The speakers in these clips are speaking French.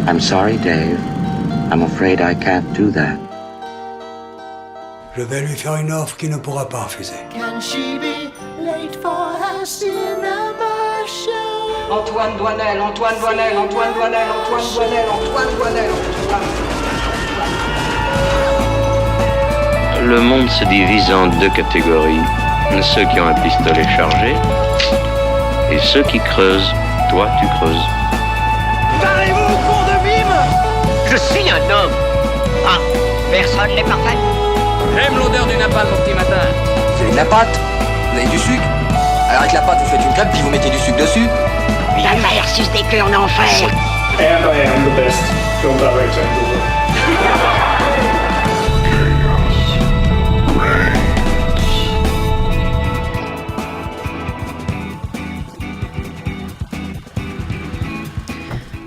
I'm sorry, Dave. I'm afraid I can't do that. Je vais lui faire une offre qu'il ne pourra pas refuser. Can she be late for her cinema show? Antoine Doinel, Antoine Doinel, Antoine Doinel, Antoine Doinel, Antoine Doinel, Antoine. Le monde se divise en deux catégories. Ceux qui ont un pistolet chargé et ceux qui creusent. Toi, tu creuses. Parlez-vous, con de mime! Je suis un homme. Ah, personne n'est parfait. J'aime l'odeur du napalm au petit matin. Vous avez de la pâte? Vous avez du sucre? Alors avec la pâte, vous faites une crêpe, puis vous mettez du sucre dessus. La mer suce des queues en enfer. And I am the best film director in the world.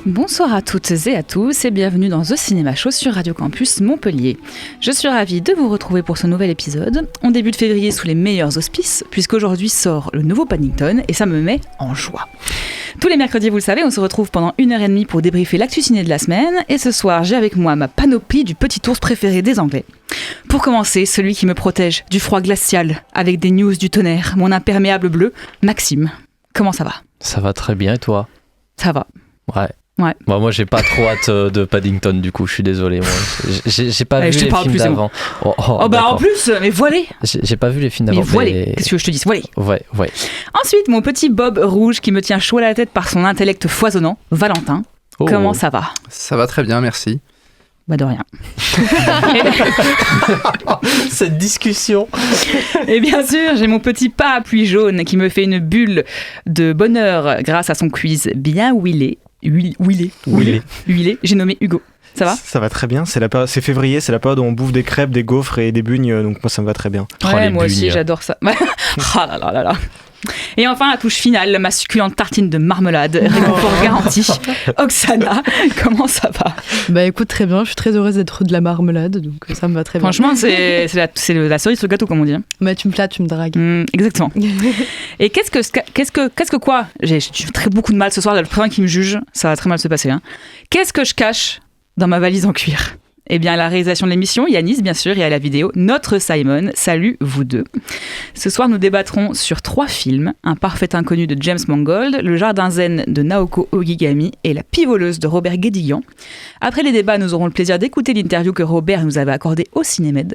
Bonsoir à toutes et à tous et bienvenue dans The Cinema Show sur Radio Campus Montpellier. Je suis ravie de vous retrouver pour ce nouvel épisode. On débute février sous les meilleurs auspices puisqu'aujourd'hui sort le nouveau Paddington et ça me met en joie. Tous les mercredis, vous le savez, on se retrouve pendant 1h30 pour débriefer l'actu ciné de la semaine et ce soir, j'ai avec moi ma panoplie du petit ours préféré des Anglais. Pour commencer, celui qui me protège du froid glacial avec des news du tonnerre, mon imperméable bleu, Maxime. Comment ça va ? Ça va très bien et toi ? Ça va. Ouais. Bon, moi j'ai pas trop hâte de Paddington du coup, je suis désolé. Moi. J'ai pas vu les films d'avant. En plus, mais voilà. J'ai pas vu les films d'avant. Mais voilà, qu'est-ce que je te dis ? Voilà. Ouais. Ensuite, mon petit Bob rouge qui me tient chaud à la tête par son intellect foisonnant, Valentin. Oh. Comment ça va ? Ça va très bien, merci. Bah de rien. Cette discussion. Et bien sûr, j'ai mon petit parapluie jaune qui me fait une bulle de bonheur grâce à son quiz bien huilé. J'ai nommé Hugo. Ça va ? Ça va très bien. C'est février, c'est la période où on bouffe des crêpes, des gaufres et des bugnes, donc moi ça me va très bien. Ouais, moi aussi j'adore ça. Ah là. Et enfin, la touche finale, ma succulente tartine de marmelade, réconfort garanti. Oksana, comment ça va ? Bah écoute, très bien, je suis très heureuse d'être de la marmelade, donc ça me va très bien. Franchement, c'est la cerise sur le gâteau, comme on dit. Bah tu me flattes, tu me dragues. Exactement. Et qu'est-ce que quoi ? J'ai très beaucoup de mal ce soir, le premier qui me juge, ça va très mal se passer. Hein. Qu'est-ce que je cache dans ma valise en cuir ? Eh bien, à la réalisation de l'émission, Yanis, bien sûr, et à la vidéo, notre Simon. Salut, vous deux. Ce soir, nous débattrons sur 3 films. Un parfait inconnu de James Mangold, Le jardin zen de Naoko Ogigami et La pivoleuse de Robert Guédiguian. Après les débats, nous aurons le plaisir d'écouter l'interview que Robert nous avait accordée au Cinémed.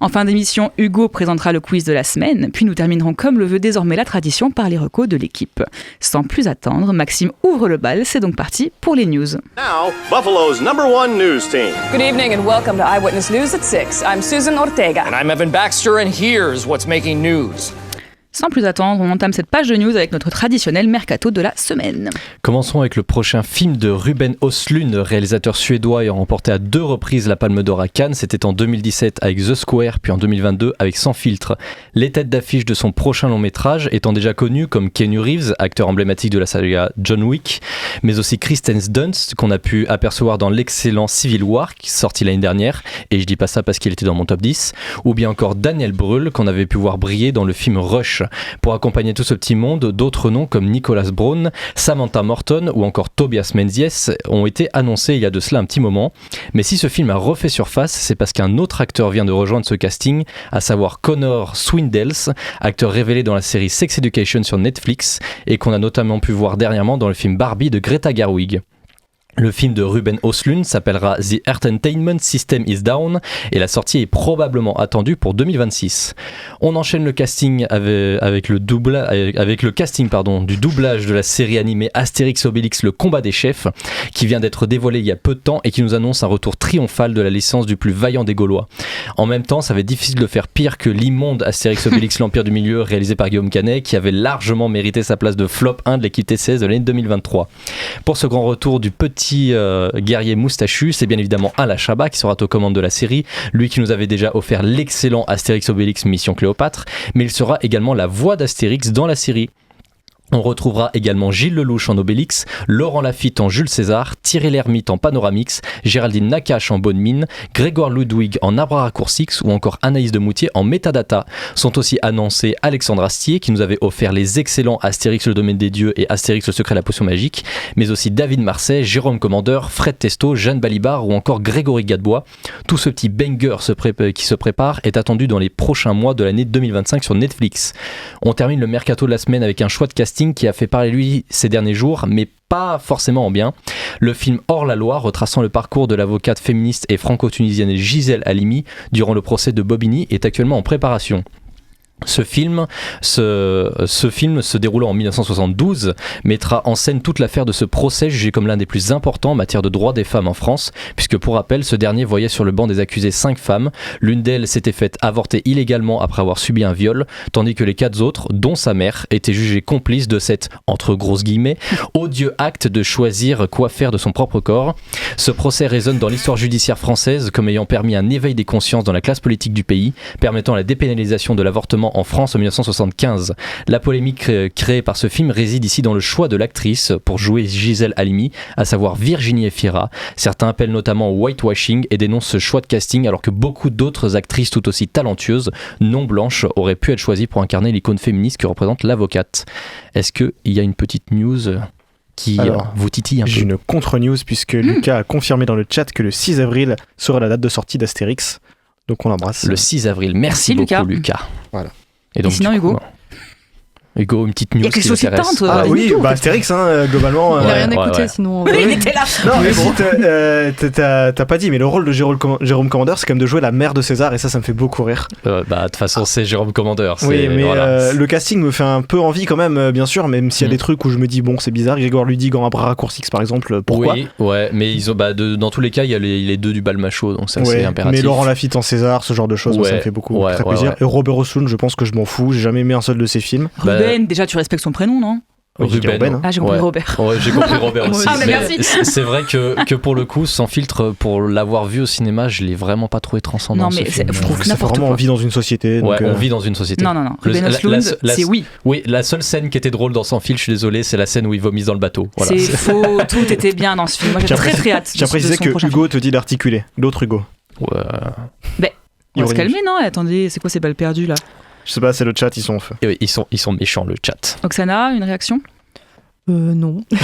En fin d'émission, Hugo présentera le quiz de la semaine, puis nous terminerons comme le veut désormais la tradition par les recos de l'équipe. Sans plus attendre, Maxime ouvre le bal, c'est donc parti pour les news. Now, Buffalo's #1 news team. Good evening and welcome to Eyewitness News at 6. I'm Susan Ortega. And I'm Evan Baxter and here's what's making news. Sans plus attendre, on entame cette page de news avec notre traditionnel mercato de la semaine. Commençons avec le prochain film de Ruben Östlund, réalisateur suédois ayant remporté à 2 reprises la Palme d'Or à Cannes. C'était en 2017 avec The Square, puis en 2022 avec Sans filtre. Les têtes d'affiche de son prochain long métrage étant déjà connues comme Keanu Reeves, acteur emblématique de la saga John Wick, mais aussi Kristen Dunst, qu'on a pu apercevoir dans l'excellent Civil War, qui est sorti l'année dernière, et je dis pas ça parce qu'il était dans mon top 10, ou bien encore Daniel Brühl, qu'on avait pu voir briller dans le film Rush. Pour accompagner tout ce petit monde, d'autres noms comme Nicholas Braun, Samantha Morton ou encore Tobias Menzies ont été annoncés il y a de cela un petit moment. Mais si ce film a refait surface, c'est parce qu'un autre acteur vient de rejoindre ce casting, à savoir Connor Swindells, acteur révélé dans la série Sex Education sur Netflix et qu'on a notamment pu voir dernièrement dans le film Barbie de Greta Gerwig. Le film de Ruben Östlund s'appellera The Entertainment System is Down et la sortie est probablement attendue pour 2026. On enchaîne le casting avec le casting du doublage de la série animée Astérix Obélix Le Combat des Chefs qui vient d'être dévoilé il y a peu de temps et qui nous annonce un retour triomphal de la licence du plus vaillant des Gaulois. En même temps, ça va être difficile de faire pire que l'immonde Astérix Obélix L'Empire du Milieu réalisé par Guillaume Canet qui avait largement mérité sa place de flop 1 de l'équipe TCS de l'année 2023. Pour ce grand retour du petit guerrier moustachu, c'est bien évidemment Alain Chabat qui sera aux commandes de la série, lui qui nous avait déjà offert l'excellent Astérix Obélix Mission Cléopâtre, mais il sera également la voix d'Astérix dans la série. On retrouvera également Gilles Lelouch en Obélix, Laurent Lafitte en Jules César, Thierry Lhermitte en Panoramix, Géraldine Nakache en Bonne Mine, Grégoire Ludwig en Arbre à raccourcix ou encore Anaïs de Moutier en Metadata. Sont aussi annoncés Alexandre Astier qui nous avait offert les excellents Astérix le domaine des dieux et Astérix le secret de la potion magique, mais aussi David Marseille, Jérôme Commandeur, Fred Testo, Jeanne Balibar ou encore Grégory Gadebois. Tout ce petit banger qui se prépare est attendu dans les prochains mois de l'année 2025 sur Netflix. On termine le mercato de la semaine avec un choix de casting qui a fait parler de lui ces derniers jours, mais pas forcément en bien. Le film Hors la loi, retraçant le parcours de l'avocate féministe et franco-tunisienne Gisèle Halimi durant le procès de Bobigny, est actuellement en préparation. Ce film se déroulant en 1972 mettra en scène toute l'affaire de ce procès jugé comme l'un des plus importants en matière de droits des femmes en France, puisque pour rappel, ce dernier voyait sur le banc des accusés 5 femmes. L'une d'elles s'était faite avorter illégalement après avoir subi un viol, tandis que les 4 autres, dont sa mère, étaient jugées complices de cet, entre grosses guillemets, odieux acte de choisir quoi faire de son propre corps. Ce procès résonne dans l'histoire judiciaire française comme ayant permis un éveil des consciences dans la classe politique du pays, permettant la dépénalisation de l'avortement en France en 1975. La polémique créée par ce film réside ici dans le choix de l'actrice pour jouer Gisèle Halimi, à savoir Virginie Efira. Certains appellent notamment au whitewashing et dénoncent ce choix de casting alors que beaucoup d'autres actrices tout aussi talentueuses, non blanches, auraient pu être choisies pour incarner l'icône féministe que représente l'avocate. Est-ce qu'il y a une petite news qui vous titille un peu? J'ai une contre-news puisque Lucas a confirmé dans le chat que le 6 avril sera la date de sortie d'Astérix. Donc on l'embrasse. Le 6 avril. Merci beaucoup Lucas. Voilà. Et donc, sinon, Hugo Hugo, une petite news. Il y a quelque chose qui tente. Ah oui, Astérix, globalement. Il n'a rien écouté, sinon. Il était là. Non, mais bon, t'as pas dit, mais le rôle de Jérôme Commandeur, c'est quand même de jouer la mère de César, et ça me fait beaucoup rire. De toute façon, c'est Jérôme Commandeur. Oui, mais le casting me fait un peu envie quand même, bien sûr, même s'il y a des trucs où je me dis, bon, c'est bizarre. Grégoire Ludig en Arbre à raccourcix, par exemple, pourquoi? Oui, ouais, mais ils ont, dans tous les cas, il y a les deux du Balmacho, donc c'est assez impératif. Mais Laurent Lafitte en César, ce genre de choses, ça me fait beaucoup très plaisir. Et Robert Ossoun, je pense que je m'en fous, j'ai jamais aimé un seul de ses films. Ruben, déjà, tu respectes son prénom, non? Ruben. Ah, j'ai compris Robert. Ouais, j'ai compris Robert aussi. Ah, mais merci. C'est vrai que pour le coup, Sans filtre, pour l'avoir vu au cinéma, je l'ai vraiment pas trouvé transcendant. Non, mais je trouve que ça fait vraiment on vit dans une société. Ouais, on vit dans une société. Non. Ruben Oslound, c'est oui. Oui, la seule scène qui était drôle dans Sans filtre, je suis désolé, c'est la scène où ils vomissent dans le bateau. Voilà. C'est faux, tout était bien dans ce film. Moi, j'ai très hâte. J'ai précisé que Hugo te dit d'articuler. L'autre Hugo. Ouais. Ben, on va se calmer, non? Attendez, c'est quoi ces balles perdues là? Je sais pas, c'est le chat, ils sont en feu. Et oui, ils sont méchants, le chat. Oksana, une réaction? Non. Il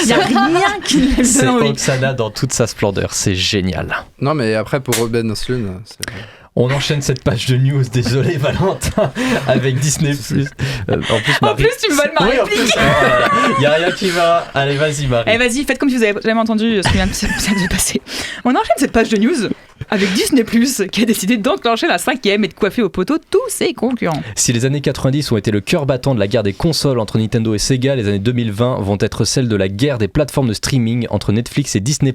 n'y a rien qui me C'est donne envie. Oksana dans toute sa splendeur, c'est génial. Non, mais après, pour Ruben Oslound, on enchaîne cette page de news, désolé Valentin, avec Disney+. En plus, tu me voles ma réplique. Il n'y a rien qui va. Allez, vas-y Marie. Allez, vas-y, faites comme si vous avez jamais entendu ce qui vient de se passer. On enchaîne cette page de news avec Disney+, qui a décidé d'enclencher la 5e et de coiffer au poteau tous ses concurrents. Si les années 90 ont été le cœur battant de la guerre des consoles entre Nintendo et Sega, les années 2020 vont être celles de la guerre des plateformes de streaming entre Netflix et Disney+.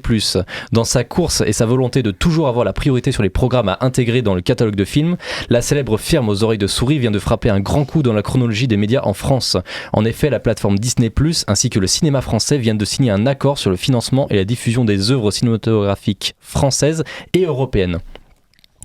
Dans sa course et sa volonté de toujours avoir la priorité sur les programmes à intégrer dans le catalogue de films, la célèbre firme aux oreilles de souris vient de frapper un grand coup dans la chronologie des médias en France. En effet, la plateforme Disney+, ainsi que le cinéma français viennent de signer un accord sur le financement et la diffusion des œuvres cinématographiques françaises et européennes.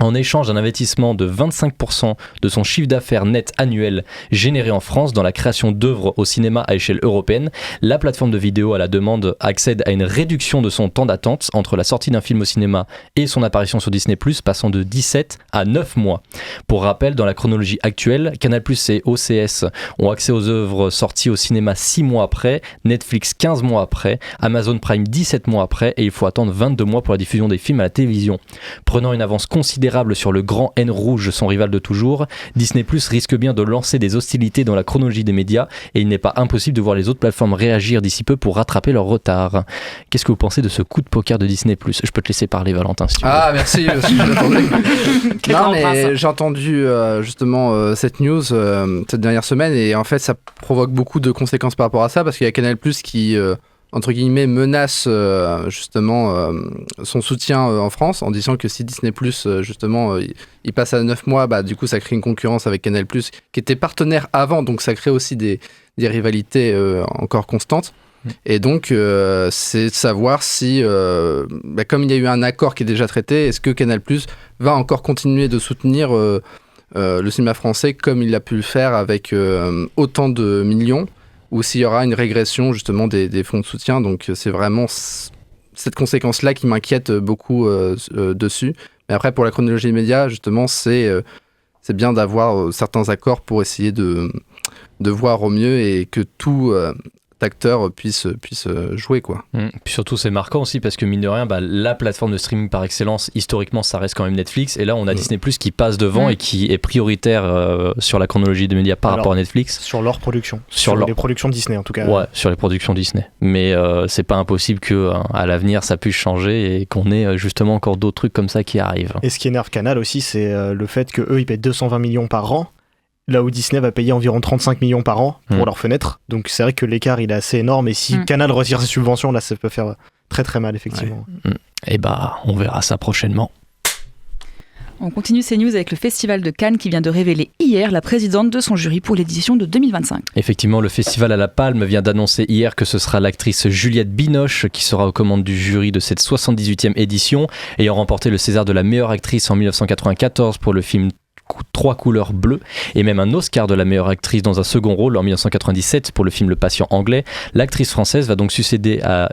En échange d'un investissement de 25% de son chiffre d'affaires net annuel généré en France dans la création d'œuvres au cinéma à échelle européenne, la plateforme de vidéo à la demande accède à une réduction de son temps d'attente entre la sortie d'un film au cinéma et son apparition sur Disney+, passant de 17 à 9 mois. Pour rappel, dans la chronologie actuelle, Canal+ et OCS ont accès aux œuvres sorties au cinéma 6 mois après, Netflix 15 mois après, Amazon Prime 17 mois après, et il faut attendre 22 mois pour la diffusion des films à la télévision. Prenant une avance considérable sur le grand N rouge, son rival de toujours, Disney+ risque bien de lancer des hostilités dans la chronologie des médias et il n'est pas impossible de voir les autres plateformes réagir d'ici peu pour rattraper leur retard. Qu'est-ce que vous pensez de ce coup de poker de Disney+? Je peux te laisser parler, Valentin, si tu veux. Ah, merci. Non, mais j'ai entendu justement cette news cette dernière semaine et en fait ça provoque beaucoup de conséquences par rapport à ça parce qu'il y a Canal+ qui entre guillemets menace justement son soutien en France en disant que si Disney+ justement il passe à 9 mois, bah du coup ça crée une concurrence avec Canal+ qui était partenaire avant, donc ça crée aussi des rivalités encore constantes. Et donc c'est de savoir si comme il y a eu un accord qui est déjà traité, est-ce que Canal+ va encore continuer de soutenir le cinéma français comme il a pu le faire avec autant de millions, ou s'il y aura une régression justement des fonds de soutien. Donc c'est vraiment cette conséquence-là qui m'inquiète beaucoup dessus. Mais après, pour la chronologie des médias, justement, c'est bien d'avoir certains accords pour essayer de voir au mieux et que tout acteur puisse jouer, quoi. Puis surtout, c'est marquant aussi parce que mine de rien, la plateforme de streaming par excellence, historiquement, ça reste quand même Netflix. Et là, on a Disney+ qui passe devant et qui est prioritaire sur la chronologie des médias par rapport à Netflix. Sur leur production. Sur les productions Disney, en tout cas. Ouais, sur les productions Disney. Mais c'est pas impossible que à l'avenir, ça puisse changer et qu'on ait justement encore d'autres trucs comme ça qui arrivent. Et ce qui énerve Canal aussi, c'est le fait qu'eux, ils paient 220 millions par an. Là où Disney va payer environ 35 millions par an pour leur fenêtre. Donc c'est vrai que l'écart il est assez énorme et si Canal retire ses subventions, là ça peut faire très très mal effectivement. Ouais. Et on verra ça prochainement. On continue ces news avec le Festival de Cannes qui vient de révéler hier la présidente de son jury pour l'édition de 2025. Effectivement, le Festival à la Palme vient d'annoncer hier que ce sera l'actrice Juliette Binoche qui sera aux commandes du jury de cette 78e édition, ayant remporté le César de la meilleure actrice en 1994 pour le film 3 couleurs bleues et même un Oscar de la meilleure actrice dans un second rôle en 1997 pour le film Le Patient anglais. L'actrice française va donc succéder à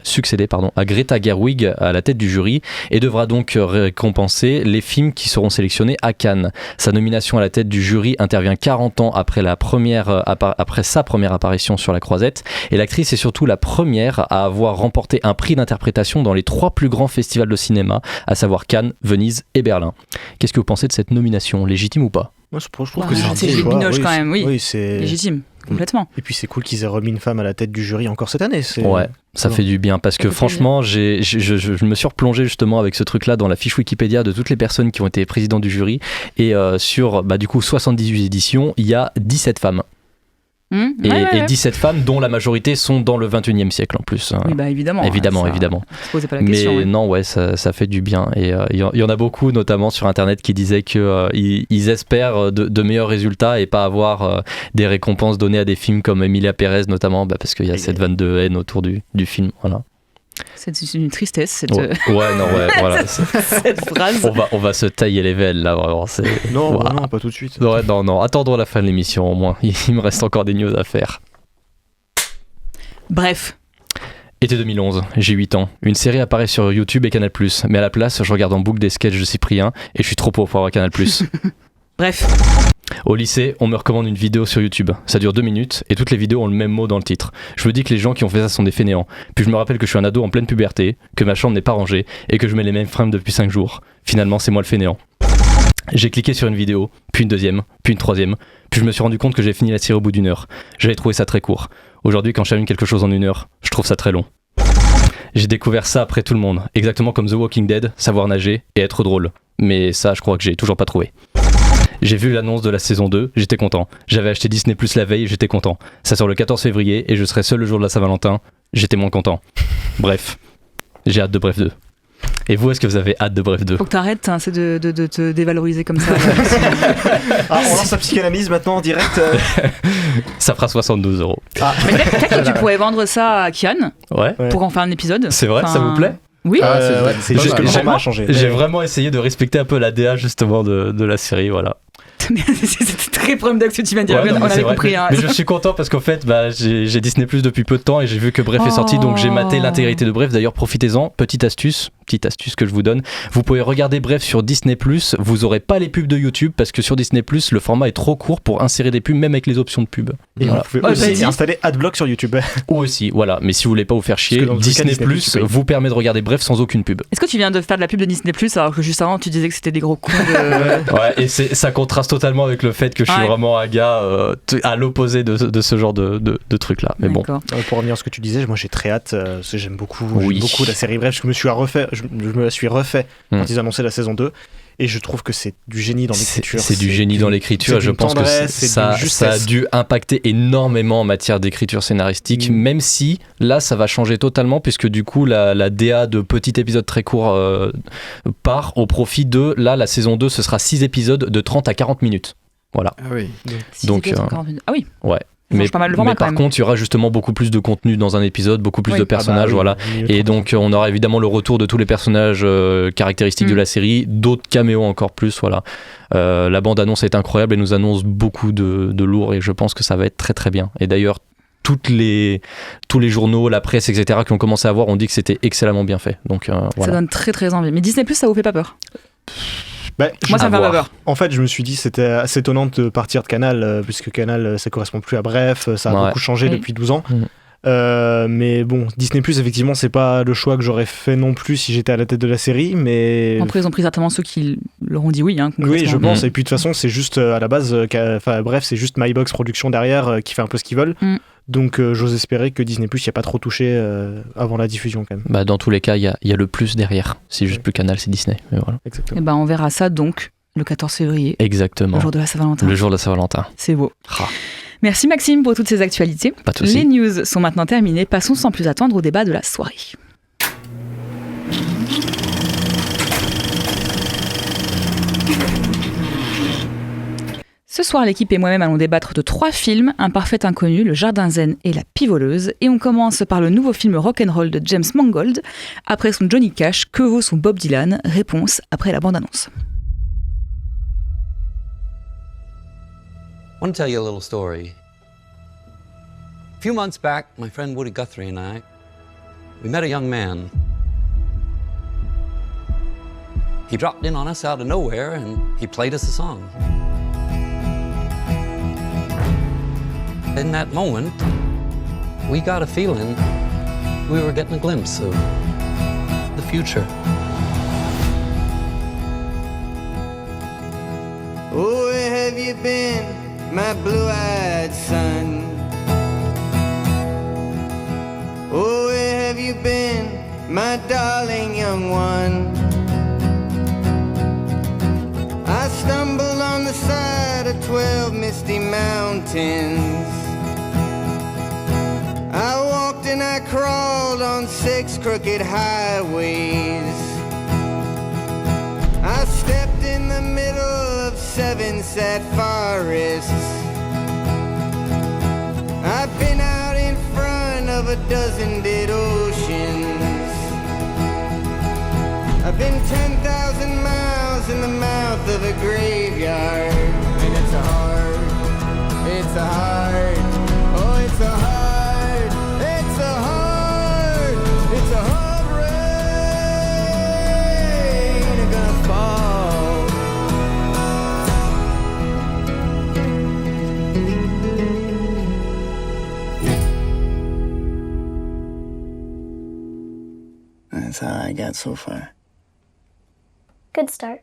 Greta Gerwig à la tête du jury et devra donc récompenser les films qui seront sélectionnés à Cannes. Sa nomination à la tête du jury intervient 40 ans après sa première apparition sur la croisette et l'actrice est surtout la première à avoir remporté un prix d'interprétation dans les 3 plus grands festivals de cinéma, à savoir Cannes, Venise et Berlin. Qu'est-ce que vous pensez de cette nomination, légitime ou pas? Moi, je trouve que c'est Binoche quand même, oui c'est légitime, complètement. Et puis c'est cool qu'ils aient remis une femme à la tête du jury encore cette année. Ouais, ça fait du bien parce que franchement, je me suis replongé justement avec ce truc-là dans la fiche Wikipédia de toutes les personnes qui ont été présidents du jury et sur du coup 78 éditions, il y a 17 femmes. Et 17 femmes dont la majorité sont dans le 21e siècle en plus. Oui, évidemment. Évidemment. Se posait pas la question, mais non, ça fait du bien. Et il y en a beaucoup, notamment sur Internet, qui disaient qu'ils espèrent de meilleurs résultats et pas avoir des récompenses données à des films comme Emilia Pérez, notamment, parce qu'il y a cette vanne de haine autour du film. Voilà. C'est une tristesse. Voilà. Cette phrase. On va se tailler les veines là, vraiment. Non, pas tout de suite. Non. Attendons la fin de l'émission au moins. Il me reste encore des news à faire. Bref. Été 2011, j'ai 8 ans. Une série apparaît sur YouTube et Canal+. Mais à la place, je regarde en boucle des sketchs de Cyprien et je suis trop pauvre pour avoir Canal+. Bref. Au lycée, on me recommande une vidéo sur YouTube. Ça dure 2 minutes et toutes les vidéos ont le même mot dans le titre. Je me dis que les gens qui ont fait ça sont des fainéants. Puis je me rappelle que je suis un ado en pleine puberté, que ma chambre n'est pas rangée et que je mets les mêmes frames depuis 5 jours. Finalement, c'est moi le fainéant. J'ai cliqué sur une vidéo, puis une deuxième, puis une troisième, puis je me suis rendu compte que j'ai fini la série au bout d'1 heure. J'avais trouvé ça très court. Aujourd'hui, quand je termine quelque chose en 1 heure, je trouve ça très long. J'ai découvert ça après tout le monde, exactement comme The Walking Dead, savoir nager et être drôle. Mais ça, je crois que j'ai toujours pas trouvé. J'ai vu l'annonce de la saison 2, j'étais content. J'avais acheté Disney+ la veille, j'étais content. Ça sort le 14 février et je serai seul le jour de la Saint-Valentin. J'étais moins content. Bref, j'ai hâte de Bref 2. Et vous, est-ce que vous avez hâte de Bref 2? Faut que t'arrêtes de te dévaloriser comme ça. On lance la psychanalyse maintenant en direct. Ça fera 72 €. Mais peut-être que tu pourrais vendre ça à Kian pour en faire un épisode. C'est vrai, ça vous plaît? Oui, c'est juste que le format a changé. J'ai vraiment essayé de respecter un peu la DA justement de la série, voilà. C'est très problème d'axe que tu viens de dire, on avait compris. Mais je suis content parce qu'en fait, j'ai Disney+ depuis peu de temps et j'ai vu que Bref est sorti, donc j'ai maté l'intégrité de Bref. D'ailleurs, profitez-en, petite astuce que je vous donne. Vous pouvez regarder Bref sur Disney+, vous aurez pas les pubs de YouTube parce que sur Disney+, le format est trop court pour insérer des pubs, même avec les options de pub. Et vous pouvez aussi installer Adblock sur YouTube. Ou aussi, voilà. Mais si vous voulez pas vous faire chier, Disney+, vous permet de regarder Bref sans aucune pub. Est-ce que tu viens de faire de la pub de Disney+, alors que juste avant tu disais que c'était des gros cons Ouais, et ça contraste totalement avec le fait que je suis vraiment un gars à l'opposé de ce genre de truc là. Mais bon. Pour revenir à ce que tu disais, moi j'ai très hâte, parce que j'aime beaucoup la série Bref. Je me la suis refait quand ils annonçaient la saison 2 et je trouve que c'est du génie dans l'écriture. C'est du génie dans l'écriture, je pense que ça a dû impacter énormément en matière d'écriture scénaristique, même si là ça va changer totalement puisque du coup la DA de petits épisodes très courts part au profit de, là la saison 2 ce sera 6 épisodes de 30 à 40 minutes. Voilà. Ah oui. Donc, ah oui. Ouais. Mais, pas mal le format, mais par contre, il y aura justement beaucoup plus de contenu dans un épisode, beaucoup plus de personnages, voilà. Et donc, on aura évidemment le retour de tous les personnages caractéristiques de la série, d'autres caméos encore plus, voilà. La bande-annonce est incroyable et nous annonce beaucoup de lourd et je pense que ça va être très très bien. Et d'ailleurs, tous les journaux, la presse, etc. qui ont commencé à voir ont dit que c'était excellemment bien fait. Donc, Ça voilà. donne très très envie. Mais Disney+, ça vous fait pas peur? Moi, ça me fait pas peur. En fait, je me suis dit c'était assez étonnant de partir de Canal, puisque Canal, ça correspond plus à Bref, ça a beaucoup changé depuis 12 ans. Mais bon, Disney+, effectivement, c'est pas le choix que j'aurais fait non plus si j'étais à la tête de la série, mais... Après, ils ont pris certainement ceux qui leur ont dit oui. Oui, je pense, et puis de toute façon, c'est juste, à la base, Bref, c'est juste MyBox Production derrière qui fait un peu ce qu'ils veulent. Donc j'ose espérer que Disney+, n'y a pas trop touché avant la diffusion quand même. Dans tous les cas, il y a le plus derrière. C'est juste plus Canal, c'est Disney. Mais voilà. Exactement. Et on verra ça donc le 14 février. Exactement. Le jour de la Saint-Valentin. Le jour de la Saint-Valentin. C'est beau. Merci Maxime pour toutes ces actualités. Pas de soucis. Les news sont maintenant terminées. Passons sans plus attendre au débat de la soirée. Ce soir, l'équipe et moi-même allons débattre de 3 films, Un parfait inconnu, Le jardin zen et La pivoleuse. Et on commence par le nouveau film Rock'n'Roll de James Mangold. Après son Johnny Cash, que vaut son Bob Dylan? Réponse après la bande-annonce. I want to tell you a little story. A few months back, my friend Woody Guthrie and I, we met a young man. He dropped in on us out of nowhere and he played us a song. In that moment, we got a feeling we were getting a glimpse of the future. Oh, where have you been, my blue-eyed son? Oh, where have you been, my darling young one? I stumbled on the side of 12 misty mountains. I walked and I crawled on 6 crooked highways. I stepped in the middle of 7 sad forests. I've been out in front of a dozen dead oceans. I've been 10,000 miles in the mouth of a graveyard. And it's a hard, oh it's a hard. It's a hard rain gonna fall. That's all I got so far. Good start.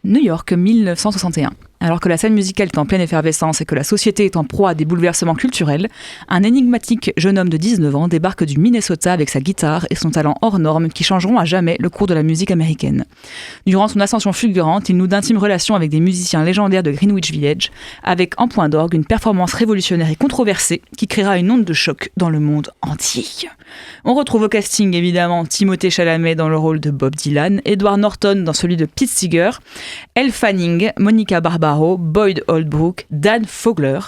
New York, 1961. Alors que la scène musicale est en pleine effervescence et que la société est en proie à des bouleversements culturels, un énigmatique jeune homme de 19 ans débarque du Minnesota avec sa guitare et son talent hors norme qui changeront à jamais le cours de la musique américaine. Durant son ascension fulgurante, il noue d'intimes relations avec des musiciens légendaires de Greenwich Village, avec en point d'orgue une performance révolutionnaire et controversée qui créera une onde de choc dans le monde entier. On retrouve au casting évidemment Timothée Chalamet dans le rôle de Bob Dylan, Edward Norton dans celui de Pete Seeger, Elle Fanning, Monica Barbaro, Boyd Holbrook, Dan Fogler.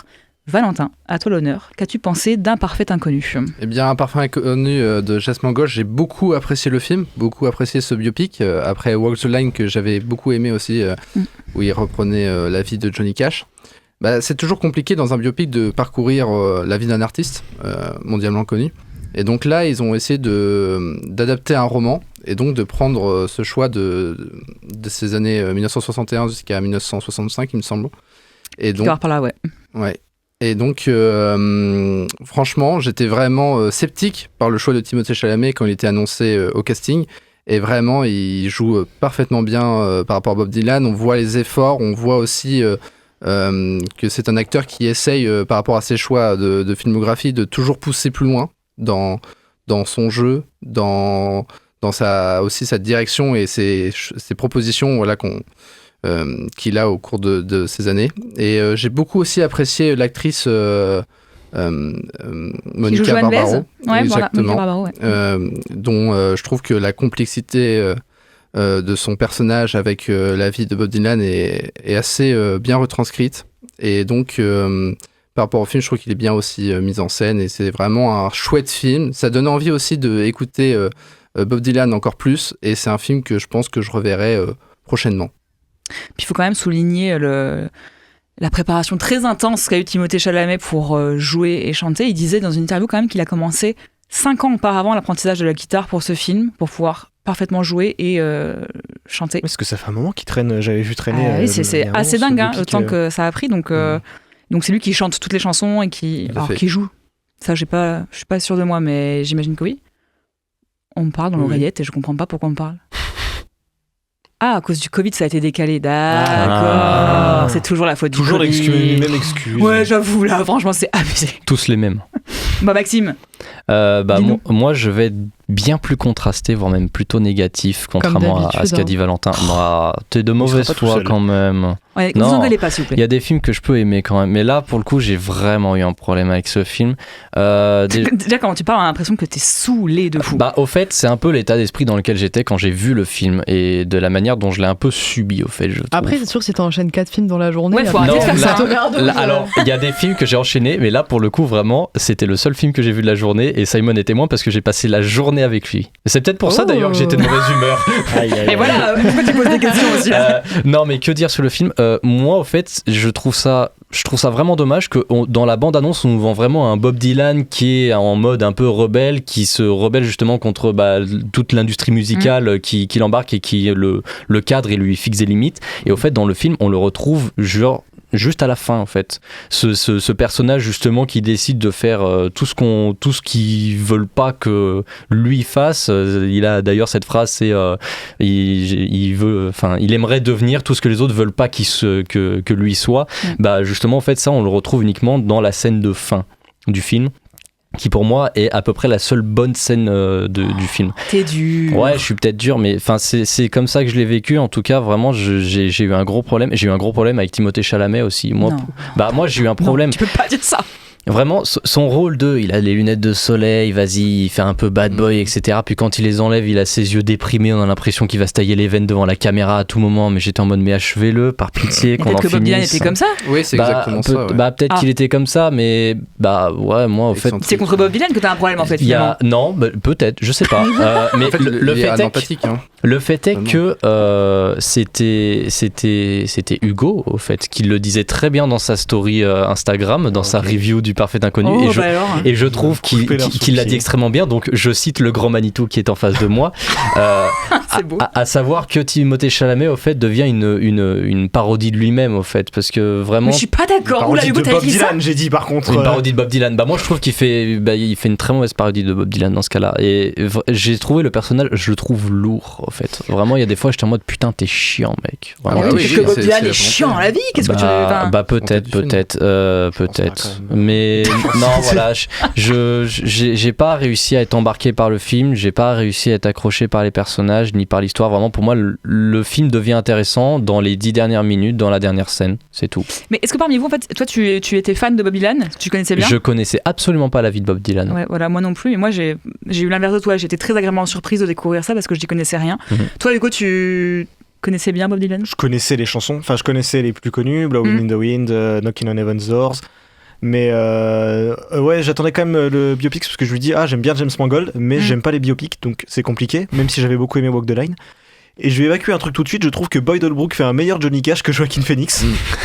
Valentin, à toi l'honneur. Qu'as-tu pensé d'Un parfait inconnu? Eh bien, Un parfait inconnu de James Mangold, j'ai beaucoup apprécié le film, beaucoup apprécié ce biopic. Après Walk the Line, que j'avais beaucoup aimé aussi, où il reprenait la vie de Johnny Cash. C'est toujours compliqué dans un biopic de parcourir la vie d'un artiste mondialement connu. Et donc là, ils ont essayé d'adapter un roman et donc de prendre ce choix de ces années 1961 jusqu'à 1965, il me semble. Et donc, par là, ouais. Ouais. Et donc, franchement, j'étais vraiment sceptique par le choix de Timothée Chalamet quand il était annoncé au casting. Et vraiment, il joue parfaitement bien par rapport à Bob Dylan. On voit les efforts, on voit aussi que c'est un acteur qui essaye, par rapport à ses choix de filmographie, de toujours pousser plus loin dans son jeu, dans sa direction et ses propositions, voilà, qu'il a au cours de ces années. Et j'ai beaucoup aussi apprécié l'actrice Monica Barbaro, ouais, exactement, voilà, Monica Barbaro, ouais. dont je trouve que la complexité de son personnage avec la vie de Bob Dylan est assez bien retranscrite. Et donc, par rapport au film, je trouve qu'il est bien aussi mis en scène et c'est vraiment un chouette film. Ça donne envie aussi d'écouter Bob Dylan encore plus et c'est un film que je pense que je reverrai prochainement. Puis il faut quand même souligner la préparation très intense qu'a eu Timothée Chalamet pour jouer et chanter. Il disait dans une interview quand même qu'il a commencé 5 ans auparavant l'apprentissage de la guitare pour ce film, pour pouvoir parfaitement jouer et chanter. Parce que ça fait un moment qu'il traîne, j'avais vu traîner. Oui, c'est assez dingue le temps que ça a pris. Donc c'est lui qui chante toutes les chansons et qui joue. Ça, je suis pas sûre de moi, mais j'imagine que oui. On me parle dans l'oreillette et je comprends pas pourquoi on me parle. Ah, à cause du Covid, ça a été décalé. D'accord. C'est toujours la faute du Covid. Toujours l'excuse, même excuse. Ouais, j'avoue, là, franchement, c'est abusé. Tous les mêmes. Bah, Maxime. Moi, je vais être bien plus contrasté, voire même plutôt négatif, contrairement à ce qu'a dit Valentin. Bah, t'es de mauvaise foi quand même. Ouais, ne vous engueulez pas, s'il vous plaît. Il y a des films que je peux aimer quand même. Mais là, pour le coup, j'ai vraiment eu un problème avec ce film. Déjà, quand tu parles, on a l'impression que t'es saoulé de fou. Bah, au fait, c'est un peu l'état d'esprit dans lequel j'étais quand j'ai vu le film et de la manière dont je l'ai un peu subi, au fait. Après, c'est sûr que si t'enchaînes 4 films dans la journée. Ouais, faut arrêter de faire ça. Alors, il y a des films que j'ai enchaînés, mais là, pour le coup, vraiment, c'était le seul film que j'ai vu de la journée et Simon est témoin parce que j'ai passé la journée avec lui. C'est peut-être pour ça d'ailleurs que j'étais de mauvaise humeur. Et voilà, pourquoi tu poses des questions aussi non, mais que dire sur le film moi, au fait, je trouve ça vraiment dommage que dans la bande-annonce, on nous vend vraiment un Bob Dylan qui est en mode un peu rebelle, qui se rebelle justement contre toute l'industrie musicale qui l'embarque et qui le cadre et lui fixe des limites. Et au fait, dans le film, on le retrouve juste à la fin, en fait. Ce personnage justement qui décide de faire tout ce qu'ils veulent pas que lui fasse. Il a d'ailleurs cette phrase, c'est il aimerait devenir tout ce que les autres veulent pas que lui soit. Bah justement, en fait, ça on le retrouve uniquement dans la scène de fin du film, qui pour moi est à peu près la seule bonne scène du film. T'es dur. Ouais, je suis peut-être dur, mais c'est comme ça que je l'ai vécu. En tout cas, vraiment, j'ai eu un gros problème. J'ai eu un gros problème avec Timothée Chalamet aussi. Moi, j'ai eu un problème. Non, tu peux pas dire ça. Vraiment, son rôle il a les lunettes de soleil, vas-y, il fait un peu bad boy, etc. Puis quand il les enlève, il a ses yeux déprimés, on a l'impression qu'il va se tailler les veines devant la caméra à tout moment. Mais j'étais en mode, mais achevez-le, par pitié, qu'on en finisse. Peut-être que Bob Dylan était comme ça. Oui, c'est exactement ça. Ouais. Peut-être qu'il était comme ça, mais ouais, moi, au fait. C'est contre Bob Dylan que t'as un problème, en fait. Non, peut-être, je sais pas. Mais en fait, le fait est que c'était Hugo, au fait, qui le disait très bien dans sa story Instagram, dans sa review du Parfait Inconnu. Et je trouve qu'il l'a dit extrêmement bien. Donc je cite le grand Manitou qui est en face de moi. C'est beau. À savoir que Timothée Chalamet, au fait, devient une parodie de lui-même, au fait, parce que vraiment. Mais je suis pas d'accord. Oula, Hugo, t'as écrit ça. J'ai dit par contre. Une parodie de Bob Dylan. Bah moi je trouve qu'il fait une très mauvaise parodie de Bob Dylan dans ce cas-là. Et j'ai trouvé le personnage, je le trouve lourd, au fait. Vraiment, il y a des fois j'étais en mode putain t'es chiant, mec. Parce que Bob Dylan est chiant dans la vie. Qu'est-ce que tu veux? Bah peut-être. Mais non, voilà, j'ai pas réussi à être embarqué par le film, j'ai pas réussi à être accroché par les personnages ni par l'histoire. Vraiment, pour moi, le film devient intéressant dans les 10 dernières minutes, dans la dernière scène, c'est tout. Mais est-ce que parmi vous, en fait, toi, tu étais fan de Bob Dylan? Tu connaissais bien? Je connaissais absolument pas la vie de Bob Dylan. Ouais, voilà, moi non plus. Et moi, j'ai eu l'inverse de toi. J'étais très agréablement surprise de découvrir ça parce que je n'y connaissais rien. Toi, Hugo, tu connaissais bien Bob Dylan? Je connaissais les chansons, enfin, je connaissais les plus connues, Blowing in the Wind, Knocking on Heaven's Doors. Mais ouais, j'attendais quand même le biopic parce que je lui dis j'aime bien James Mangold, mais j'aime pas les biopics, donc c'est compliqué, même si j'avais beaucoup aimé Walk the Line. Et je vais évacuer un truc tout de suite, je trouve que Boyd Holbrook fait un meilleur Johnny Cash que Joaquin Phoenix.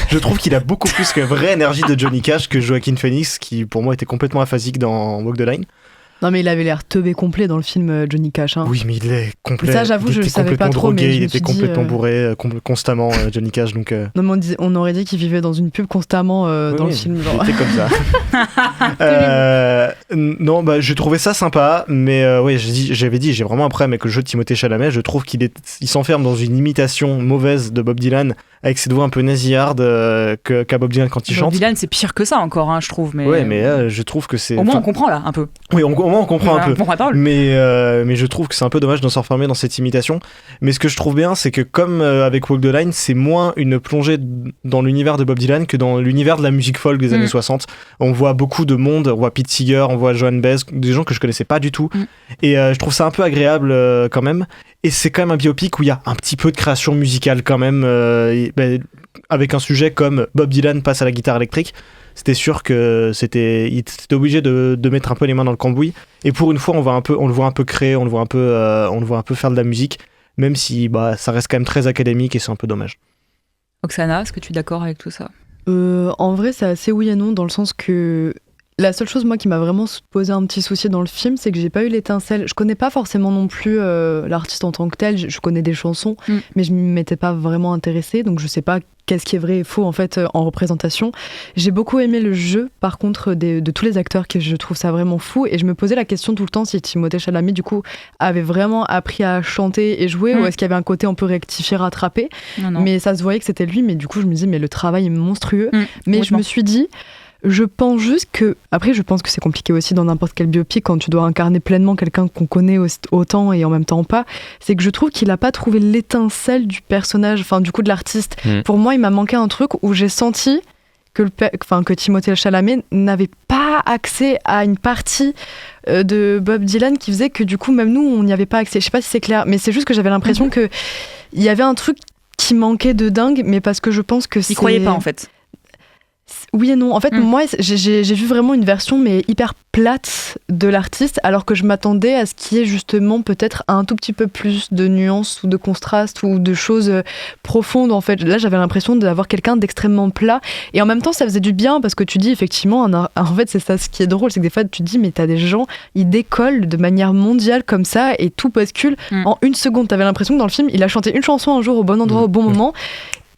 Je trouve qu'il a beaucoup plus que vraie énergie de Johnny Cash que Joaquin Phoenix, qui pour moi était complètement aphasique dans Walk the Line. Non mais il avait l'air teubé complet dans le film Johnny Cash. Hein. Oui mais il est complet. Ça j'avoue je le savais pas trop drogué, mais il était complètement bourré constamment Johnny Cash donc. Non mais on aurait dit qu'il vivait dans une pub constamment dans le film. Genre. Il était comme ça. Non j'ai trouvé ça sympa mais ouais j'avais dit j'ai vraiment un problème avec le jeu de Timothée Chalamet. Je trouve qu'il s'enferme dans une imitation mauvaise de Bob Dylan avec cette voix un peu nasillarde qu'a Bob Dylan quand il chante. Bob Dylan c'est pire que ça encore je trouve mais. Ouais mais je trouve que c'est. Au moins on comprend là un peu. Oui au moins on comprend un peu. Mais je trouve que c'est un peu dommage de s'enfermer dans cette imitation. Mais ce que je trouve bien, c'est que comme avec Walk the Line, c'est moins une plongée dans l'univers de Bob Dylan que dans l'univers de la musique folk des années 60. On voit beaucoup de monde, on voit Pete Seeger, on voit Joan Baez, des gens que je connaissais pas du tout. Et je trouve ça un peu agréable quand même. Et c'est quand même un biopic où il y a un petit peu de création musicale quand même, avec un sujet comme Bob Dylan passe à la guitare électrique. C'était sûr que c'était obligé de mettre un peu les mains dans le cambouis. Et pour une fois, on le voit un peu créer, on le voit un peu faire de la musique, même si ça reste quand même très académique et c'est un peu dommage. Oksana, est-ce que tu es d'accord avec tout ça ? En vrai, c'est assez oui et non, dans le sens que la seule chose, moi, qui m'a vraiment posé un petit souci dans le film, c'est que j'ai pas eu l'étincelle. Je connais pas forcément non plus l'artiste en tant que tel, je connais des chansons, mais je m'étais pas vraiment intéressée, donc je sais pas qu'est-ce qui est vrai et faux en fait en représentation. J'ai beaucoup aimé le jeu, par contre, de tous les acteurs, que je trouve ça vraiment fou, et je me posais la question tout le temps si Timothée Chalamet, du coup, avait vraiment appris à chanter et jouer, ou est-ce qu'il y avait un côté on peut rectifier, rattraper. Non. Mais ça se voyait que c'était lui, mais du coup, je me disais, mais le travail est monstrueux. Mais je me suis dit... Je pense juste que... Après, je pense que c'est compliqué aussi dans n'importe quel biopic quand tu dois incarner pleinement quelqu'un qu'on connaît autant et en même temps pas. C'est que je trouve qu'il n'a pas trouvé l'étincelle du personnage, enfin du coup de l'artiste. Pour moi, il m'a manqué un truc où j'ai senti que Timothée Chalamet n'avait pas accès à une partie de Bob Dylan qui faisait que du coup, même nous, on n'y avait pas accès. Je sais pas si c'est clair, mais c'est juste que j'avais l'impression qu'il y avait un truc qui manquait de dingue, mais parce que je pense que Il croyait pas en fait. Oui et non. En fait, moi, j'ai vu vraiment une version mais hyper plate de l'artiste, alors que je m'attendais à ce qu'il y ait justement peut-être un tout petit peu plus de nuances ou de contrastes ou de choses profondes. En fait, là, j'avais l'impression d'avoir quelqu'un d'extrêmement plat. Et en même temps, ça faisait du bien parce que tu dis effectivement, en fait, c'est ça ce qui est drôle, c'est que des fois, tu te dis, mais t'as des gens, ils décollent de manière mondiale comme ça et tout bascule en une seconde. T'avais l'impression que dans le film, il a chanté une chanson un jour au bon endroit, au bon moment.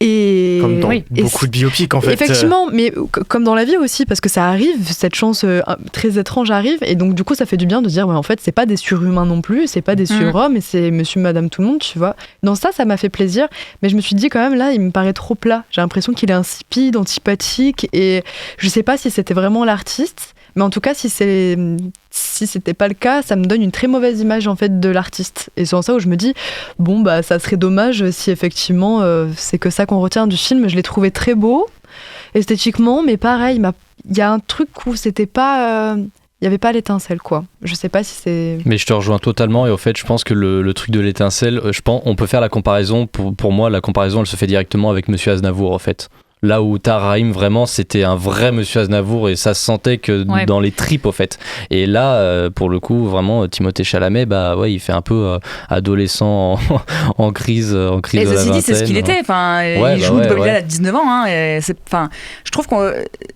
Et comme dans beaucoup de biopics en fait. Effectivement, mais comme dans la vie aussi, parce que ça arrive, cette chance très étrange arrive, et donc du coup ça fait du bien de dire, en fait c'est pas des surhumains non plus, c'est pas des surhommes, et c'est monsieur, madame, tout le monde, tu vois. Dans ça m'a fait plaisir, mais je me suis dit quand même là, il me paraît trop plat. J'ai l'impression qu'il est insipide, antipathique, et je sais pas si c'était vraiment l'artiste, mais en tout cas si c'était pas le cas, ça me donne une très mauvaise image en fait de l'artiste. Et c'est en ça où je me dis, ça serait dommage si effectivement c'est que ça qu'on retient du film. Je l'ai trouvé très beau esthétiquement, mais pareil, il y a un truc où c'était pas... il n'y avait pas l'étincelle, quoi. Je sais pas si c'est... Mais je te rejoins totalement, et au fait, je pense que le truc de l'étincelle, on peut faire la comparaison, pour moi, la comparaison, elle se fait directement avec Monsieur Aznavour, en fait. Là où Tahar Rahim, vraiment, c'était un vrai Monsieur Aznavour, et ça se sentait que dans les tripes, au fait. Et là, pour le coup, vraiment, Timothée Chalamet, il fait un peu adolescent en crise de la vingtaine. Et ceci dit, c'est ce qu'il était. Il joue de Bob Dylan à 19 ans. Je trouve qu'on...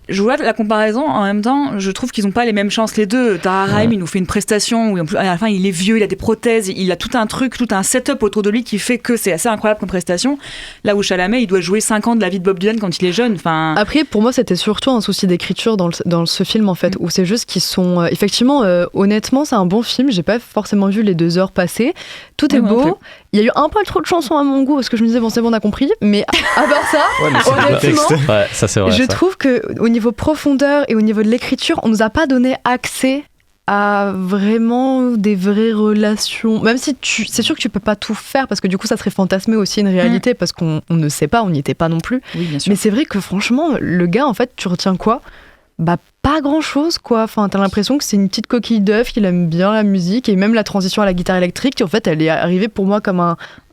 Je vois la comparaison, en même temps, je trouve qu'ils n'ont pas les mêmes chances, les deux. Tahar Rahim, il nous fait une prestation où, à la fin, il est vieux, il a des prothèses, il a tout un truc, tout un setup autour de lui qui fait que c'est assez incroyable comme prestation. Là où Chalamet, il doit jouer 5 ans de la vie de Bob Dylan quand il est jeune. Après, pour moi, c'était surtout un souci d'écriture dans ce film, en fait, où c'est juste qu'ils sont... effectivement, honnêtement, c'est un bon film. J'ai pas forcément vu les 2 heures passer. Tout est beau. Il y a eu un peu trop de chansons à mon goût, parce que je me disais, c'est bon, on a compris. Mais à part ça, honnêtement, ça, c'est vrai, je trouve qu'au niveau profondeur et au niveau de l'écriture, on nous a pas donné accès à vraiment des vraies relations, même si c'est sûr que tu peux pas tout faire, parce que du coup ça serait fantasmer aussi une réalité, parce qu'on ne sait pas, on n'y était pas non plus. Oui, bien sûr. Mais c'est vrai que franchement, le gars, en fait, tu retiens quoi ? Pas grand chose, quoi. Enfin, t'as l'impression que c'est une petite coquille d'œuf, qu'il aime bien la musique, et même la transition à la guitare électrique, en fait, elle est arrivée pour moi comme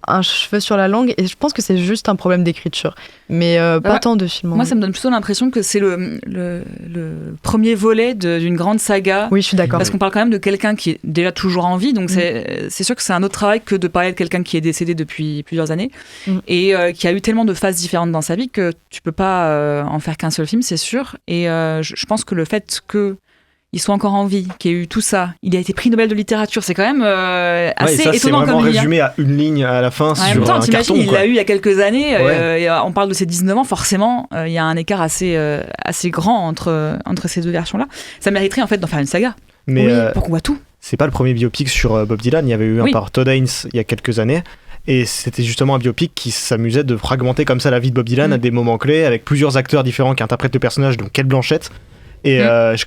un cheveu sur la langue, et je pense que c'est juste un problème d'écriture, mais pas tant de films. Moi, ça me donne plutôt l'impression que c'est le premier volet d'une grande saga. Oui, je suis d'accord. Parce qu'on parle quand même de quelqu'un qui est déjà toujours en vie, donc c'est sûr que c'est un autre travail que de parler de quelqu'un qui est décédé depuis plusieurs années, et qui a eu tellement de phases différentes dans sa vie que tu peux pas en faire qu'un seul film, c'est sûr. Et je pense que le fait qu'il soit encore en vie, qu'il y ait eu tout ça, il a été prix Nobel de littérature, c'est quand même assez étonnant comme ligne. C'est vraiment résumé à une ligne à la fin sur un carton. Il l'a eu il y a quelques années, et on parle de ses 19 ans, forcément, il y a un écart assez grand entre ces deux versions-là. Ça mériterait en fait d'en faire une saga. Mais pour qu'on voit tout. C'est pas le premier biopic sur Bob Dylan, il y avait eu un par Todd Haynes il y a quelques années. Et c'était justement un biopic qui s'amusait de fragmenter comme ça la vie de Bob Dylan à des moments clés, avec plusieurs acteurs différents qui interprètent le personnage, dont Cate Blanchett. Et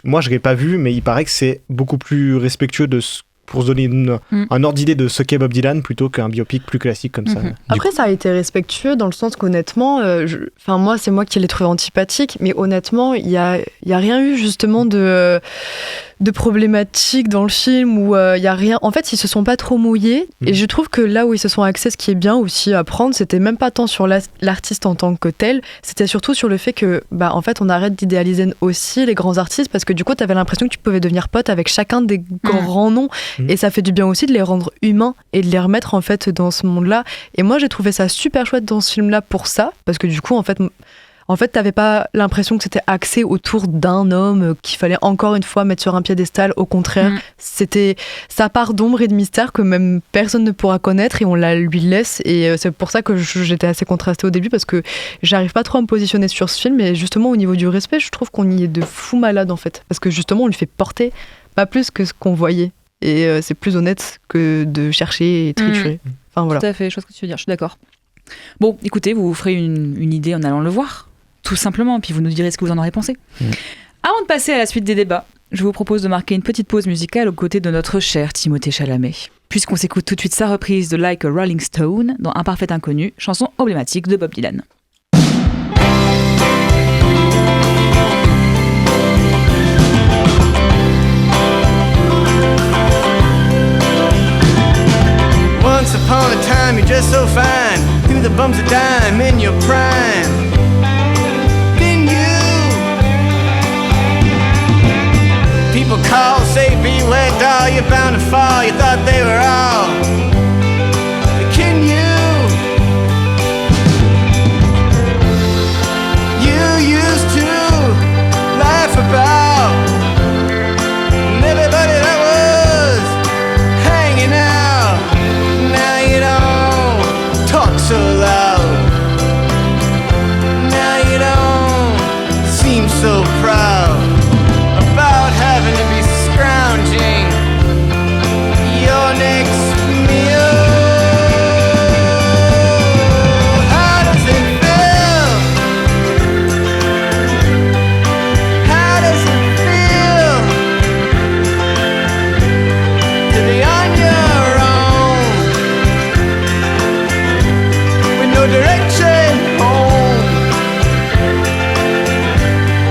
moi, je l'ai pas vu, mais il paraît que c'est beaucoup plus respectueux de ce pour se donner un ordre d'idée de ce qu'est Bob Dylan plutôt qu'un biopic plus classique comme ça. Après, ça a été respectueux dans le sens qu'honnêtement, moi, c'est moi qui l'ai trouvé antipathique, mais honnêtement, il y a rien eu justement de problématique dans le film où il y a rien. En fait, ils se sont pas trop mouillés et je trouve que là où ils se sont axés, ce qui est bien aussi à prendre, c'était même pas tant sur l'artiste en tant que tel, c'était surtout sur le fait que, en fait, on arrête d'idéaliser aussi les grands artistes parce que du coup, t'avais l'impression que tu pouvais devenir pote avec chacun des grands noms et ça fait du bien aussi de les rendre humains et de les remettre en fait dans ce monde-là. Et moi, j'ai trouvé ça super chouette dans ce film-là pour ça parce que du coup, en fait, t'avais pas l'impression que c'était axé autour d'un homme qu'il fallait encore une fois mettre sur un piédestal. Au contraire, c'était sa part d'ombre et de mystère que même personne ne pourra connaître et on la lui laisse. Et c'est pour ça que j'étais assez contrastée au début parce que j'arrive pas trop à me positionner sur ce film. Et justement, au niveau du respect, je trouve qu'on y est de fou malade en fait. Parce que justement, on lui fait porter pas plus que ce qu'on voyait. Et c'est plus honnête que de chercher et triturer. Enfin, voilà. Tout à fait, je vois ce que tu veux dire, je suis d'accord. Bon, écoutez, vous vous ferez une idée en allant le voir. Tout simplement, puis vous nous direz ce que vous en aurez pensé. Avant de passer à la suite des débats, je vous propose de marquer une petite pause musicale aux côtés de notre cher Timothée Chalamet, puisqu'on s'écoute tout de suite sa reprise de Like a Rolling Stone dans Un Parfait Inconnu, chanson emblématique de Bob Dylan. Once upon a time, you're just so fine. Through the bumps of dime in your prime. People call, say beware doll, you're bound to fall. You thought they were all kidding you. You used to laugh about everybody that was hanging out. Now you don't talk so loud. Now you don't seem so proud about having to be scrounging your next meal. How does it feel? How does it feel to be on your own with no direction home?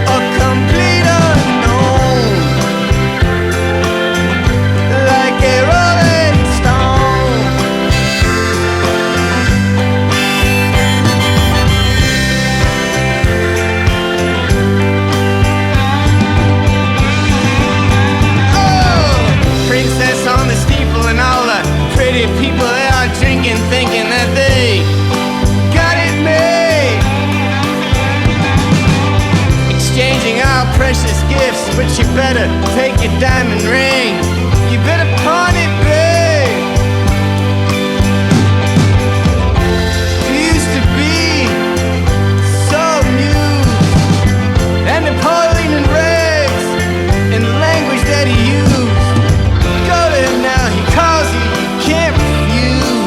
A complete unknown, like a rolling stone. Oh, princess on the steeple and all the pretty people they are drinking, thinking that they got it made. Exchanging our precious gifts, but you better take your diamond ring. You better pawn it, babe. You used to be so amused, and Napoleon and rags, and the language that he used. Go to him now, he calls you, you can't refuse.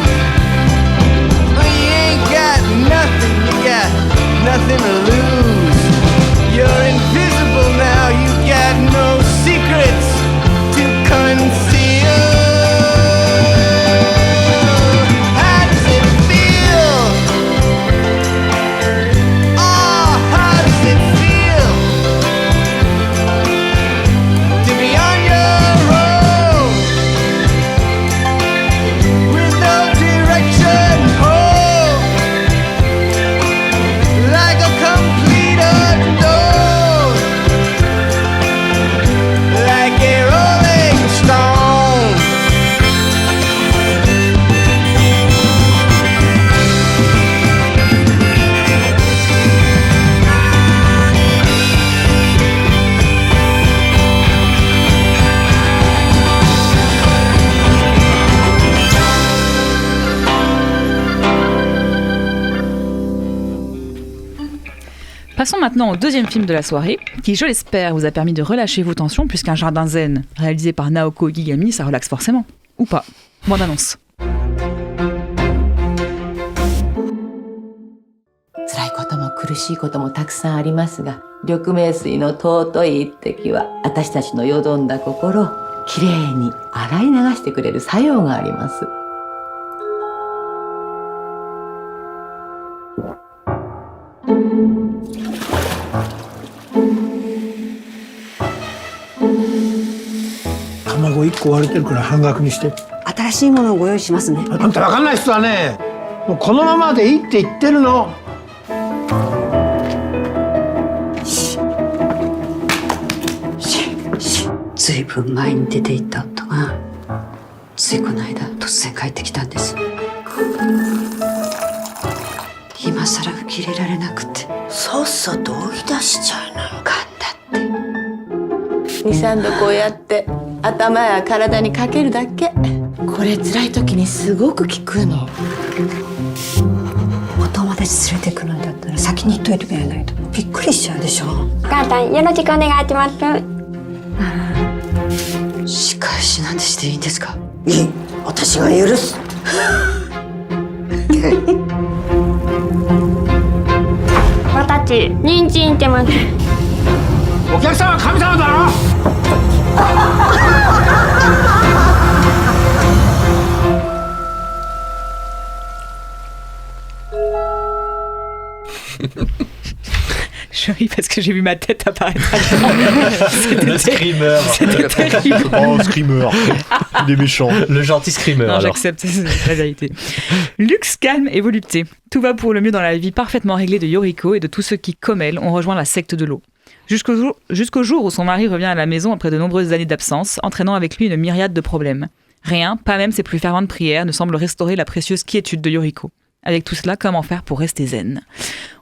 Well, you ain't got nothing, you got nothing to lose. You're invisible now, you got no secrets to conceal. How does it feel? Oh, how does it feel to be on your own with no direction home, like a complete unknown, like a rolling stone. Passons maintenant au deuxième film de la soirée, qui, je l'espère, vous a permis de relâcher vos tensions, puisqu'un jardin zen réalisé par Naoko Gigami, ça relaxe forcément. Ou pas. Bande annonce. 辛いことも苦しいこともたくさんありますが、緑明水の尊い一滴は私たちのよどんだ心をきれいに洗い流してくれる作用があります。卵1個割れてるから半額にして。新しいものをご用意しますね。あんた分かんない人はね、もうこのままでいいって言ってるの。ずいぶん前に出て行った夫がついこの間突然帰ってきたんです。今さら受け入れられなくてさっさと追い出しちゃうの。がんだって 2,3 度こうやって頭や体にかけるだけ。これ辛い時にすごく効くの。お友達連れてくるんだったら先に言っといてくれないとびっくりしちゃうでしょ。お母さんよろしくお願いします。仕返しなんてしていいんですか。いい、私が許す。私人参いってます。お客さんは神様だろ。Je ris parce que j'ai vu ma tête apparaître. Le screamer. C'était terrible. Oh, screamer. Il est méchant. Le gentil screamer. Non, j'accepte, c'est la vérité. Luxe, calme et volupté. Tout va pour le mieux dans la vie parfaitement réglée de Yoriko et de tous ceux qui, comme elle, ont rejoint la secte de l'eau. Jusqu'au jour où son mari revient à la maison après de nombreuses années d'absence, entraînant avec lui une myriade de problèmes. Rien, pas même ses plus ferventes prières, ne semble restaurer la précieuse quiétude de Yoriko. Avec tout cela, comment faire pour rester zen?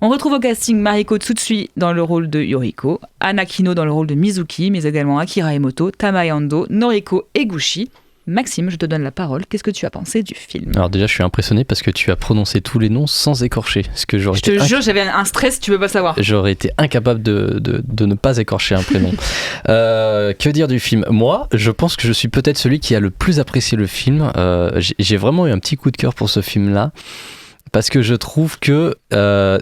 On retrouve au casting Mariko Tsutsui dans le rôle de Yoriko, Anna Kino dans le rôle de Mizuki, mais également Akira Emoto, Tamae Ando, Noriko Eguchi. Maxime, je te donne la parole. Qu'est-ce que tu as pensé du film? Alors déjà, je suis impressionné parce que tu as prononcé tous les noms sans écorcher. Ce que je te jure, j'avais un stress, tu peux pas savoir. J'aurais été incapable de ne pas écorcher un prénom. Que dire du film? Moi, je pense que je suis peut-être celui qui a le plus apprécié le film. J'ai vraiment eu un petit coup de cœur pour ce film-là. Parce que je trouve que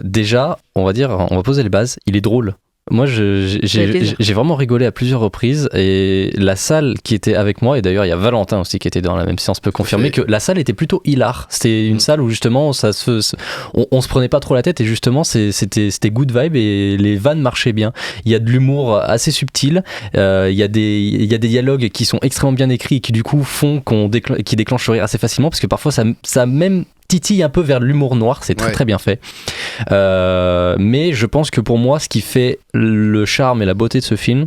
déjà, on va poser les bases, il est drôle. Moi, j'ai vraiment rigolé à plusieurs reprises et la salle qui était avec moi, et d'ailleurs il y a Valentin aussi qui était dans la même séance, peut confirmer que la salle était plutôt hilar. C'était une salle où justement on se prenait pas trop la tête et justement c'était good vibe et les vannes marchaient bien. Il y a de l'humour assez subtil, il y a des dialogues qui sont extrêmement bien écrits et qui du coup font qui déclenchent le rire assez facilement parce que parfois ça même titille un peu vers l'humour noir, c'est très très bien fait. Mais je pense que pour moi, ce qui fait le charme et la beauté de ce film,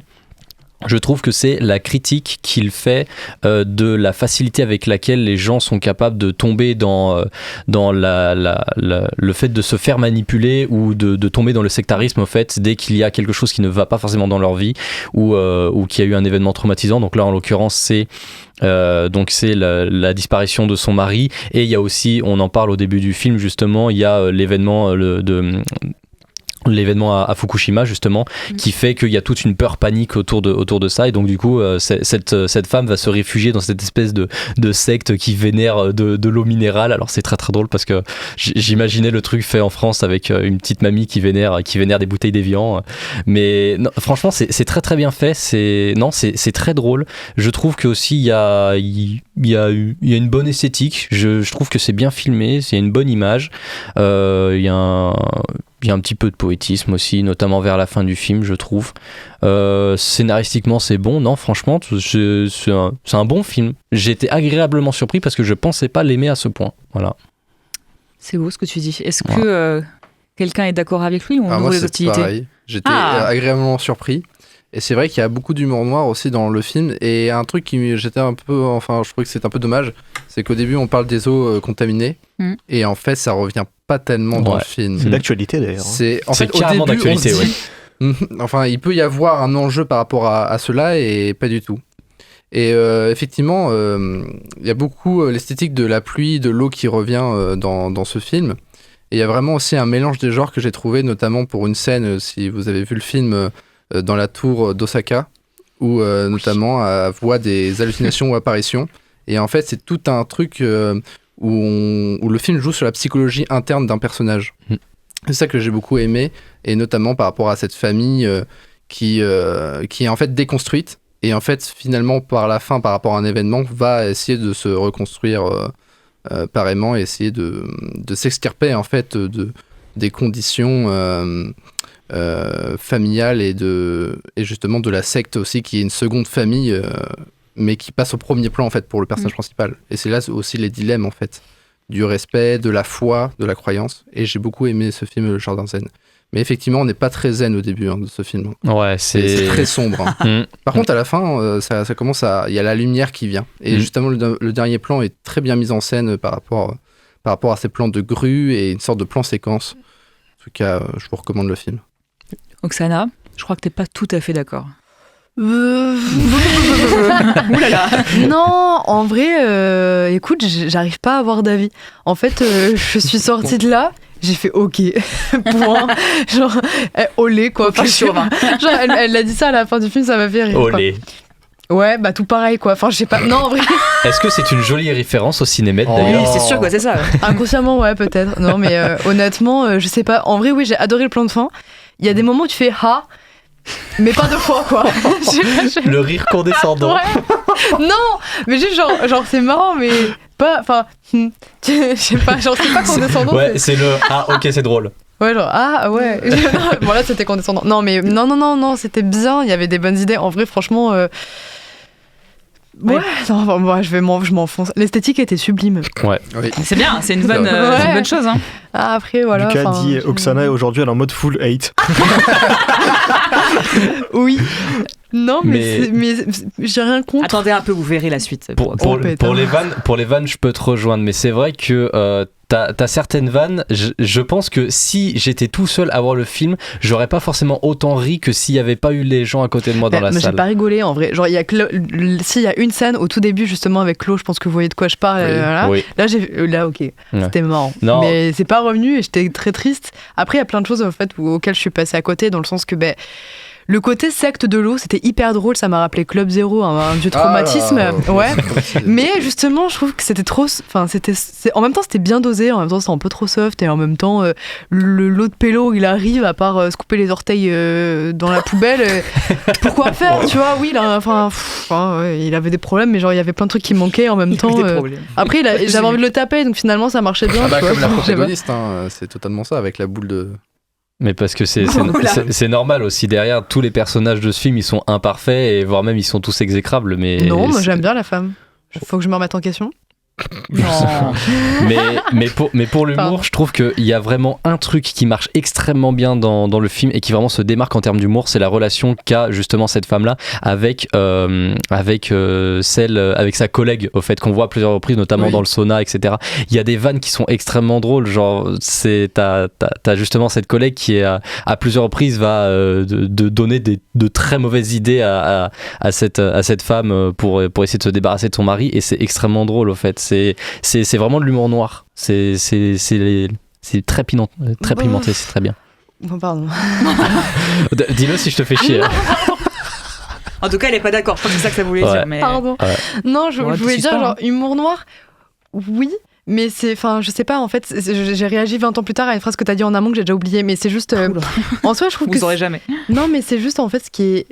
je trouve que c'est la critique qu'il fait de la facilité avec laquelle les gens sont capables de tomber dans le fait de se faire manipuler ou de tomber dans le sectarisme au fait dès qu'il y a quelque chose qui ne va pas forcément dans leur vie ou qu'il y a eu un événement traumatisant. Donc là en l'occurrence c'est la disparition de son mari et il y a aussi, on en parle au début du film justement, il y a l'événement à Fukushima justement qui fait qu'il y a toute une peur panique autour de ça et donc du coup cette femme va se réfugier dans cette espèce de secte qui vénère de l'eau minérale. Alors c'est très très drôle parce que j'imaginais le truc fait en France avec une petite mamie qui vénère des bouteilles d'Évian, mais non, franchement c'est très très bien fait, c'est très drôle. Je trouve que aussi il y a une bonne esthétique, je trouve que c'est bien filmé, c'est une bonne image, il y a un petit peu de poétisme aussi, notamment vers la fin du film, je trouve. Scénaristiquement, c'est bon. Non, franchement, c'est un bon film. J'ai été agréablement surpris parce que je pensais pas l'aimer à ce point. Voilà. C'est beau ce que tu dis. Est-ce que quelqu'un est d'accord avec lui ou on ouvre les hostilités? Pareil. J'étais agréablement surpris. Et c'est vrai qu'il y a beaucoup d'humour noir aussi dans le film. Et un truc je trouvais que c'est un peu dommage, c'est qu'au début on parle des eaux contaminées et en fait ça revient pas tellement dans le film. C'est d'actualité d'ailleurs. C'est carrément d'actualité, Enfin, il peut y avoir un enjeu par rapport à cela et pas du tout. Et effectivement, il y a beaucoup l'esthétique de la pluie, de l'eau qui revient dans ce film. Et il y a vraiment aussi un mélange des genres que j'ai trouvé, notamment pour une scène, si vous avez vu le film, dans la tour d'Osaka, où notamment elle voit des hallucinations ou apparitions. Et en fait, c'est tout un truc où le film joue sur la psychologie interne d'un personnage. C'est ça que j'ai beaucoup aimé, et notamment par rapport à cette famille qui est en fait déconstruite Et en fait, finalement, par la fin, par rapport à un événement, va essayer de se reconstruire pareillement et essayer de s'extirper en fait des conditions familiales et justement de la secte aussi, qui est une seconde famille, mais qui passe au premier plan en fait pour le personnage principal. Et c'est là aussi les dilemmes en fait, du respect, de la foi, de la croyance. Et j'ai beaucoup aimé ce film, Le Jardin Zen. Mais effectivement, on n'est pas très zen au début de ce film. Ouais, c'est très sombre. Par contre, à la fin, ça commence à... Il y a la lumière qui vient. Et justement, le dernier plan est très bien mis en scène par rapport à ces plans de grue et une sorte de plan séquence. En tout cas, je vous recommande le film. Oksana, je crois que t'es pas tout à fait d'accord. Oulala. Non, en vrai, écoute, j'arrive pas à avoir d'avis. En fait, je suis sortie de là, j'ai fait OK, point. Genre, olé quoi. Enfin, genre, elle a dit ça à la fin du film, ça m'a fait rire. Olé. Ouais, bah tout pareil quoi. Enfin, je sais pas. Non, en vrai. Est-ce que c'est une jolie référence au cinémètre d'ailleurs? Oui, c'est sûr, quoi, c'est ça. Inconsciemment, ouais, peut-être. Non, mais honnêtement, je sais pas. En vrai, oui, j'ai adoré le plan de fin. Il y a des moments où tu fais ha. Mais pas deux fois quoi. Le rire condescendant. Ouais. Non, mais juste genre c'est marrant mais pas, enfin, je sais pas, genre c'est pas condescendant. Ouais, c'est le ah ok c'est drôle. Ouais genre ah ouais. Voilà c'était condescendant. Non mais non c'était bien, il y avait des bonnes idées. En vrai franchement. Ouais, non, moi, je m'enfonce. L'esthétique était sublime. Ouais. Oui. C'est bien, c'est une bonne chose. Hein. Ah, après, voilà. Lucas dit Oksana aujourd'hui elle est en mode full hate. Oui. Non, mais j'ai rien contre. Attendez un peu, vous verrez la suite. Pour les vannes, je peux te rejoindre, mais c'est vrai que t'as certaines vannes. Je pense que si j'étais tout seul à voir le film, j'aurais pas forcément autant ri que s'il y avait pas eu les gens à côté de moi dans la salle. J'ai pas rigolé en vrai. Genre il y a s'il y a une scène au tout début justement avec Claude, je pense que vous voyez de quoi je parle. Oui, voilà. oui. Là ok, c'était marrant. Non. Mais c'est pas revenu et j'étais très triste. Après il y a plein de choses en fait auxquelles je suis passée à côté dans le sens que le côté secte de l'eau, c'était hyper drôle, ça m'a rappelé Club Zero, du traumatisme, ouais. Mais justement, je trouve que c'était trop, enfin en même temps c'était bien dosé, en même temps c'était un peu trop soft et en même temps l'autre pélo il arrive à part se couper les orteils dans la poubelle, pourquoi faire, tu vois, oui, là, il avait des problèmes, mais genre il y avait plein de trucs qui manquaient en même temps. Après j'avais envie de le taper, donc finalement ça marchait bien. Comme la protagoniste, c'est totalement ça avec la boule de. Mais parce que c'est normal aussi, derrière tous les personnages de ce film ils sont imparfaits et voire même ils sont tous exécrables, mais non, moi j'aime bien la femme, faut que je me remette en question. Non. mais pour l'humour, je trouve qu'il y a vraiment un truc qui marche extrêmement bien dans le film et qui vraiment se démarque en termes d'humour, c'est la relation qu'a justement cette femme-là avec sa collègue, au fait, qu'on voit à plusieurs reprises, notamment dans le sauna, etc. Il y a des vannes qui sont extrêmement drôles, genre t'as justement cette collègue qui est à plusieurs reprises va de donner de très mauvaises idées à cette femme pour essayer de se débarrasser de son mari, et c'est extrêmement drôle au fait. C'est vraiment de l'humour noir. C'est très pimenté, c'est très bien. Oh, pardon. Dis-le si je te fais chier. En tout cas, elle est pas d'accord. Je crois que c'est ça que ça voulait dire. Mais... Pardon. Ouais. Non, je voulais dire genre humour noir. Oui. Mais c'est, enfin, je sais pas, en fait, j'ai réagi 20 ans plus tard à une phrase que t'as dit en amont que j'ai déjà oubliée, mais c'est juste. En soi, je trouve que. Vous saurez jamais. Non, mais c'est juste, en fait, ce qui est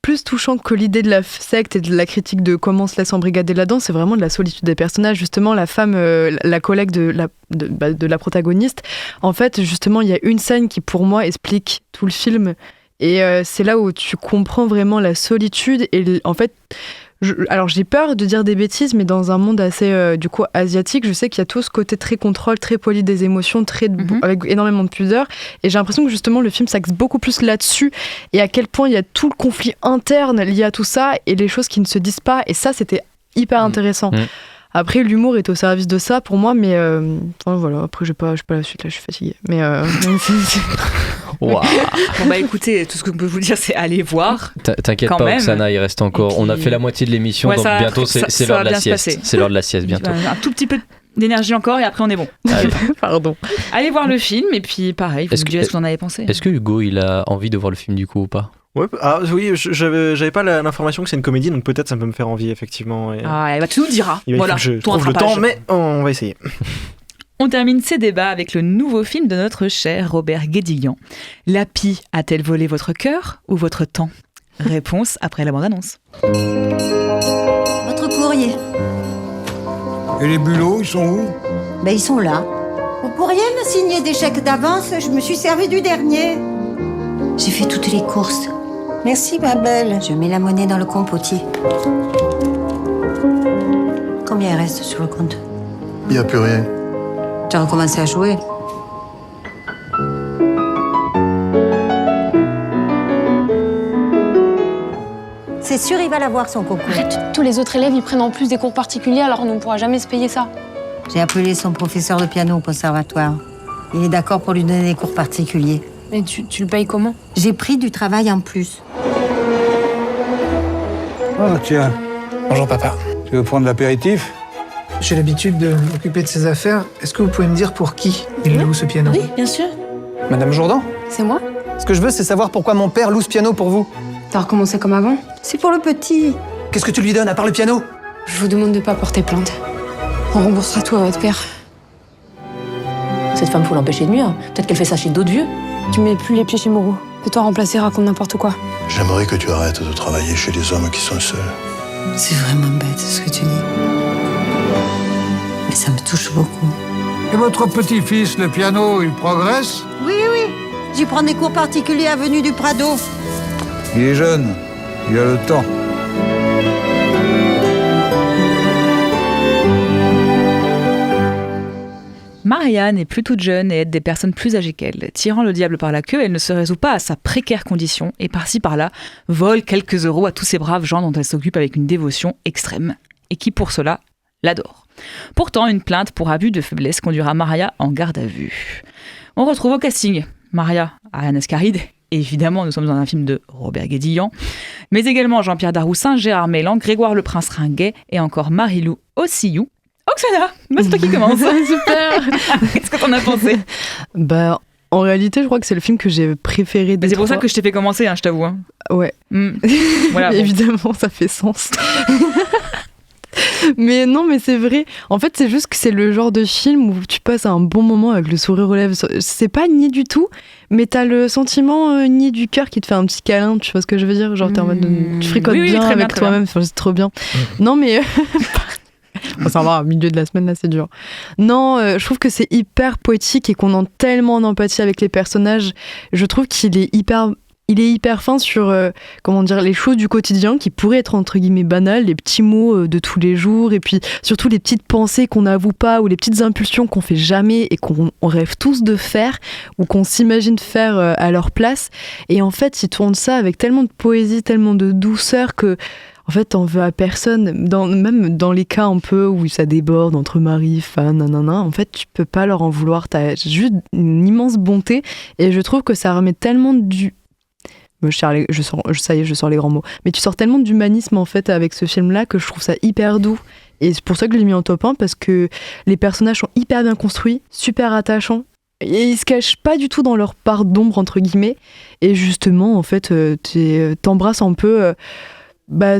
plus touchant que l'idée de la secte et de la critique de comment on se laisse embrigader là-dedans, c'est vraiment de la solitude des personnages. Justement, la femme, la collègue de la protagoniste, en fait, justement, il y a une scène qui, pour moi, explique tout le film. Et c'est là où tu comprends vraiment la solitude. Et en fait, alors j'ai peur de dire des bêtises, mais dans un monde assez, du coup, asiatique, je sais qu'il y a tout ce côté très contrôle, très poli des émotions, avec énormément de pudeur. Et j'ai l'impression que justement, le film s'axe beaucoup plus là-dessus. Et à quel point il y a tout le conflit interne lié à tout ça et les choses qui ne se disent pas. Et ça, c'était hyper intéressant. Après, l'humour est au service de ça pour moi, mais enfin, voilà. Après, j'ai pas la suite, là, je suis fatiguée. Mais Wow. Bon bah écoutez, tout ce que je peux vous dire, c'est aller voir. T'inquiète pas, même. Oksana, il reste encore. Puis... On a fait la moitié de l'émission, donc bientôt c'est l'heure de la sieste. C'est l'heure de la sieste bientôt. Un tout petit peu d'énergie encore et après on est bon. Pardon. Allez voir le film et puis pareil, vous me direz ce que vous en avez pensé. Est-ce que Hugo, il a envie de voir le film du coup ou pas? Ouais, oui, j'avais pas l'information que c'est une comédie, donc peut-être ça peut me faire envie effectivement. Et... Ah, tu nous diras. Voilà, je trouve le temps, mais on va essayer. On termine ces débats avec le nouveau film de notre cher Robert Guédiguian. La pie a-t-elle volé votre cœur ou votre temps ? Réponse après la bande-annonce. Votre courrier. Et les bulots, ils sont où? Ben, ils sont là. Vous pourriez me signer des chèques d'avance? Je me suis servi du dernier. J'ai fait toutes les courses. Merci, ma belle. Je mets la monnaie dans le compte potier. Combien il reste sur le compte? Il n'y a plus rien. Tu as recommencé à jouer? C'est sûr, il va l'avoir, son concours. Arrête, tous les autres élèves, ils prennent en plus des cours particuliers, alors on ne pourra jamais se payer ça. J'ai appelé son professeur de piano au conservatoire. Il est d'accord pour lui donner des cours particuliers. Mais tu le payes comment? J'ai pris du travail en plus. Oh, tiens. Bonjour, papa. Tu veux prendre l'apéritif? J'ai l'habitude de m'occuper de ses affaires. Est-ce que vous pouvez me dire pour qui il loue ce piano? Oui, bien sûr. Madame Jourdan? C'est moi? Ce que je veux, c'est savoir pourquoi mon père loue ce piano pour vous. T'as recommencé comme avant? C'est pour le petit. Qu'est-ce que tu lui donnes à part le piano? Je vous demande de pas porter plainte. On remboursera tout à votre père. Cette femme, faut l'empêcher de nuire. Peut-être qu'elle fait ça chez d'autres vieux. Tu mets plus les pieds chez Moreau. Fais-toi remplacer, raconte n'importe quoi. J'aimerais que tu arrêtes de travailler chez les hommes qui sont seuls. C'est vraiment bête ce que tu dis. Mais ça me touche beaucoup. Et votre petit-fils, le piano, il progresse? Oui, oui. J'y prends des cours particuliers avenue du Prado. Il est jeune, il a le temps. Marianne est plus toute jeune et aide des personnes plus âgées qu'elle. Tirant le diable par la queue, elle ne se résout pas à sa précaire condition et par-ci par-là, vole quelques euros à tous ces braves gens dont elle s'occupe avec une dévotion extrême et qui pour cela l'adorent. Pourtant, une plainte pour abus de faiblesse conduira Maria en garde à vue. On retrouve au casting Maria Ariane Ascaride. Évidemment, nous sommes dans un film de Robert Guédillan, mais également Jean-Pierre Daroussin, Gérard Mélan, Grégoire Le Prince Ringuet et encore Marie-Lou Ossillou. Oksana, bah c'est toi qui commence. Super. Qu'est-ce que t'en as pensé? Bah, en réalité, je crois que c'est le film que j'ai préféré des C'est pour trois. ça que je t'ai fait commencer, hein, je t'avoue. Hein. Ouais. Voilà, bon. Évidemment, ça fait sens. Mais non, mais c'est vrai. En fait, c'est juste que c'est le genre de film où tu passes un bon moment avec le sourire aux lèvres. C'est pas niais du tout, mais t'as le sentiment niais du cœur qui te fait un petit câlin. Tu vois ce que je veux dire? Genre, t'es en mode tu fricotes Oui, bien très avec bien, toi-même. Enfin, c'est trop bien. Non, mais ça va, au milieu de la semaine, là, c'est dur. Non, je trouve que c'est hyper poétique et qu'on entre tellement en empathie avec les personnages. Je trouve qu'il est hyper fin sur comment dire, les choses du quotidien qui pourraient être entre guillemets banales, les petits mots de tous les jours, et puis surtout les petites pensées qu'on n'avoue pas ou les petites impulsions qu'on fait jamais et qu'on rêve tous de faire ou qu'on s'imagine faire à leur place. Et en fait, ils tournent ça avec tellement de poésie, tellement de douceur que en fait, t'en veux à personne. Même dans les cas un peu où ça déborde entre mari, femme, nanana, en fait, tu peux pas leur en vouloir. T'as juste une immense bonté et je trouve que ça remet tellement du... ça y est, je sors les grands mots. Mais tu sors tellement d'humanisme en fait avec ce film-là que je trouve ça hyper doux. Et c'est pour ça que je l'ai mis en top 1 parce que les personnages sont hyper bien construits, super attachants. Et ils se cachent pas du tout dans leur part d'ombre entre guillemets. Et justement, en fait, t'embrasses un peu...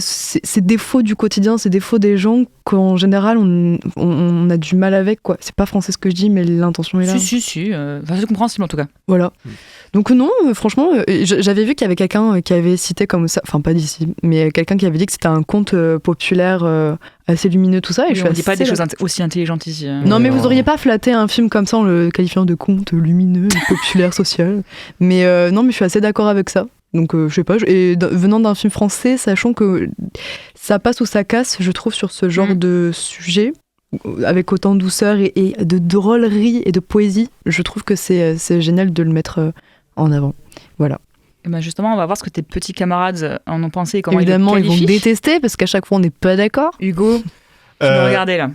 ces défauts du quotidien, ces défauts des gens qu'en général on a du mal avec, quoi. C'est pas français ce que je dis, mais l'intention est là. Si, c'est compréhensible en tout cas. Voilà. Donc non, franchement, j'avais vu qu'il y avait quelqu'un qui avait cité comme ça, enfin pas d'ici, mais quelqu'un qui avait dit que c'était un conte populaire assez lumineux, tout ça. Et on ne dit pas des choses aussi intelligentes ici. Non, mais vous auriez pas flatté un film comme ça en le qualifiant de conte lumineux, populaire, social. Mais non, mais je suis assez d'accord avec ça. Donc je sais pas, et venant d'un film français, sachant que ça passe ou ça casse, je trouve, sur ce genre de sujet, avec autant de douceur et de drôlerie et de poésie, je trouve que c'est génial de le mettre en avant. Voilà. Et ben justement, on va voir ce que tes petits camarades en ont pensé et comment évidemment, ils le qualifient. Ils vont détester parce qu'à chaque fois on n'est pas d'accord. Hugo, tu me regardais là.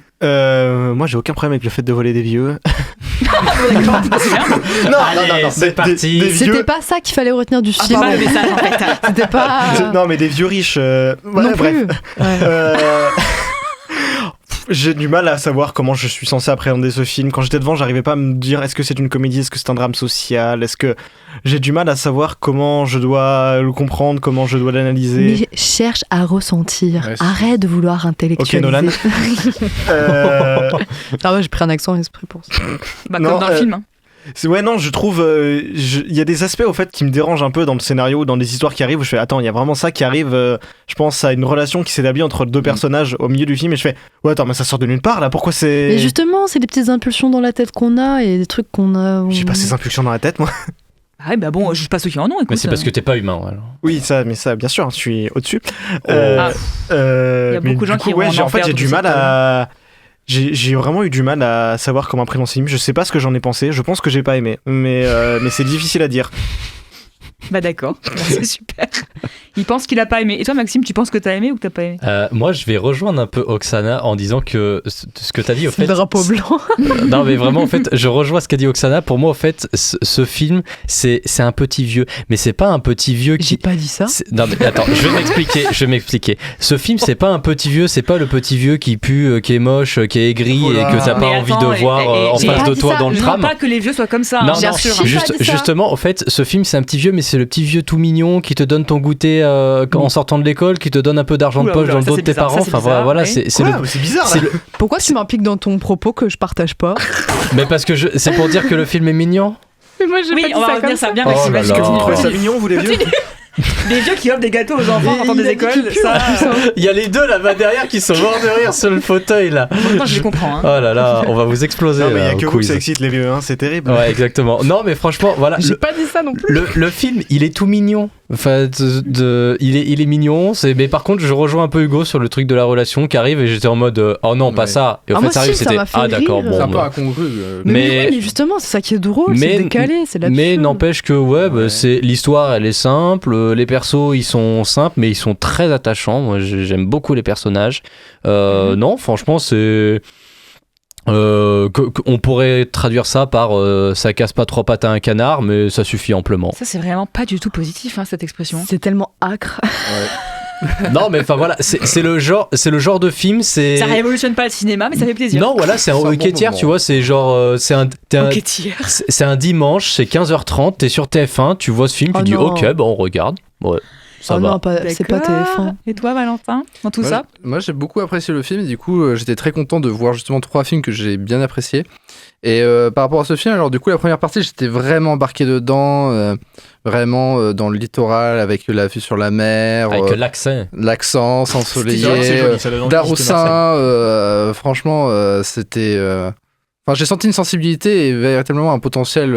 Moi j'ai aucun problème avec le fait de voler des vieux. D'accord, c'est bien. Non, c'est parti. C'était pas ça qu'il fallait retenir du film. Pas le message en fait. C'était pas. Non, mais des vieux riches. Non bref. plus. Ouais. J'ai du mal à savoir comment je suis censé appréhender ce film. Quand j'étais devant, j'arrivais pas à me dire est-ce que c'est une comédie, est-ce que c'est un drame social, est-ce que j'ai du mal à savoir comment je dois le comprendre, comment je dois l'analyser. Mais cherche à ressentir. Ouais, arrête de vouloir intellectualiser. Ok, Nolan. Ah ouais, j'ai pris un accent exprès pour ça. Comme dans le film. Hein. Ouais, non, je trouve. Il y a des aspects, au fait, qui me dérangent un peu dans le scénario, dans les histoires qui arrivent, où je fais, attends, il y a vraiment ça qui arrive. Je pense à une relation qui s'établit entre deux personnages au milieu du film, et je fais, ouais, attends, mais ça sort de nulle part, là, pourquoi c'est. Mais justement, c'est des petites impulsions dans la tête qu'on a et des trucs qu'on a. J'ai pas ces impulsions dans la tête, moi. Ah ouais, bah bon, je sais pas ceux qui en ont, écoute. Mais c'est parce que t'es pas humain, alors. Oui, ça, bien sûr, je suis au-dessus. Il y a beaucoup de gens qui ouais, vont en fait, j'ai du mal à. J'ai vraiment eu du mal à savoir comment appréhender ce film. Je sais pas ce que j'en ai pensé. Je pense que j'ai pas aimé, mais c'est difficile à dire. Bah d'accord, c'est super. Il pense qu'il a pas aimé. Et toi, Maxime, tu penses que t'as aimé ou que t'as pas aimé? Moi, je vais rejoindre un peu Oksana en disant que ce que t'as dit, au fait. Le drapeau blanc. Non, mais vraiment, en fait, je rejoins ce qu'a dit Oksana. Pour moi, en fait, ce film, c'est un petit vieux, mais c'est pas un petit vieux qui. J'ai pas dit ça. Non, mais attends, je vais m'expliquer. Ce film, c'est pas un petit vieux, c'est pas le petit vieux qui pue, qui est moche, qui est aigri et que t'as pas envie de voir en face de toi dans le tram. Non, pas que les vieux soient comme ça. Non, bien sûr. Justement, en fait, ce film, c'est un petit vieux, mais c'est le petit vieux tout mignon qui te donne ton goûter en sortant de l'école, qui te donne un peu d'argent de poche dans le dos de tes parents. Enfin voilà, c'est bizarre. Pourquoi tu m'impliques dans ton propos que je partage pas? Mais parce que c'est pour dire que le film est mignon. Mais moi, j'ai pas dit on va ça revenir comme ça ça. bien. Oh là là. Vous trouvez ça mignon, vous les vieux? Des vieux qui offrent des gâteaux aux enfants en sortant des écoles. Ça... Il y a les deux là-bas derrière qui sont morts de rire sur le fauteuil là. Pourtant, je les comprends. Hein. Oh là là, on va vous exploser. Non, mais il y a là, que au vous que quiz. ça excite les vieux, hein, c'est terrible. Ouais, exactement. Non, mais franchement, voilà. J'ai pas dit ça non plus. Le film, il est tout mignon. Enfin, il est mignon. Mais par contre, je rejoins un peu Hugo sur le truc de la relation qui arrive et j'étais en mode oh non, pas ça. Et en fait, ça arrive, c'était d'accord, bon. C'est un peu incongru. Mais justement, c'est ça qui est drôle, c'est décalé, c'est l'absurde. Mais n'empêche que c'est l'histoire, elle est simple. Les persos, ils sont simples, mais ils sont très attachants. Moi, j'aime beaucoup les personnages. Non, franchement, c'est. On pourrait traduire ça par ça casse pas trois pattes à un canard, mais ça suffit amplement. Ça, c'est vraiment pas du tout positif, hein, cette expression. C'est tellement âcre. Non, mais enfin voilà, c'est le genre de film, c'est. Ça révolutionne pas le cinéma, mais ça fait plaisir. Non, voilà, c'est un hockey-tiers, tu vois, c'est genre. C'est un dimanche, c'est 15h30, t'es sur TF1, tu vois ce film, tu dis ok, bah on regarde. Ouais. Ça va. Non, c'est pas TF1. Et toi, Valentin, dans tout ça? Moi, j'ai beaucoup apprécié le film et du coup, j'étais très content de voir justement 3 films que j'ai bien appréciés. Et par rapport à ce film, alors du coup, la première partie, j'étais vraiment embarqué dedans, vraiment dans le littoral, avec la vue sur la mer. Avec l'accent ensoleillé, Daroussin, franchement, c'était... Enfin, j'ai senti une sensibilité et véritablement un potentiel...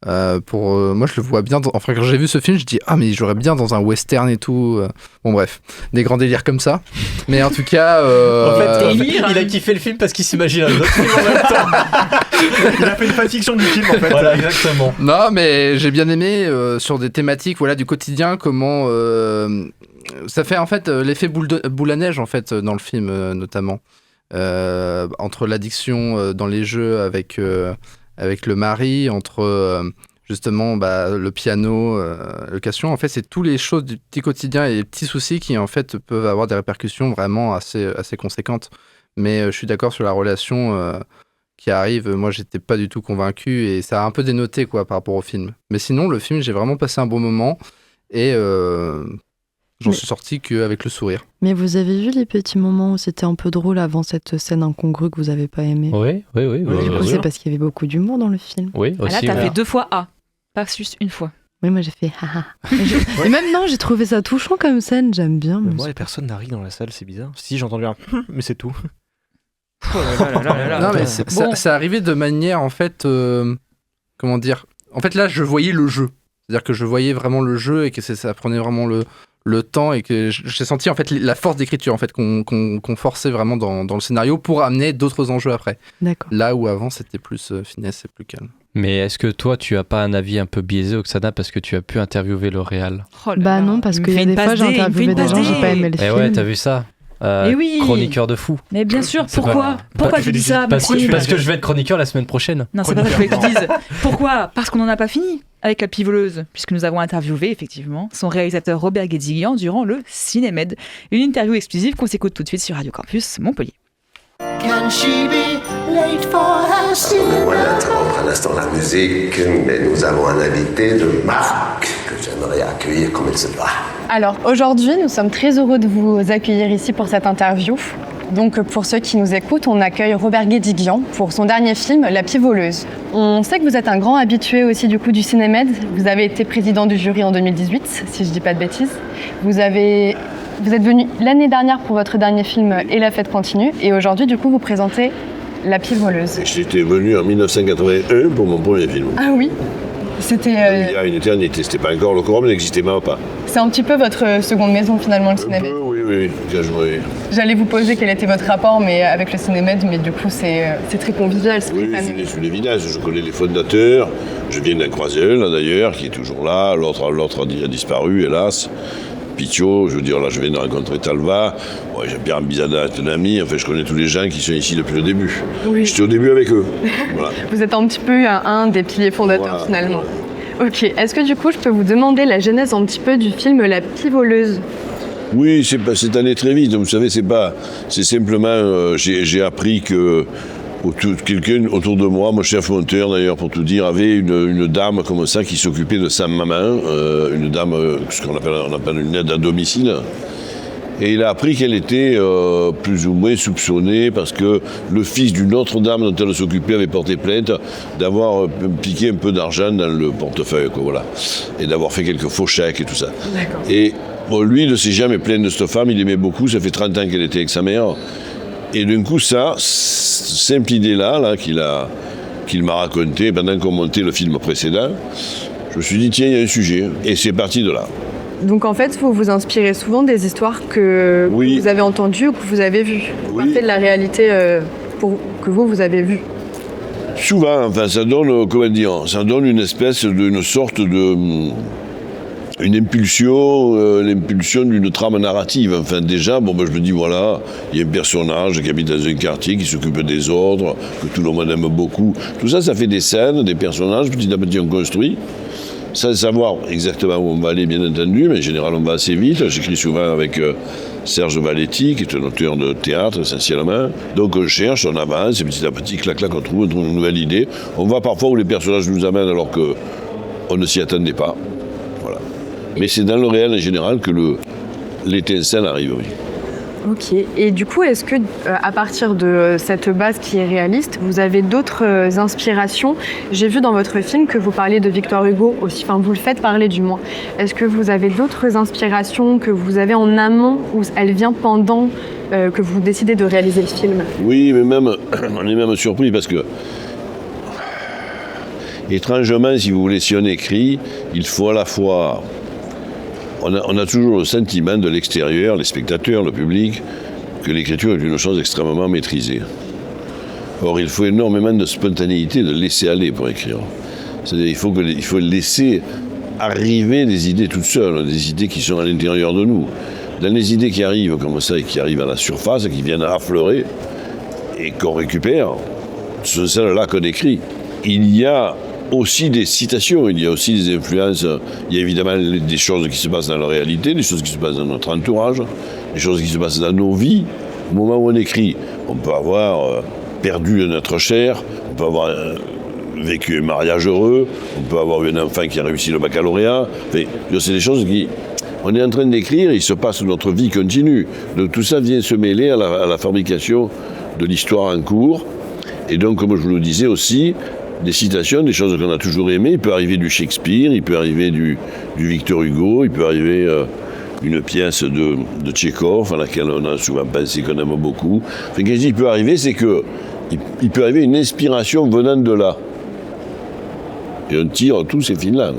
moi je le vois bien enfin quand j'ai vu ce film je dis ah mais j'aurais bien dans un western et tout bon bref des grands délires comme ça mais en tout cas en fait il a kiffé le film parce qu'il s'imagine un autre film en même temps. Il a fait une fanfiction du film en fait. Voilà exactement. Non mais j'ai bien aimé sur des thématiques voilà du quotidien comment ça fait en fait l'effet boule à neige en fait dans le film notamment entre l'addiction dans les jeux avec le mari, entre justement le piano, location. En fait, c'est toutes les choses du petit quotidien et les petits soucis qui, en fait, peuvent avoir des répercussions vraiment assez conséquentes. Mais je suis d'accord sur la relation qui arrive. Moi, j'étais pas du tout convaincu et ça a un peu dénoté quoi, par rapport au film. Mais sinon, le film, j'ai vraiment passé un bon moment et j'en suis sorti qu'avec le sourire. Mais vous avez vu les petits moments où c'était un peu drôle avant cette scène incongrue que vous avez pas aimée? Oui. Du coup, c'est parce qu'il y avait beaucoup d'humour dans le film. Oui, aussi. Là, t'as fait 2 fois A, pas juste une fois. Oui, moi j'ai fait haha. Et même non, j'ai trouvé ça touchant comme scène, j'aime bien. Moi, les personnes n'a ri dans la salle, c'est bizarre. Si, j'ai entendu un mais c'est tout. Non, mais c'est arrivé de manière, en fait, comment dire? En fait, là, je voyais le jeu. C'est-à-dire que je voyais vraiment le jeu et que ça prenait vraiment le temps et que j'ai senti en fait la force d'écriture en fait qu'on forçait vraiment dans le scénario pour amener d'autres enjeux après. D'accord. Là où avant c'était plus finesse et plus calme. Mais est-ce que toi tu as pas un avis un peu biaisé Oksana parce que tu as pu interviewer le réal? Bah non parce que des fois j'ai interviewé des gens j'ai pas aimé le film. Ouais t'as vu ça? Oui. Chroniqueur de fou. Mais bien sûr, pourquoi tu dis ça, Maxime? Parce que je vais être chroniqueur la semaine prochaine. Non, c'est pas ça que je voulais que tu dises. Pourquoi? Parce qu'on n'en a pas fini avec La Pivoleuse, puisque nous avons interviewé effectivement son réalisateur Robert Guédiguian durant le Cinémed. Une interview exclusive qu'on s'écoute tout de suite sur Radio Campus Montpellier. Can she be late for her On va interrompre un instant la musique, mais nous avons un invité de marque que j'aimerais accueillir comme il se doit. Alors aujourd'hui, nous sommes très heureux de vous accueillir ici pour cette interview. Donc pour ceux qui nous écoutent, on accueille Robert Guédiguian pour son dernier film, La Pie voleuse. On sait que vous êtes un grand habitué aussi du coup du Cinémed. Vous avez été président du jury en 2018, si je dis pas de bêtises. Vous êtes venu l'année dernière pour votre dernier film Et la fête continue. Et aujourd'hui, du coup, vous présentez La Pie voleuse. J'étais venu en 1981 pour mon premier film. Ah oui. C'était... Il y a une éternité, c'était pas encore le Quorum, n'existait même pas. C'est un petit peu votre seconde maison finalement, le Cinémed. Oui, J'allais vous poser quel était votre rapport avec le Cinémed, mais du coup c'est très convivial. Oui, je suis l'évidence, je connais les fondateurs, je viens d'en croiser un là d'ailleurs, qui est toujours là, l'autre a disparu hélas. Pitiot, je veux dire, là je viens de rencontrer Talva, Pierre Mbizana est un ami, enfin je connais tous les gens qui sont ici depuis le début. Oui. J'étais au début avec eux. Voilà. Vous êtes un petit peu un des piliers fondateurs finalement. Ok, est-ce que du coup je peux vous demander la genèse un petit peu du film La Pie voleuse? Oui, c'est allé très vite, vous savez, c'est simplement, j'ai appris que quelqu'un autour de moi, mon chef monteur d'ailleurs pour tout dire, avait une dame comme ça qui s'occupait de sa maman, une dame, ce qu'on appelle une aide à domicile. Et il a appris qu'elle était plus ou moins soupçonnée parce que le fils d'une autre dame dont elle s'occupait avait porté plainte d'avoir piqué un peu d'argent dans le portefeuille, quoi, voilà, et d'avoir fait quelques faux chèques et tout ça. D'accord. Et bon, lui, il ne s'est jamais plaint de cette femme, il aimait beaucoup, ça fait 30 ans qu'elle était avec sa mère. Et d'un coup, ça, simple idée-là qu'il m'a raconté pendant qu'on montait le film précédent, je me suis dit, tiens, il y a un sujet. Et c'est parti de là. Donc en fait, vous vous inspirez souvent des histoires que vous avez entendues ou que vous avez vues. Pas fait de la réalité que vous avez vue. Souvent, enfin, ça donne une espèce d'une sorte de... une impulsion, l'impulsion d'une trame narrative. Enfin, déjà, je me dis, voilà, il y a un personnage qui habite dans un quartier, qui s'occupe des autres, que tout le monde aime beaucoup. Tout ça, ça fait des scènes, des personnages, petit à petit on construit, sans savoir exactement où on va aller, bien entendu, mais en général, on va assez vite. J'écris souvent avec Serge Valetti, qui est un auteur de théâtre, essentiellement. Donc, on cherche, on avance, et petit à petit, clac, on trouve une nouvelle idée. On va parfois où les personnages nous amènent alors qu'on ne s'y attendait pas. Mais c'est dans le réel en général que l'étincelle arrive, oui. Ok. Et du coup, est-ce que à partir de cette base qui est réaliste, vous avez d'autres inspirations? J'ai vu dans votre film que vous parliez de Victor Hugo aussi, enfin vous le faites parler du moins. Est-ce que vous avez d'autres inspirations que vous avez en amont ou elle vient pendant que vous décidez de réaliser le film? Oui, mais même, on est même surpris parce que étrangement, si vous voulez, si on écrit, il faut à la fois... On a toujours le sentiment de l'extérieur, les spectateurs, le public, que l'écriture est une chose extrêmement maîtrisée. Or, il faut énormément de spontanéité, de laisser aller pour écrire. C'est-à-dire il faut laisser arriver des idées toutes seules, des idées qui sont à l'intérieur de nous. Dans les idées qui arrivent comme ça et qui arrivent à la surface, qui viennent affleurer et qu'on récupère, ce sont celles-là qu'on écrit. Il y a aussi des citations, il y a aussi des influences, il y a évidemment des choses qui se passent dans la réalité, des choses qui se passent dans notre entourage, des choses qui se passent dans nos vies. Au moment où on écrit, on peut avoir perdu un être cher, on peut avoir vécu un mariage heureux, on peut avoir eu un enfant qui a réussi le baccalauréat. Enfin, c'est des choses qui... On est en train d'écrire, il se passe notre vie continue. Donc tout ça vient se mêler à la fabrication de l'histoire en cours. Et donc, comme je vous le disais aussi, des citations, des choses qu'on a toujours aimées. Il peut arriver du Shakespeare, il peut arriver du Victor Hugo, il peut arriver une pièce de Tchekhov, à laquelle on a souvent pensé qu'on aime beaucoup. Enfin, qu'est-ce qui peut arriver, c'est qu'il peut arriver une inspiration venant de là. Et on tire tous ces fils-là.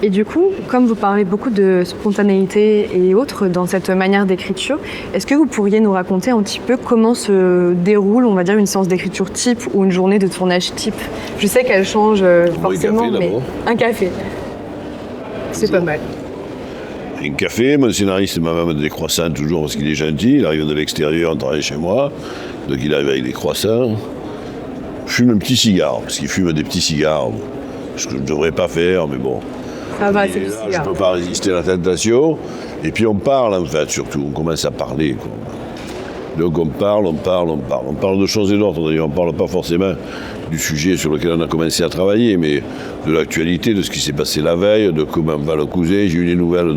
Et du coup, comme vous parlez beaucoup de spontanéité et autres dans cette manière d'écriture, est-ce que vous pourriez nous raconter un petit peu comment se déroule, on va dire, une séance d'écriture type ou une journée de tournage type? Je sais qu'elle change forcément, un café, mais un café, c'est pas mal. Un café, mon scénariste m'a même des croissants toujours parce qu'il est gentil, il arrive de l'extérieur, on travaille chez moi, donc il arrive avec des croissants. Je fume un petit cigare, parce qu'il fume des petits cigares, ce que je ne devrais pas faire, mais bon. Ça va, c'est le cigare. Je ne peux pas résister à la tentation. Et puis on parle, en fait, surtout. On commence à parler, quoi. Donc on parle. On parle de choses et d'autres. D'ailleurs, on ne parle pas forcément du sujet sur lequel on a commencé à travailler, mais de l'actualité, de ce qui s'est passé la veille, de comment va le cousin. J'ai eu des nouvelles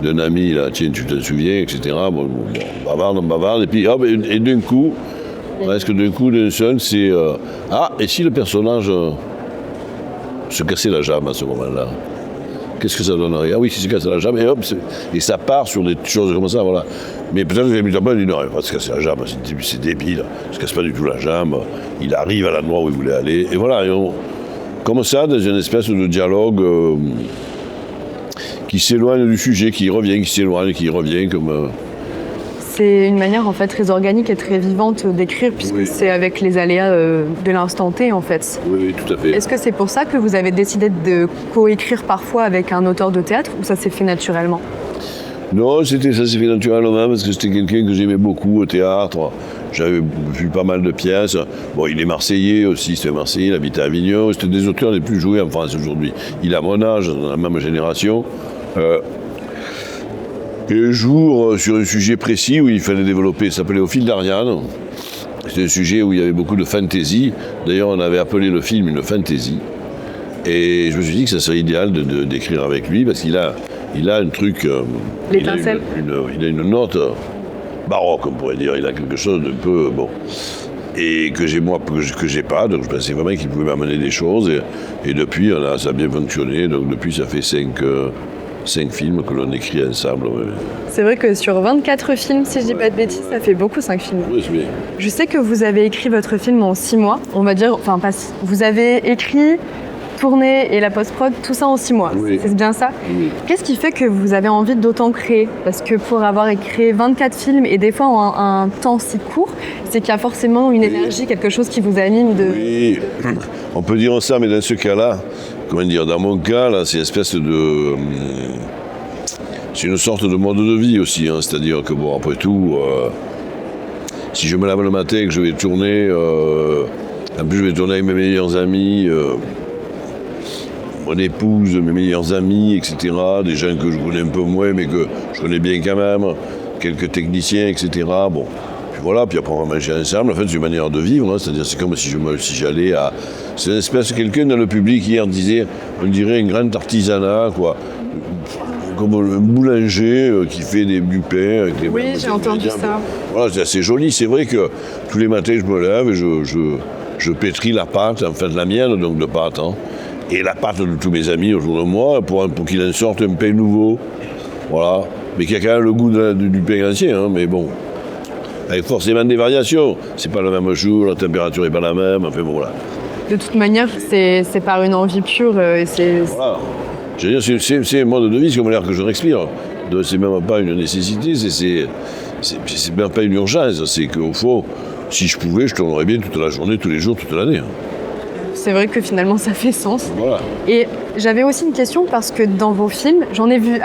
d'un ami, là, tiens, tu te souviens, etc. Bon, on bavarde, et puis, et d'un coup, presque d'un coup, d'un seul, c'est et si le personnage se cassait la jambe à ce moment-là, qu'est-ce que ça donnerait? Ah oui, si se casse la jambe, et hop, et ça part sur des choses comme ça, voilà. Mais peut-être que les militants disent non, il ne va pas se casser la jambe, c'est débile, il ne se casse pas du tout la jambe, il arrive à l'endroit où il voulait aller, et voilà, comme ça, dans une espèce de dialogue qui s'éloigne du sujet, qui revient, qui s'éloigne, qui revient, comme... C'est une manière en fait très organique et très vivante d'écrire puisque c'est avec les aléas de l'instant T en fait. Oui, tout à fait. Est-ce que c'est pour ça que vous avez décidé de coécrire parfois avec un auteur de théâtre ou ça s'est fait naturellement? Non, ça s'est fait naturellement parce que c'était quelqu'un que j'aimais beaucoup au théâtre. J'avais vu pas mal de pièces. Bon, il est marseillais aussi, c'était marseillais, il habitait à Avignon. C'était des auteurs les plus joués en France aujourd'hui. Il a mon âge, dans la même génération. Et un jour, sur un sujet précis où il fallait développer, ça s'appelait Au fil d'Ariane. C'était un sujet où il y avait beaucoup de fantaisie. D'ailleurs, on avait appelé le film une fantaisie. Et je me suis dit que ça serait idéal d'écrire avec lui parce qu'il a un truc... L'étincelle. Il a une note baroque, on pourrait dire. Il a quelque chose d'un peu... bon. Et que j'ai moi, que j'ai pas. Donc je pensais vraiment qu'il pouvait m'amener des choses. Et depuis, ça a bien fonctionné. Donc depuis, ça fait 5 films que l'on écrit ensemble. Ouais. C'est vrai que sur 24 films, si je dis pas de bêtises, ça fait beaucoup 5 films. Oui, c'est bien. Je sais que vous avez écrit votre film en 6 mois, on va dire, enfin pas si. Vous avez écrit, tourné et la post-prod, tout ça en 6 mois. Oui. C'est bien ça? Oui. Qu'est-ce qui fait que vous avez envie d'autant créer? Parce que pour avoir écrit 24 films et des fois en un temps si court, c'est qu'il y a forcément une énergie, quelque chose qui vous anime de... Oui, on peut dire ça, mais dans ce cas-là, comment dire, dans mon cas, là, c'est une espèce de... c'est une sorte de mode de vie aussi, hein, c'est-à-dire que, bon, après tout, si je me lève le matin et que je vais tourner, en plus je vais tourner avec mes meilleurs amis, mon épouse, mes meilleurs amis, etc., des gens que je connais un peu moins, mais que je connais bien quand même, quelques techniciens, etc., bon... Voilà, puis après on va manger ensemble. En fait, c'est une manière de vivre, hein. C'est-à-dire c'est comme si j'allais à... C'est une espèce... Quelqu'un dans le public hier disait, on dirait un grand artisanat, quoi. Comme un boulanger qui fait du pain. Avec des j'ai entendu ça. Voilà, c'est assez joli. C'est vrai que tous les matins, je me lève et je pétris la pâte, en fait la mienne, donc de pâte, hein, et la pâte de tous mes amis autour de moi, pour qu'il en sorte un pain nouveau. Voilà. Mais qui a quand même le goût du pain ancien, hein, mais bon... Avec forcément des variations. C'est pas le même jour, la température n'est pas la même, enfin bon, voilà. De toute manière, c'est par une envie pure. Voilà. Je veux dire, c'est un mode de vie, c'est comme l'air que je respire. C'est même pas une nécessité, c'est même pas une urgence. C'est qu'au fond, si je pouvais, je tournerais bien toute la journée, tous les jours, toute l'année. C'est vrai que finalement ça fait sens. Voilà. Et j'avais aussi une question parce que dans vos films, j'en ai vu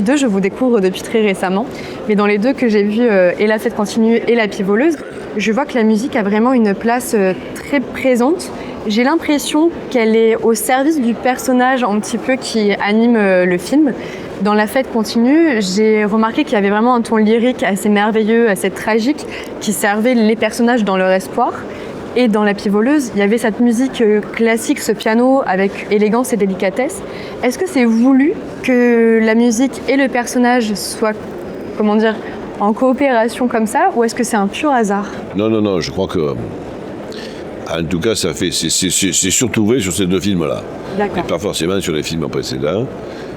2, je vous découvre depuis très récemment, mais dans les 2 que j'ai vus, et La fête continue et La pie voleuse, je vois que la musique a vraiment une place très présente. J'ai l'impression qu'elle est au service du personnage un petit peu qui anime le film. Dans La fête continue, j'ai remarqué qu'il y avait vraiment un ton lyrique assez merveilleux, assez tragique, qui servait les personnages dans leur espoir. Et dans La pie voleuse, il y avait cette musique classique, ce piano avec élégance et délicatesse. Est-ce que c'est voulu que la musique et le personnage soient, comment dire, en coopération comme ça, ou est-ce que c'est un pur hasard? Non, je crois que... En tout cas, c'est surtout vrai sur ces 2 films-là. D'accord. Et pas forcément sur les films précédents.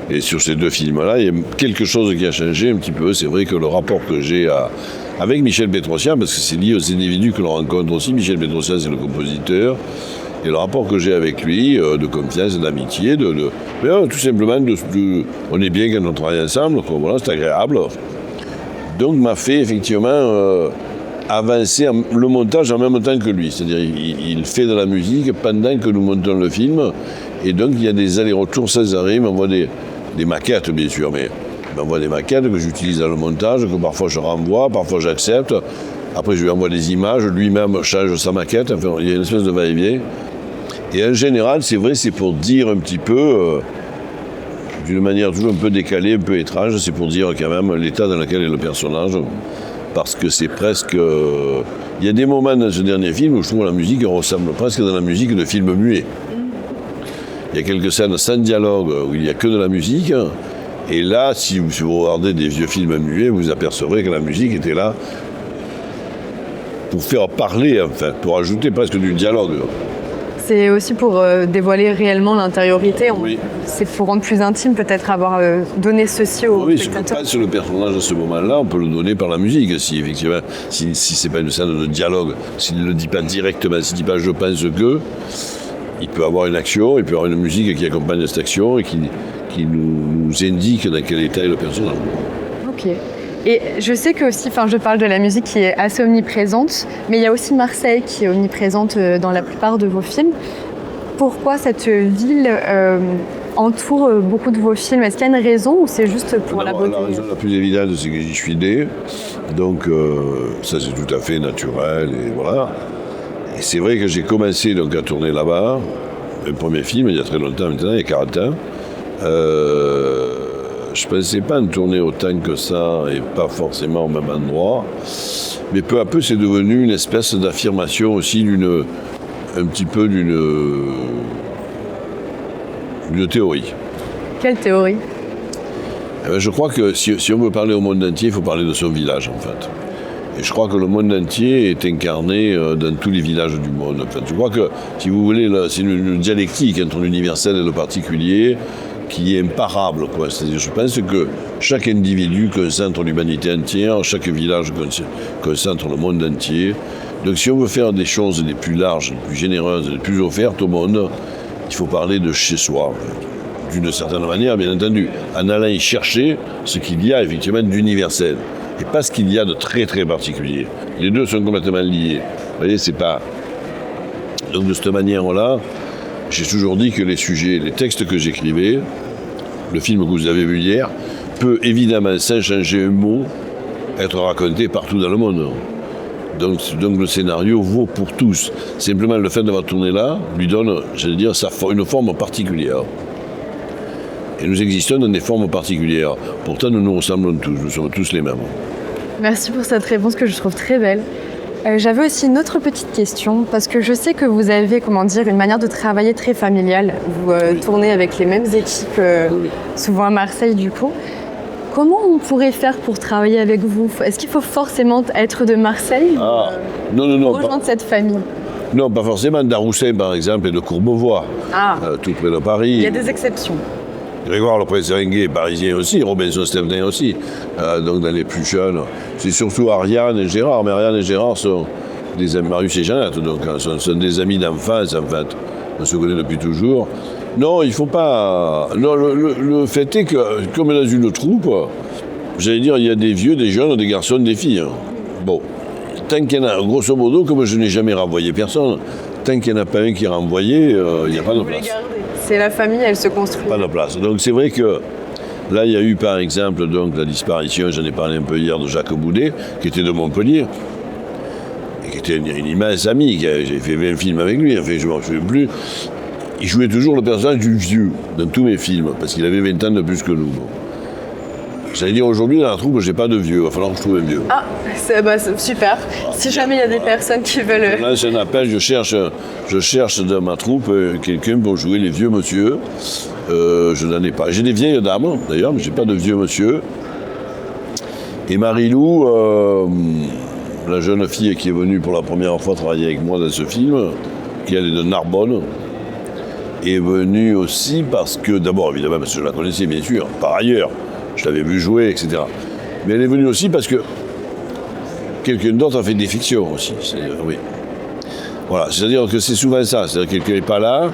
Et sur ces 2 films-là, il y a quelque chose qui a changé un petit peu. C'est vrai que le rapport que j'ai avec Michel Pétrosian, parce que c'est lié aux individus que l'on rencontre aussi. Michel Pétrosian, c'est le compositeur. Et le rapport que j'ai avec lui, de confiance, d'amitié, tout simplement, on est bien quand on travaille ensemble, quoi. Voilà, c'est agréable. Donc, m'a fait effectivement avancer le montage en même temps que lui. C'est-à-dire, il fait de la musique pendant que nous montons le film. Et donc, il y a des allers-retours sans arrêt. Il m'envoie des maquettes, bien sûr, mais il m'envoie des maquettes que j'utilise dans le montage, que parfois je renvoie, parfois j'accepte. Après, je lui envoie des images, lui-même change sa maquette. Enfin, il y a une espèce de va-et-vient. Et en général, c'est vrai, c'est pour dire un petit peu, d'une manière toujours un peu décalée, un peu étrange, c'est pour dire quand même l'état dans lequel est le personnage. Parce que c'est presque... il y a des moments dans ce dernier film où je trouve que la musique ressemble presque à la musique de film muet. Il y a quelques scènes sans dialogue où il n'y a que de la musique. Et là, si vous regardez des vieux films muets, vous apercevrez que la musique était là pour faire parler, enfin, pour ajouter presque du dialogue. C'est aussi pour dévoiler réellement l'intériorité. Oui. C'est pour rendre plus intime, peut-être avoir donné ceci au spectateur. Oui, ce que passe le personnage à ce moment-là, on peut le donner par la musique. Si effectivement, si c'est pas une scène de dialogue, s'il ne le dit pas directement, s'il ne dit pas je pense que, il peut avoir une action, il peut avoir une musique qui accompagne cette action et qui nous indique dans quel état est le personnage. Ok. Et je sais que aussi, je parle de la musique qui est assez omniprésente, mais il y a aussi Marseille qui est omniprésente dans la plupart de vos films. Pourquoi cette ville entoure beaucoup de vos films? Est-ce qu'il y a une raison ou c'est juste pour la beauté? La raison la plus évidente, c'est que j'y suis né, donc ça c'est tout à fait naturel, et voilà. Et c'est vrai que j'ai commencé donc à tourner là-bas, un premier film, il y a très longtemps maintenant, il y a 40 ans. Je ne pensais pas en tourner autant que ça et pas forcément au même endroit. Mais peu à peu, c'est devenu une espèce d'affirmation aussi un petit peu d'une théorie. Quelle théorie? Je crois que si on veut parler au monde entier, il faut parler de son village en fait. Et je crois que le monde entier est incarné dans tous les villages du monde. En fait. Je crois que, si vous voulez, c'est une dialectique entre l'universel et le particulier qui est imparable. C'est-à-dire, je pense que chaque individu concentre l'humanité entière, chaque village concentre le monde entier. Donc si on veut faire des choses les plus larges, les plus généreuses, les plus offertes au monde, il faut parler de chez soi. D'une certaine manière, bien entendu, en allant y chercher ce qu'il y a effectivement d'universel. Et pas ce qu'il y a de très très particulier. Les deux sont complètement liés. Vous voyez, c'est pas... Donc de cette manière-là, j'ai toujours dit que les sujets, les textes que j'écrivais, le film que vous avez vu hier, peut évidemment, sans changer un mot, être raconté partout dans le monde. Donc le scénario vaut pour tous. Simplement le fait d'avoir tourné là lui donne, j'allais dire, une forme particulière. Et nous existons dans des formes particulières. Pourtant, nous nous ressemblons tous, nous sommes tous les mêmes. Merci pour cette réponse que je trouve très belle. J'avais aussi une autre petite question, parce que je sais que vous avez, une manière de travailler très familiale. Vous tournez avec les mêmes équipes, souvent à Marseille du coup. Comment on pourrait faire pour travailler avec vous? Est-ce qu'il faut forcément être de Marseille Non. Rejoindre cette famille? Non, pas forcément. D'Aroussin, par exemple, et de Courbevoie, tout près de Paris. Il y a des exceptions. Grégoire le Prince-Seringuet, parisien aussi, Robinson Stevenin aussi, donc dans les plus jeunes. C'est surtout Ariane et Gérard, mais Ariane et Gérard sont des amis, Marius et Jeannette, donc sont des amis d'enfance en fait. On se connaît depuis toujours. Non, il ne faut pas... Non, le fait est que, comme dans une troupe, j'allais dire, il y a des vieux, des jeunes, des garçons, des filles. Bon, tant qu'il y en a, grosso modo, comme je n'ai jamais renvoyé personne, tant qu'il n'y en a pas un qui est renvoyé, il n'y a pas de place. C'est la famille, elle se construit. Pas de place. Donc c'est vrai que là, il y a eu par exemple donc, la disparition, j'en ai parlé un peu hier, de Jacques Boudet, qui était de Montpellier, et qui était une immense amie. J'ai fait 20 films avec lui, enfin, je ne m'en souviens plus. Il jouait toujours le personnage du vieux dans tous mes films, parce qu'il avait 20 ans de plus que nous. J'allais dire, aujourd'hui, dans la troupe, j'ai pas de vieux. Il va falloir que je trouve un vieux. C'est super. Si jamais il y a des personnes qui veulent... Là, c'est un appel. Je cherche dans ma troupe quelqu'un pour jouer les vieux monsieur. Je n'en ai pas. J'ai des vieilles dames, d'ailleurs, mais j'ai pas de vieux monsieur. Et Marie-Lou, la jeune fille qui est venue pour la première fois travailler avec moi dans ce film, qui est de Narbonne, est venue aussi parce que, d'abord, évidemment, parce que je la connaissais, bien sûr, par ailleurs. Je l'avais vu jouer, etc. Mais elle est venue aussi parce que quelqu'un d'autre a fait des fictions aussi. Oui. Voilà, c'est-à-dire que c'est souvent ça. C'est-à-dire que quelqu'un n'est pas là,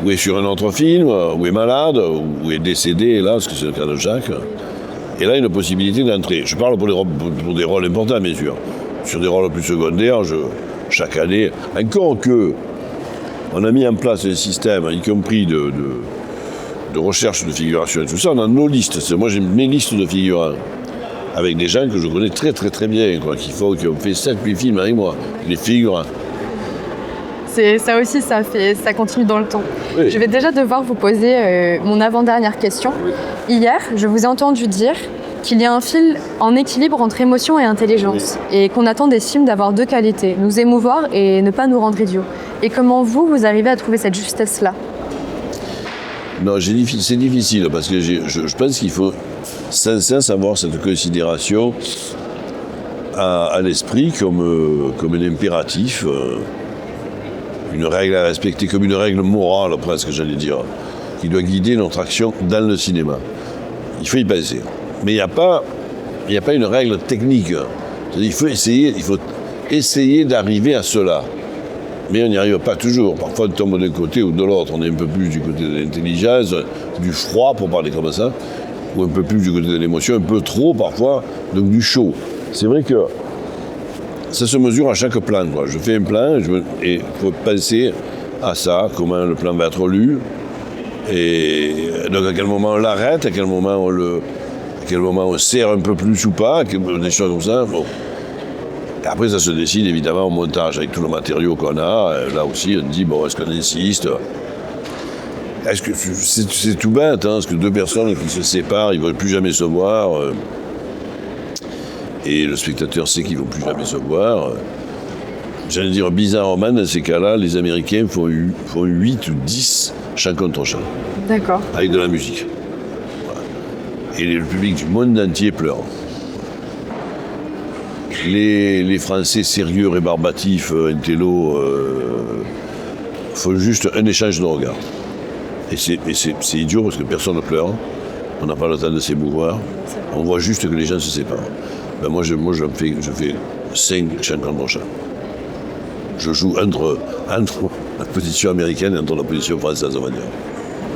ou est sur un autre film, ou est malade, ou est décédé, hélas, parce que c'est le cas de Jacques. Et là, il y a une possibilité d'entrer. Je parle pour des rôles importants, bien sûr. Sur des rôles plus secondaires, chaque année, encore que on a mis en place un système, y compris de recherche de figuration et tout ça, on a nos listes. Moi, j'ai mes listes de figurants avec des gens que je connais très très très bien, qui ont fait 7-8 films avec moi, les figurants. Ça aussi, ça continue dans le temps. Oui. Je vais déjà devoir vous poser mon avant-dernière question. Oui. Hier, je vous ai entendu dire qu'il y a un fil en équilibre entre émotion et intelligence, et qu'on attend des films d'avoir deux qualités, nous émouvoir et ne pas nous rendre idiots. Et comment vous arrivez à trouver cette justesse-là ? Non, c'est difficile parce que je pense qu'il faut sans cesse avoir cette considération à l'esprit comme un impératif, une règle à respecter, comme une règle morale presque, j'allais dire, qui doit guider notre action dans le cinéma. Il faut y penser. Mais il n'y a pas une règle technique. C'est-à-dire, il faut essayer d'arriver à cela. Mais on n'y arrive pas toujours. Parfois, on tombe d'un côté ou de l'autre. On est un peu plus du côté de l'intelligence, du froid, pour parler comme ça, ou un peu plus du côté de l'émotion, un peu trop parfois, donc du chaud. C'est vrai que ça se mesure à chaque plan, quoi. Je fais un plan et il faut penser à ça, comment le plan va être lu, et donc à quel moment on l'arrête, à quel moment on serre un peu plus ou pas, des choses comme ça. Bon. Et après, ça se décide évidemment au montage, avec tout le matériau qu'on a. Là aussi, on dit, bon, est-ce qu'on insiste ? Est-ce que c'est tout bête, hein, parce que deux personnes qui se séparent, ils ne veulent plus jamais se voir. Et le spectateur sait qu'ils ne vont plus jamais se voir. J'allais dire bizarrement, dans ces cas-là, les Américains font 8 ou 10 chant contre chant. D'accord. Avec de la musique. Voilà. Et le public du monde entier pleure. Les Français sérieux, rébarbatifs, intello, font juste un échange de regards. Et c'est idiot parce que personne ne pleure. On n'a pas le temps de s'émouvoir. On voit juste que les gens se séparent. Ben moi, je fais 5 chants contre chant. Je joue entre la position américaine et entre la position française, on va dire.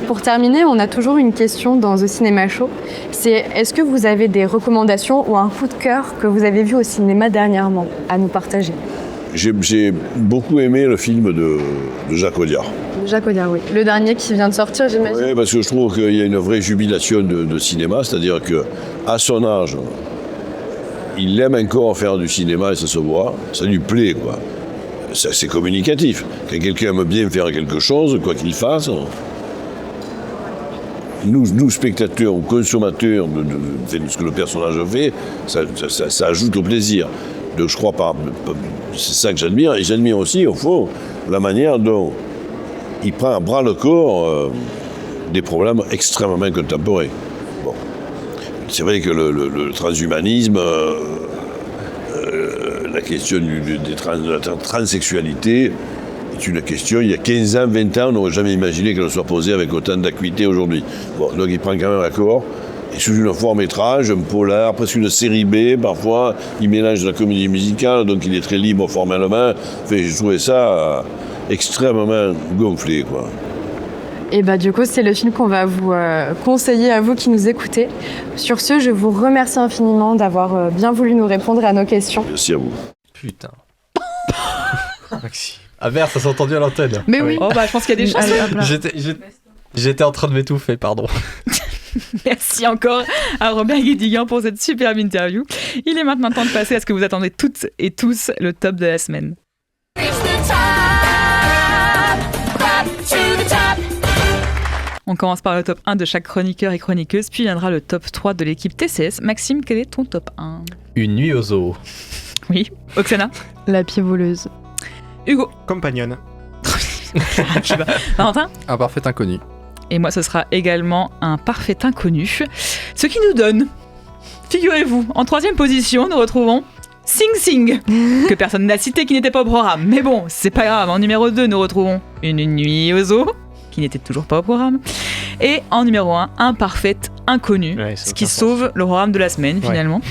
Pour terminer, on a toujours une question dans The Cinema Show. C'est est-ce que vous avez des recommandations ou un coup de cœur que vous avez vu au cinéma dernièrement à nous partager ? J'ai beaucoup aimé le film de Jacques Audiard. Jacques Audiard, oui. Le dernier qui vient de sortir, j'imagine. Oui, parce que je trouve qu'il y a une vraie jubilation de cinéma, c'est-à-dire qu'à son âge, il aime encore faire du cinéma et ça se voit, ça lui plaît, quoi. C'est communicatif. Quand quelqu'un aime bien faire quelque chose, quoi qu'il fasse, nous spectateurs ou consommateurs de ce que le personnage fait, ça ajoute au plaisir. Donc je crois c'est ça que j'admire. Et j'admire aussi, au fond, la manière dont il prend à bras le corps des problèmes extrêmement contemporains. Bon. C'est vrai que le transhumanisme, la question de la transsexualité est une question, il y a 15 ans, 20 ans, on n'aurait jamais imaginé qu'elle soit posée avec autant d'acuité aujourd'hui. Bon, donc il prend quand même accord. Et sous une forme étrange, un polar, presque une série B, parfois, il mélange de la comédie musicale, donc il est très libre formellement. Enfin, j'ai trouvé ça extrêmement gonflé, quoi. Et bah du coup, c'est le film qu'on va vous conseiller à vous qui nous écoutez. Sur ce, je vous remercie infiniment d'avoir bien voulu nous répondre à nos questions. Merci à vous. Putain. Maxime. Ah merde, ça s'est entendu à l'antenne. Mais oui. Oh bah je pense qu'il y a des chances. J'étais en train de m'étouffer, pardon. Merci encore à Robert Guédiguian pour cette superbe interview. Il est maintenant temps de passer à ce que vous attendez toutes et tous, le top de la semaine. On commence par le top 1 de chaque chroniqueur et chroniqueuse, puis viendra le top 3 de l'équipe TCS. Maxime, quel est ton top 1 ? Une nuit au zoo. Oui. Oksana ? La pied voleuse. Hugo ? Compagnon. Valentin ? Un parfait inconnu. Et moi, ce sera également un parfait inconnu. Ce qui nous donne, figurez-vous, en 3e position, nous retrouvons Sing Sing, que personne n'a cité, qui n'était pas au programme. Mais bon, c'est pas grave. En numéro 2, nous retrouvons Une nuit au zoo, qui n'était toujours pas au programme. Et en numéro 1, un parfait inconnu, ce qui sauve le programme de la semaine, finalement.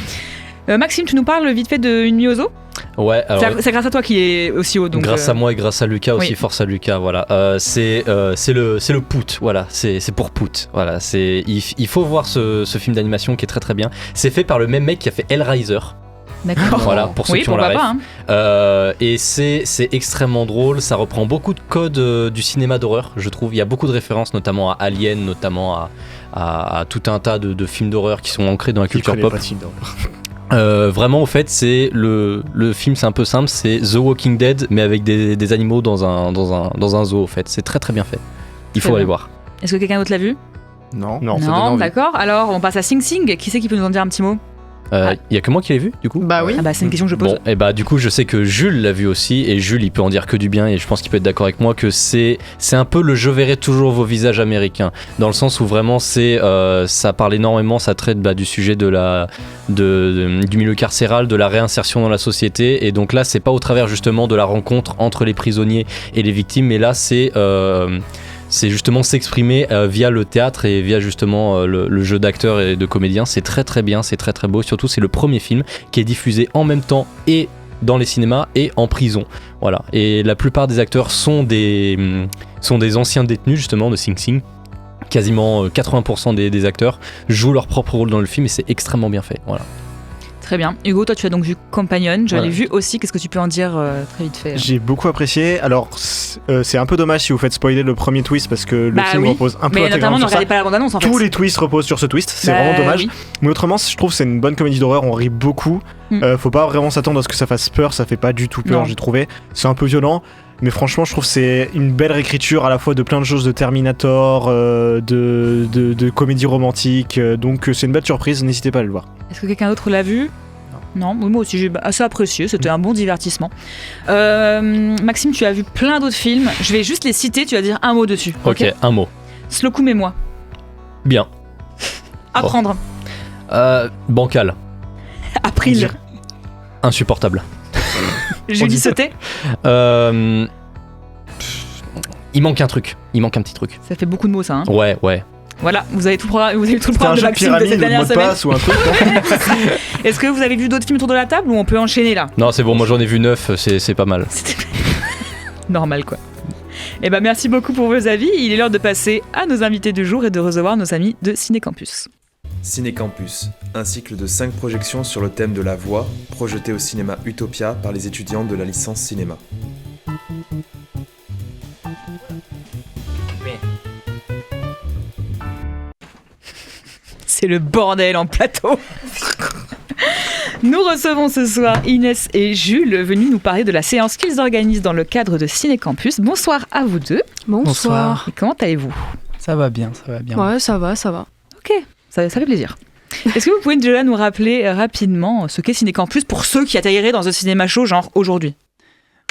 Maxime, tu nous parles vite fait de Une nuit au zoo ? Ouais, alors, c'est grâce à toi qu'il est aussi haut. Donc grâce à moi et grâce à Lucas aussi, oui. Force à Lucas, voilà. C'est le Pout, voilà. C'est pour Pout, voilà. Il faut voir ce film d'animation qui est très très bien. C'est fait par le même mec qui a fait Hellraiser. D'accord. Voilà, pour ceux qui ont la ref. Hein. Et c'est extrêmement drôle, ça reprend beaucoup de codes du cinéma d'horreur, je trouve. Il y a beaucoup de références, notamment à Alien, notamment à tout un tas de films d'horreur qui sont ancrés dans la culture pop. Vraiment, au fait, c'est le film, c'est un peu simple, c'est The Walking Dead, mais avec des animaux dans un zoo, au fait. C'est très très bien fait. Il faut aller voir. Est-ce que quelqu'un d'autre l'a vu ? Non, d'accord. Alors, on passe à Sing Sing. Qui c'est qui peut nous en dire un petit mot ? Il y a que moi qui l'ai vu du coup. Bah oui. Ah bah c'est une question que je pose. Bon, et bah du coup je sais que Jules l'a vu aussi et Jules il peut en dire que du bien et je pense qu'il peut être d'accord avec moi que c'est un peu le je verrai toujours vos visages américains dans le sens où vraiment ça parle énormément, ça traite du sujet du milieu carcéral, de la réinsertion dans la société et donc là c'est pas au travers justement de la rencontre entre les prisonniers et les victimes mais là c'est justement s'exprimer via le théâtre et via justement le jeu d'acteurs et de comédiens. C'est très très bien, c'est très très beau. Surtout c'est le premier film qui est diffusé en même temps et dans les cinémas et en prison. Voilà. Et la plupart des acteurs sont des anciens détenus justement de Sing Sing. Quasiment 80% des acteurs jouent leur propre rôle dans le film et c'est extrêmement bien fait. Voilà. Très bien. Hugo, toi tu as donc vu Companion, je l'ai vu aussi, qu'est-ce que tu peux en dire très vite fait? J'ai beaucoup apprécié, alors c'est un peu dommage si vous faites spoiler le premier twist parce que le film repose un peu intégralement sur ça. Mais notamment ne regardez pas la bande-annonce en fait. Tous les twists reposent sur ce twist, c'est vraiment dommage. Oui. Mais autrement, je trouve que c'est une bonne comédie d'horreur, on rit beaucoup. Faut pas vraiment s'attendre à ce que ça fasse peur, ça fait pas du tout peur, j'ai trouvé. C'est un peu violent. Mais franchement, je trouve que c'est une belle réécriture à la fois de plein de choses de Terminator, de comédie romantique. Donc c'est une belle surprise, n'hésitez pas à le voir. Est-ce que quelqu'un d'autre l'a vu ? Non, moi aussi j'ai assez apprécié, c'était un bon divertissement. Maxime, tu as vu plein d'autres films, je vais juste les citer, tu vas dire un mot dessus. Ok, un mot. Slocum et moi. Bien. Apprendre. Bancal. April. Insupportable. Julie sauter. Il manque un truc, il manque un petit truc. Ça fait beaucoup de mots ça. Hein. Ouais. Voilà, vous avez tout le programme de Maxime de cette dernière semaine. Ou un truc, Est-ce que vous avez vu d'autres films autour de la table ou on peut enchaîner là? Non, c'est bon, moi j'en ai vu 9, c'est pas mal. Normal quoi. Eh ben merci beaucoup pour vos avis. Il est l'heure de passer à nos invités du jour et de recevoir nos amis de Ciné-Campus. Ciné-Campus, un cycle de 5 projections sur le thème de la voix, projeté au cinéma Utopia par les étudiants de la licence cinéma. C'est le bordel en plateau. Nous recevons ce soir Inès et Jules venus nous parler de la séance qu'ils organisent dans le cadre de Ciné-Campus. Bonsoir à vous deux. Bonsoir. Et comment allez-vous? Ça va bien. Ouais, ça va. Ok, ça fait plaisir. Est-ce que vous pouvez déjà nous rappeler rapidement ce qu'est Ciné-Campus pour ceux qui atterriraient dans un cinéma chaud genre aujourd'hui?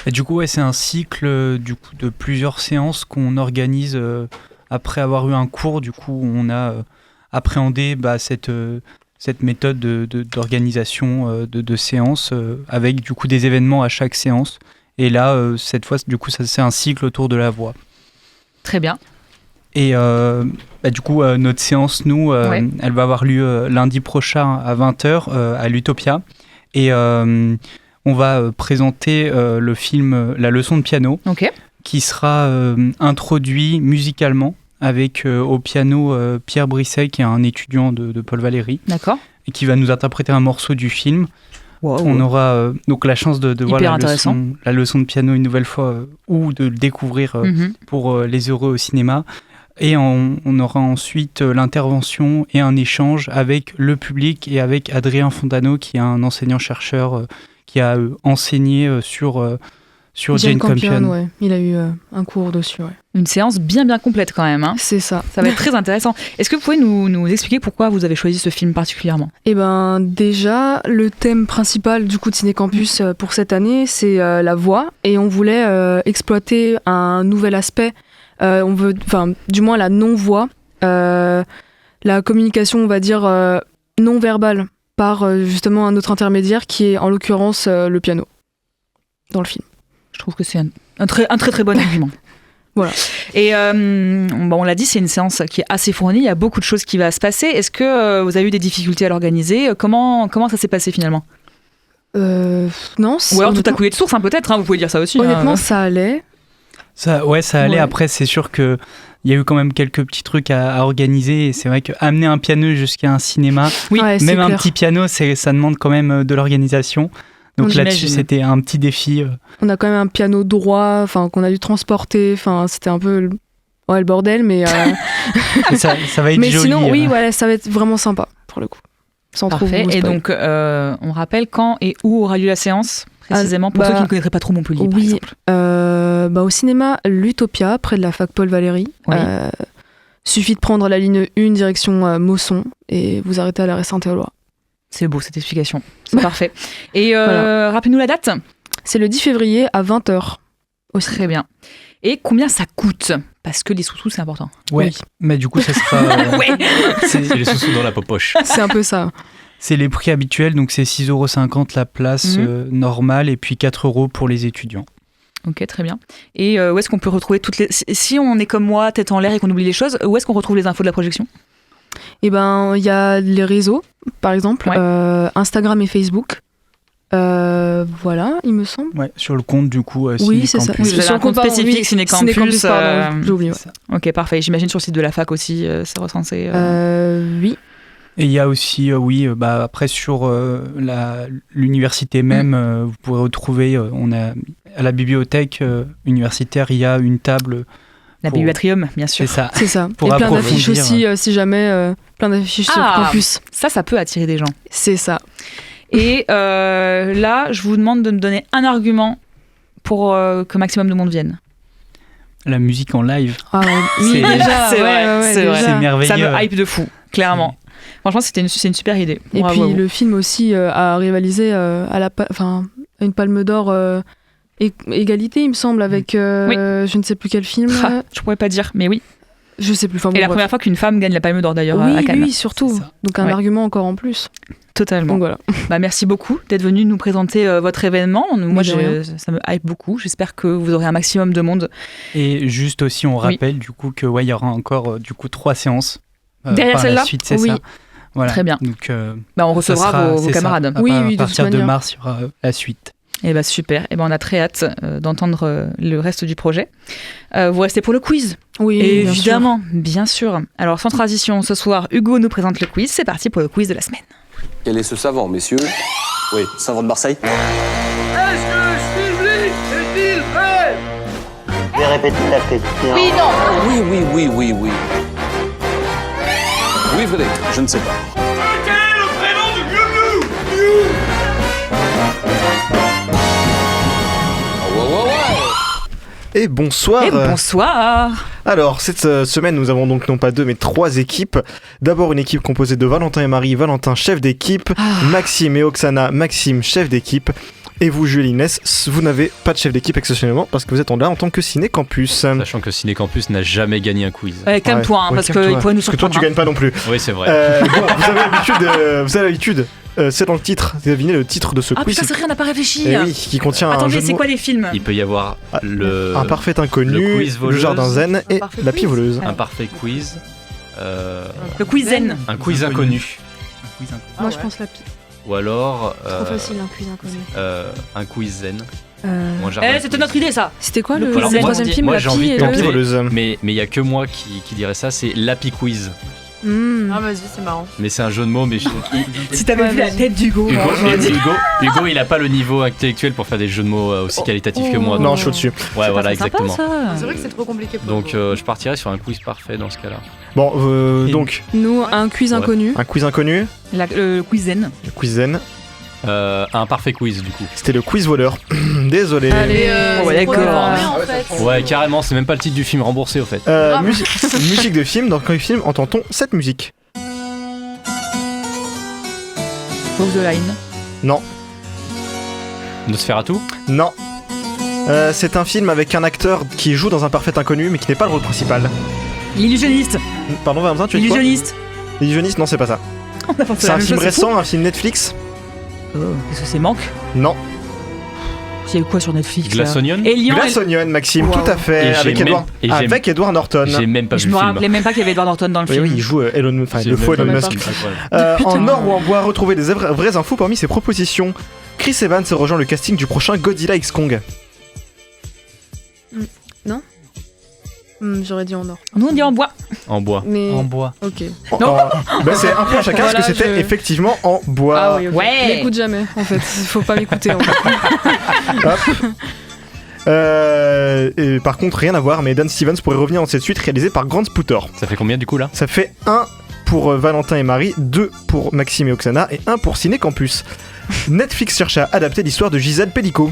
Et du coup, c'est un cycle de plusieurs séances qu'on organise après avoir eu un cours. Du coup, on a appréhendé cette méthode d'organisation de séances avec du coup des événements à chaque séance. Et là, cette fois, du coup, c'est un cycle autour de la voix. Très bien. Et du coup, notre séance, nous, elle va avoir lieu lundi prochain à 20h à l'Utopia. Et on va présenter le film La leçon de piano, qui sera introduit musicalement avec au piano Pierre Brisset, qui est un étudiant de Paul Valéry. D'accord. Et qui va nous interpréter un morceau du film. Wow. On aura donc la chance de voir la leçon de piano une nouvelle fois ou de le découvrir pour les heureux au cinéma. Et on aura ensuite l'intervention et un échange avec le public et avec Adrien Fontano, qui est un enseignant-chercheur qui a enseigné sur Jane Campion. Ouais. Il a eu un cours dessus. Ouais. Une séance bien complète quand même. Hein. C'est ça. Ça va être très intéressant. Est-ce que vous pouvez nous expliquer pourquoi vous avez choisi ce film particulièrement? Eh ben déjà, le thème principal du coup de Ciné-Campus pour cette année, c'est la voix. Et on voulait exploiter un nouvel aspect. Du moins la non-voix, la communication, on va dire, non-verbale par justement un autre intermédiaire qui est en l'occurrence le piano dans le film. Je trouve que c'est un très bon argument. Voilà. Et on l'a dit, c'est une séance qui est assez fournie, il y a beaucoup de choses qui vont se passer. Est-ce que vous avez eu des difficultés à l'organiser? Comment ça s'est passé finalement? Non. Ou alors tout a coulé de source, peut-être, vous pouvez dire ça aussi. Honnêtement, ça allait. Ça allait. Ouais. Après, c'est sûr qu'il y a eu quand même quelques petits trucs à organiser. Et c'est vrai qu'amener un piano jusqu'à un cinéma, même un petit piano, ça demande quand même de l'organisation. Donc là-dessus, c'était un petit défi. On a quand même un piano droit, qu'on a dû transporter. C'était un peu le bordel, mais ça va être mais joli. Sinon, oui, ça va être vraiment sympa pour le coup. Parfait. Et donc, on rappelle quand et où aura lieu la séance précisément pour ceux qui ne connaîtraient pas trop Montpellier, par exemple. Au cinéma l'Utopia, près de la fac Paul Valéry. Oui. Suffit de prendre la ligne 1 direction Mosson et vous arrêtez à l'arrêt Saint-Éloy. C'est beau cette explication. C'est parfait. Et Voilà. rappelez-nous la date. C'est le 10 février à 20h. Très bien. Et combien ça coûte? Parce que les sous-sous, c'est important. Ouais, Oui. mais du coup, ça sera. Ouais. C'est les sous-sous dans la poche. C'est un peu ça. C'est les prix habituels, donc c'est 6,50 € la place normale et puis 4 € pour les étudiants. Ok, très bien. Et où est-ce qu'on peut retrouver toutes les... Si on est comme moi, tête en l'air et qu'on oublie les choses, où est-ce qu'on retrouve les infos de la projection? Et ben, il y a les réseaux, par exemple, Instagram et Facebook. Voilà, il me semble. Ouais, sur le compte du coup. Oui, c'est ça. Oui, vous avez un compte spécifique, Ciné-Campus. Pardon, j'ai oublié. Ok, parfait. J'imagine sur le site de la fac aussi, c'est recensé. Oui. Et il y a aussi, après sur l'université même, vous pourrez retrouver, on a à la bibliothèque universitaire, il y a une table. La bibliotrium, bien sûr. C'est ça. C'est ça. Pour et plein d'affiches approfondir. aussi, si jamais, plein d'affiches sur campus. Ça peut attirer des gens. C'est ça. Et là, je vous demande de me donner un argument pour que maximum de monde vienne. La musique en live. Ah, oui, c'est déjà, c'est vrai. C'est merveilleux. Ça me hype de fou, clairement. Franchement, c'est une super idée. Et Bravo. puis le film aussi a rivalisé à une palme d'or égalité, il me semble, avec je ne sais plus quel film. Je pourrais pas dire, mais oui. Je sais plus. Enfin, et la bref. première fois qu'une femme gagne la palme d'or d'ailleurs oui, à Cannes. Oui, surtout. Donc un argument encore en plus. Totalement. Donc voilà. Bah, merci beaucoup d'être venu nous présenter votre événement. Moi, ça me hype beaucoup. J'espère que vous aurez un maximum de monde. Et juste aussi, on rappelle du coup que il y aura encore 3 séances. Derrière par celle-là. la suite, c'est oui. ça. Voilà. Très bien. Donc, on recevra vos camarades. Ça. À partir de mars, il y aura la suite. Et bah super. Et ben on a très hâte d'entendre le reste du projet. Vous restez pour le quiz. Oui, évidemment, bien sûr. Alors sans transition, ce soir, Hugo nous présente le quiz. C'est parti pour le quiz de la semaine. Quel est ce savant, messieurs? Oui, savant de Marseille. Est-ce que Stevely est-il prêt? Je vais répéter la question. Oui, non. Oui. Oui, Frédéric, je ne sais pas. Quel est le prénom de Gnu-Gnu? Et bonsoir. Et bonsoir. Alors, cette semaine, nous avons donc non pas 2, mais 3 équipes. D'abord, une équipe composée de Valentin et Marie. Valentin, chef d'équipe. Maxime et Oksana. Maxime, chef d'équipe. Et vous, Julie Inès, vous n'avez pas de chef d'équipe exceptionnellement parce que vous êtes là en tant que Ciné-Campus. Sachant que Ciné-Campus n'a jamais gagné un quiz. Calme-toi, parce qu'il pourrait nous surprendre. Parce que toi, tu gagnes pas non plus. Oui, c'est vrai. Bon, vous avez l'habitude. C'est dans le titre. Vous devinez le titre de ce quiz. Ah putain, c'est vrai, on n'a pas réfléchi. Et oui, qui contient un jeu Attendez, de c'est mots. quoi les films? Il peut y avoir Un parfait inconnu, le jardin zen et la pie voleuse. Un parfait quiz. Le quiz zen. Un quiz inconnu. Moi, je pense la pie. Ou alors. Trop facile, un quiz inconnu. Un quiz zen. C'était notre idée, ça. C'était quoi le Alors, troisième film? Moi, La j'ai pie envie et de le... tenter, voleuse. mais il y a que moi qui dirait ça. C'est l'Happy Quiz. Ah, vas-y, c'est marrant. Mais c'est un jeu de mots. Mais Si t'avais vu la tête d'Hugo. Hugo, il a pas le niveau intellectuel pour faire des jeux de mots aussi qualitatifs que moi. Non, je suis au-dessus. Ouais, voilà, exactement. C'est vrai que c'est trop compliqué pour Donc, je partirais sur un quiz parfait dans ce cas-là. Bon, donc. Nous, un quiz inconnu. Un quiz inconnu. Le quiz zen. Le quiz zen. Un parfait quiz du coup. C'était le quiz voleur. Désolé. Allez, d'accord. Ouais, carrément, c'est même pas le titre du film remboursé au fait. Musique de film, dans quel film entend-on cette musique? Off the Line. Non. Nosferatu? Non. C'est un film avec un acteur qui joue dans un parfait inconnu mais qui n'est pas le rôle principal. L'illusionniste. Pardon Valentin, tu as dit quoi? L'illusionniste. L'illusionniste, non c'est pas ça. C'est un film récent, un film Netflix. Est-ce que c'est Manque? Non. Il y a eu quoi sur Netflix? Glass Onion? Glass Onion, Maxime, Wow. tout à fait. Avec Edward Norton. J'ai même pas vu Je le me film. rappelais même pas qu'il y avait Edward Norton dans le film. Oui, il joue le faux Elon Musk. Putain. En or ou en bois, retrouvez des vraies infos parmi ces propositions. Chris Evans rejoint le casting du prochain Godzilla X Kong. Non. J'aurais dit en or. Nous on dit en bois. En bois. Mais... En bois. Ok. C'est un point chacun parce que c'était effectivement en bois. Ah oui, ok. Ouais. M'écoute jamais, en fait. Faut pas m'écouter, en fait. Et par contre, rien à voir, mais Dan Stevens pourrait revenir dans cette suite réalisée par Grant Sputter. Ça fait combien du coup là? Ça fait 1 pour Valentin et Marie, 2 pour Maxime et Oksana et 1 pour Ciné Campus. Netflix cherche à adapter l'histoire de Gisèle Pellico.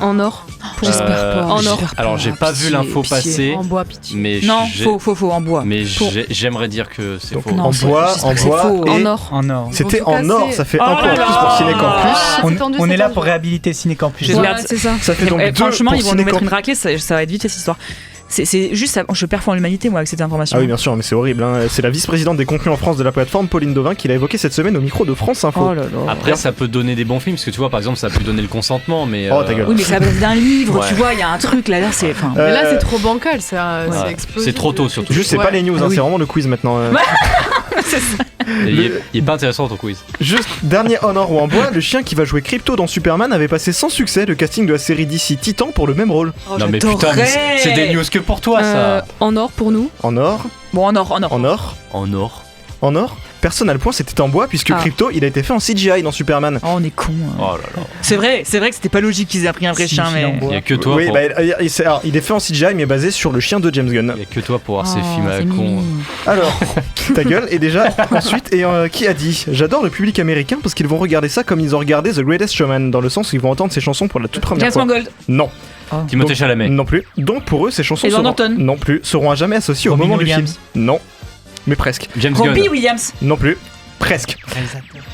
En or. J'espère pas. En or. Alors j'ai pas vu l'info passer. En bois, pitié. Mais Non, faux, en bois. Mais j'aimerais dire que c'est faux. En bois et en or. En or. C'était En tout cas, en or, c'est- ça fait Oh un point en là plus pour Ciné Campus. On est là pour réhabiliter Ciné-Campus. Merde, c'est ça. Ça fait donc deux franchement, pour ils vont nous mettre Ciné une raclée, ça va être vite cette histoire. C'est juste, je perds en l'humanité, moi, avec cette information. Ah oui, bien sûr, mais c'est horrible. Hein. C'est la vice-présidente des contenus en France de la plateforme, Pauline Dauvin, qui l'a évoqué cette semaine au micro de France Info. Oh là là. Après, ça peut donner des bons films, parce que tu vois, par exemple, ça peut donner Le Consentement, mais. Oh, ta gueule. Oui, mais ça base d'un livre, Ouais. tu vois, il y a un truc là, c'est. Enfin, Mais là, c'est trop bancal, ça, Ouais. c'est explosif. C'est trop tôt, surtout. Juste, c'est pas les news, hein, Oui. c'est vraiment le quiz maintenant. c'est ça. Il est pas intéressant ton quiz. Juste, dernier en or ou en bois, le chien qui va jouer Crypto dans Superman avait passé sans succès le casting de la série DC Titan pour le même rôle. Oh, Non mais putain, mais c'est des news que pour toi ça. En or pour nous. En or, Bon, en or. en or, En or. en or. Personne n'a le point, c'était en bois puisque Ah. Crypto il a été fait en CGI dans Superman. Oh, on est con. Oh là là. C'est vrai que c'était pas logique qu'ils aient pris un vrai chien, mais. Il y a que toi Oui, pour... bah, alors, il est fait en CGI mais basé sur le chien de James Gunn. Il y a que toi pour voir ces Oh, films à la c'est con. mignon. Alors, ta gueule, et déjà, ensuite, et qui a dit j'adore le public américain parce qu'ils vont regarder ça comme ils ont regardé The Greatest Showman, dans le sens où ils vont entendre ces chansons pour la toute première James fois. Mangold. Non. Timothée Donc, Chalamet. Non plus. Donc pour eux, ces chansons Edward seront, Norton. non plus, seront à jamais associées au Robin moment du film. Williams. Non. Mais presque. James Gunn. Robbie Williams. Non plus. Presque.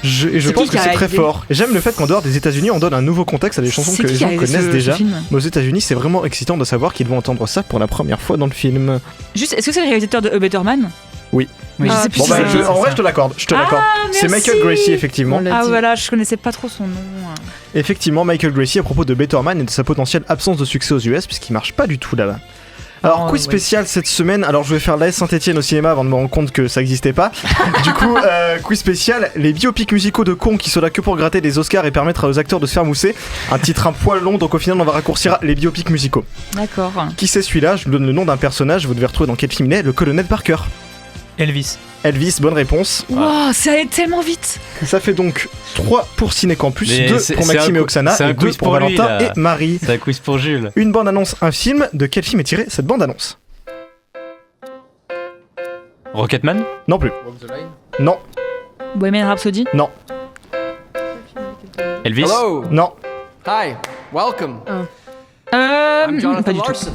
Et je C'est pense qui que qui a c'est très réalisé fort. Et j'aime le fait qu'en dehors des États-Unis, on donne un nouveau contexte à des chansons C'est que qui les qui a gens réalisé connaissent ce déjà. film Mais aux États-Unis, c'est vraiment excitant de savoir qu'ils vont entendre ça pour la première fois dans le film. Juste, est-ce que c'est le réalisateur de A Better Man? Oui. Oui, Ah, je sais plus Bon si bah, c'est- en vrai, je te l'accorde. Je te l'accorde. C'est merci. Michael Gracie, effectivement. On l'a Ah dit. voilà, je connaissais pas trop son nom. Effectivement, Michael Gracie à propos de Better Man et de sa potentielle absence de succès aux US puisqu'il marche pas du tout là-bas. Alors, Oh, quiz ouais. spécial cette semaine. Alors, je vais faire l'AS Saint-Etienne au cinéma avant de me rendre compte que ça existait pas. Du coup, quiz spécial, les biopics musicaux de cons qui sont là que pour gratter des Oscars et permettre aux acteurs de se faire mousser. Un titre un poil long, donc au final, on va raccourcir les biopics musicaux. D'accord. Qui c'est celui-là? Je vous donne le nom d'un personnage, vous devez retrouver dans quel film il est, le colonel Parker. Elvis. Elvis, bonne réponse. Wow, ça allait tellement vite. Ça fait donc 3 pour Ciné Campus, Mais 2 c'est- pour c'est Maxime un et cou- Oksana c'est un et 2 quiz pour pour lui, Valentin là. et Marie. C'est un quiz pour Jules. Une bande-annonce, un film, de quel film est tirée cette bande-annonce? Rocketman. Non plus. Non, Bohemian Rhapsody. non, Elvis. Hello. non. Hi. Welcome. Pas Jonathan du tout. Larson.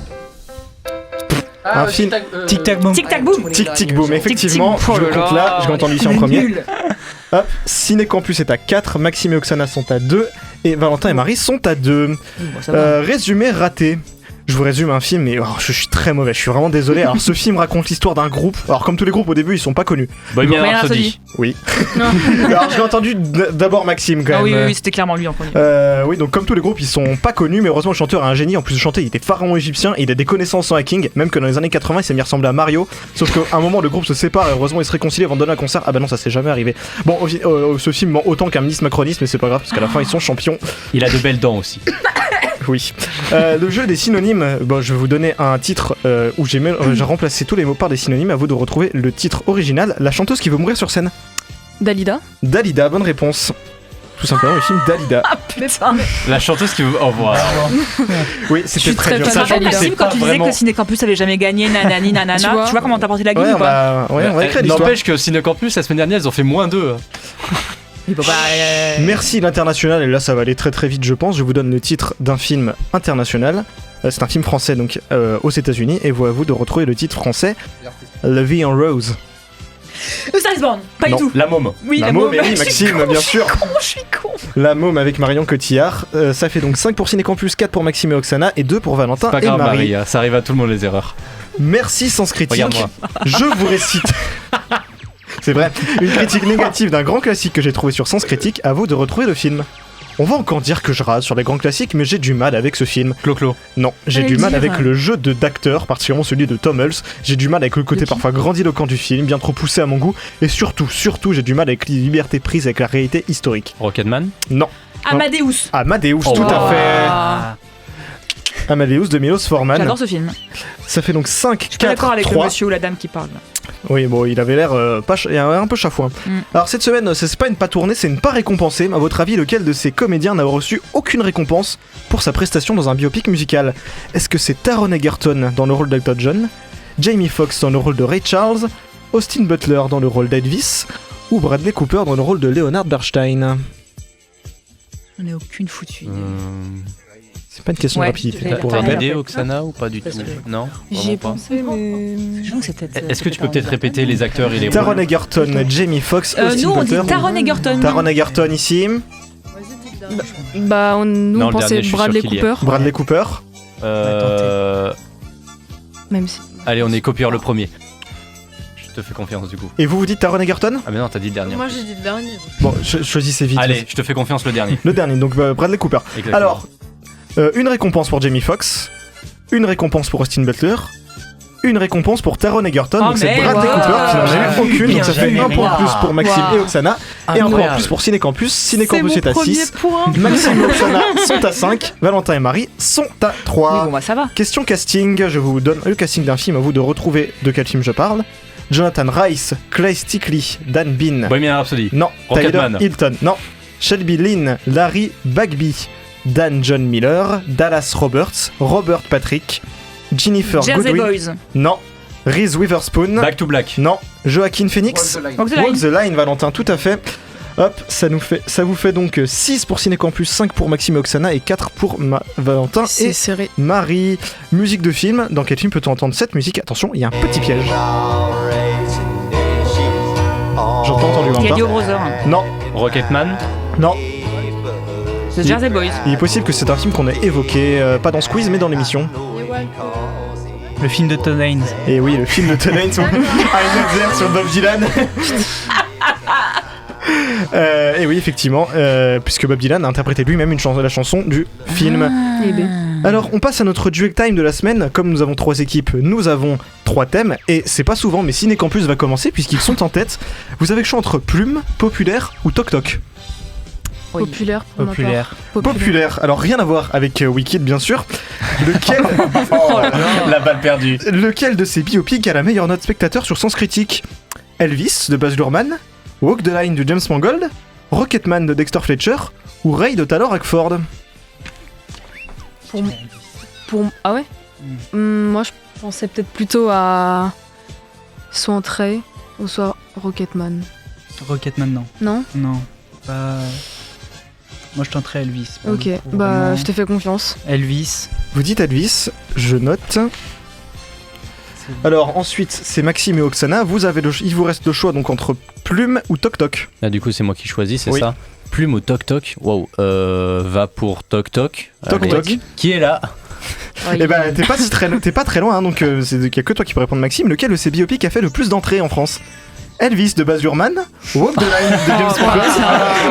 Un film. Tic Tac Boom. Tic Tac Boom. Tic Tic Boom, effectivement, Tic, tic, je oh là compte là. là, je l'ai entendu ici en premier. Nul. Hop, Ciné Campus est à 4, Maxime et Oksana sont à 2, et Valentin et Marie sont à 2. Bon, ça va. Résumé raté. Je vous résume un film, mais je suis très mauvais, je suis vraiment désolé. Alors, ce film raconte l'histoire d'un groupe. Alors, comme tous les groupes au début, ils sont pas connus. Bohemian Bohemian Rhapsody. Oui. Alors, je l'ai entendu d'abord Maxime quand Ah même. oui, c'était clairement lui en premier. Oui, donc comme tous les groupes, ils sont pas connus, mais heureusement le chanteur a un génie. En plus de chanter, il était pharaon égyptien et il a des connaissances en hacking. Même que dans les années 80, il s'est mis à ressembler à Mario. Sauf qu'à un moment, le groupe se sépare et heureusement, ils se réconcilient avant de donner un concert. Ah bah non, ça s'est jamais arrivé. Bon, ce film ment autant qu'un ministre macroniste, mais c'est pas grave parce qu'à la fin, ils sont champions. Il a de belles dents aussi. Oui. Le jeu des synonymes, bon, je vais vous donner un titre où j'ai remplacé tous les mots par des synonymes. À vous de retrouver le titre original. La chanteuse qui veut mourir sur scène. Dalida. Dalida, bonne réponse. Tout simplement le film Dalida. Ah putain. La chanteuse qui veut. Oh voilà. Oui, c'était très dur. Ça Sachant que Maxime, quand tu disais que Ciné Campus avait jamais gagné, nanani, nanana, tu vois comment t'as porté la gueule ou pas? Ouais, on va écrire l'histoire. N'empêche que Ciné Campus, la semaine dernière, ils ont fait -2. Merci l'international, et là ça va aller très très vite je pense. Je vous donne le titre d'un film international. C'est un film français donc aux États-Unis, et à vous de retrouver le titre français. La vie en rose. Star is Born, pas Non. du tout. La môme. Oui, La môme, oui, Maxime, bien sûr. Je suis con. La môme avec Marion Cotillard. Ça fait donc 5 pour Ciné Campus, 4 pour Maxime et Oksana et 2 pour Valentin C'est pas et grave, Marie. Marie, hein, ça arrive à tout le monde les erreurs. Merci Sens Critique. Regarde-moi. Je vous récite. C'est vrai. Une critique négative d'un grand classique que j'ai trouvé sur Sens Critique. À vous de retrouver le film. On va encore dire que je rase sur les grands classiques, mais j'ai du mal avec ce film. Clo-Clo. Non, j'ai J'allais du mal dire. avec le jeu d'acteur, particulièrement celui de Tom Hulce. J'ai du mal avec le côté parfois grandiloquent du film, bien trop poussé à mon goût. Et surtout, j'ai du mal avec les libertés prises avec la réalité historique. Rocketman. Non. Amadeus. Amadeus, Oh. tout à fait. Ah. Amadeus de Milos Forman. J'adore ce film. Ça fait donc 5, Je suis pas 4, d'accord avec 3. le monsieur ou la dame qui parle. Oui, bon, il avait l'air un peu chafouin. Alors cette semaine, c'est pas une pas tournée, c'est une pas récompensée. À votre avis, lequel de ces comédiens n'a reçu aucune récompense pour sa prestation dans un biopic musical? Est-ce que c'est Taron Egerton dans le rôle d'Elton John, Jamie Foxx dans le rôle de Ray Charles, Austin Butler dans le rôle d'Elvis, ou Bradley Cooper dans le rôle de Leonard Bernstein? On n'a aucune foutue idée. C'est pas une question de rapidité. Pour aider Oksana ou pas du tout? Non. J'y ai pensé, mais. Est-ce que tu peux peut-être répéter les acteurs et les Taron rôles? Egerton, Jamie Foxx, Austin Nous, on dit Butler. Taron Egerton. Taron Egerton ici. Bah, nous, Non, on le pensait dernier, je suis Bradley sûr qu'il y est. Cooper. Bradley Cooper. Même si. Allez, on est copieur le premier. Je te fais confiance du coup. Et vous dites Taron Egerton? Ah mais non, t'as dit le dernier. Moi j'ai dit le dernier. Bon, choisissez vite. Allez, je te fais confiance le dernier. Le dernier, donc Bradley Cooper. Exactement. Alors, une récompense pour Jamie Foxx, une récompense pour Austin Butler, une récompense pour Taron Egerton, donc c'est Bradley Cooper qui n'en a eu aucune, donc ça fait un point en plus pour Maxime et Oksana, et un point en plus pour Ciné-Campus. Ciné-Campus est à 6, Maxime et Oksana sont à 5, Valentin et Marie sont à 3. Bon, bah, ça va. Question casting, je vous donne le casting d'un film, à vous de retrouver de quel film je parle. Jonathan Rice, Clay Stickley, Dan Bean. Bohemian Rhapsody. Non. Rocketman. Tyler Hilton. Non. Shelby Lynn, Larry Bagby, Dan John Miller, Dallas Roberts, Robert Patrick, Jennifer Jersey Goodwin. Boys. Non. Reese Witherspoon. Back to Black. Non. Joaquin Phoenix. Walk the Line. Valentin, tout à fait. Hop, ça vous fait donc 6 pour Ciné-Campus, 5 pour Maxime et Oksana et 4 pour Valentin et serré. Marie. Musique de film, dans quel film peut-on entendre cette musique? Attention, il y a un petit piège. J'entends entendu Valentin. Radio Brother. Non. Rocketman. Non. The Jersey Boys. Il est possible que c'est un film qu'on ait évoqué, pas dans ce quiz mais dans l'émission. Le film de Tom Hanks. Et oui, le film de Tom Hanks, I Not sur Bob Dylan. Et oui, effectivement, puisque Bob Dylan a interprété lui-même la chanson du film. Alors, on passe à notre duel time de la semaine. Comme nous avons 3 équipes, nous avons 3 thèmes. Et c'est pas souvent, mais Ciné-Campus va commencer puisqu'ils sont en tête. Vous avez le choix entre Plume, Populaire ou Toc Toc. Populaire. pour ma Populaire. part. Populaire. Alors, rien à voir avec Wicked, bien sûr. Lequel La balle perdue. Lequel de ces biopics a la meilleure note spectateur sur Sens Critique? Elvis de Baz Luhrmann, Walk the Line de James Mangold, Rocketman de Dexter Fletcher ou Ray de Taylor Hackford? Ah ouais moi je pensais peut-être plutôt à soit Entrée ou soit Rocketman. Rocketman, non. Non? Non. Moi je tenterais Elvis. Ok, bah je te fais confiance. Elvis. Vous dites Elvis, je note. Alors ensuite, c'est Maxime et Oksana. Il vous reste le choix donc entre Plume ou Toc Toc. Ah, du coup, c'est moi qui choisis, c'est Oui. ça? Plume ou Toc Toc? Waouh. Va pour Toc Toc. Toc Allez. Toc. Qui est là? Eh ben, t'es pas très loin, hein, donc il y a que toi qui peux répondre, Maxime. Lequel de ces biopics a fait le plus d'entrées en France? Elvis de Baz Luhrmann, Walk the Line de James Mangold,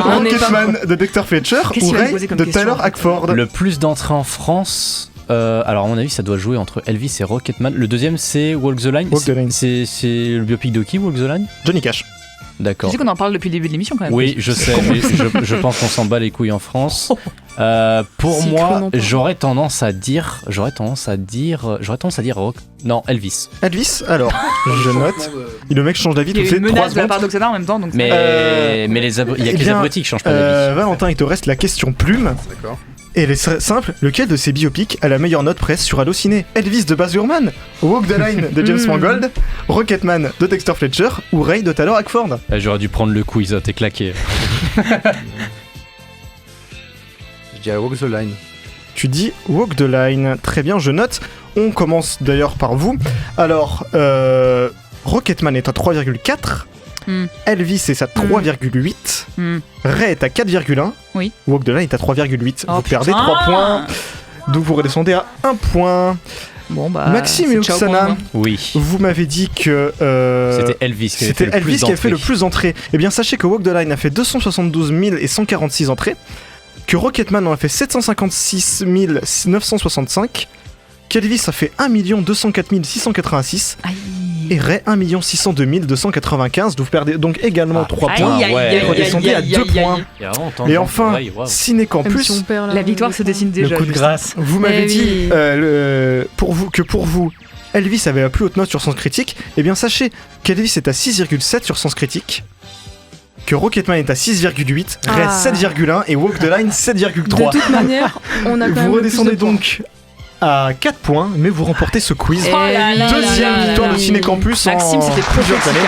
Rocketman de Dexter Fletcher ou Ray de Taylor Hackford? Le plus d'entrées en France. Alors, à mon avis, ça doit jouer entre Elvis et Rocketman. Le deuxième, c'est Walk the Line. Walk the Line. C'est le biopic de qui, Walk the Line? Johnny Cash. D'accord. Tu sais qu'on en parle depuis le début de l'émission quand même. Oui, je sais, mais je pense qu'on s'en bat les couilles en France. Pour Si, moi, crûment pas. j'aurais tendance à dire rock. Non, Elvis. Elvis, alors, je note. Et le mec change d'avis Il y a toutes eu les une 3 menace de la secondes. part d'Oksana en même temps. Donc Mais il y a eh que les bien, abrutis qui changent pas d'avis. Valentin, il te reste la question Plume. D'accord. Et elle est simple, lequel de ces biopics a la meilleure note presse sur Allociné? Elvis de Baz Luhrmann, Walk the Line de James Mangold, Rocketman de Dexter Fletcher ou Ray de Taylor Hackford? J'aurais dû prendre le quiz, t'es claqué. Je dirais Walk the Line. Tu dis Walk the Line, très bien, je note. On commence d'ailleurs par vous. Alors, Rocketman est à 3,4. Elvis est à 3,8. Ray est à 4,1. Oui. Walk the Line est à 3,8. Oh, vous perdez putain. 3 points. Donc vous redescendez à 1 point. Bon bah. Maxime et c'est ciao pour Oksana, moi. Oui. vous m'avez dit que C'était Elvis qui avait fait c'était le plus Elvis qui a fait d'entrées. le plus d'entrées. Eh bien, sachez que Walk the Line a fait 272 146 entrées, que Rocketman en a fait 756 965, qu'Elvis a fait 1 204 686, et Ray 1 602 295. Vous perdez donc également 3 points et redescendez à 2 points. Et enfin, Ciné-Campus, La victoire se dessine déjà. Le coup de grâce. vous m'avez Eh dit oui. pour vous, Elvis avait la plus haute note sur Sens Critique. Eh bien, sachez qu'Elvis est à 6,7 sur Sens Critique, que Rocketman est à 6,8, Ray 7,1 et Walk the Line 7,3. De toute manière, on a quand même Vous le plus de redescendez points. donc à 4 points, mais vous remportez ce quiz. Deuxième victoire de Ciné Campus Maxime, en c'était plusieurs années.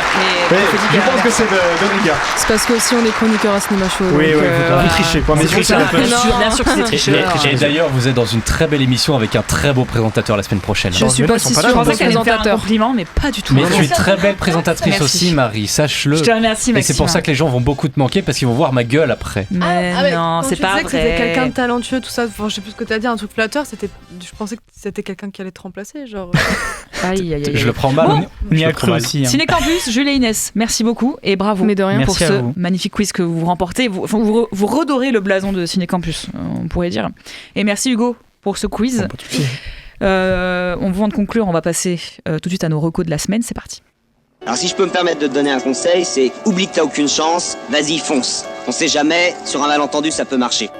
Je pense que c'est de rigueur. C'est parce que aussi on est chroniqueur à Cinéma Show. Oui, vous trichez quoi, mais bien sûr que c'est tricheur. Et d'ailleurs, vous êtes dans une très belle émission avec un très beau présentateur la semaine prochaine. Je suis pas si sûre. Je pensais qu'elle allait me faire un compliment, mais pas du tout. Mais tu es très belle présentatrice Merci. aussi, Marie, sache-le. Je te remercie, Maxime. Et c'est pour ça que les gens vont beaucoup te manquer parce qu'ils vont voir ma gueule après. Mais non, c'est pas vrai. Je pensais que c'était quelqu'un de talentueux, tout ça. Enfin, je sais plus ce que t'as dit, un truc flatteur. Je pensais que c'était quelqu'un qui allait te remplacer, genre. Aïe. Je le prends mal. On y a cru aussi. Ciné Campus, Jules et Inès, merci beaucoup et bravo. Mais de rien. Pour Merci à ce vous. magnifique quiz que vous remportez. Vous redorez le blason de Ciné Campus, on pourrait dire. Et merci Hugo pour ce quiz. On vient de conclure, on va passer tout de suite à nos recos de la semaine. C'est parti. Alors si je peux me permettre de te donner un conseil, c'est oublie que t'as aucune chance, vas-y fonce. On sait jamais, sur un malentendu ça peut marcher.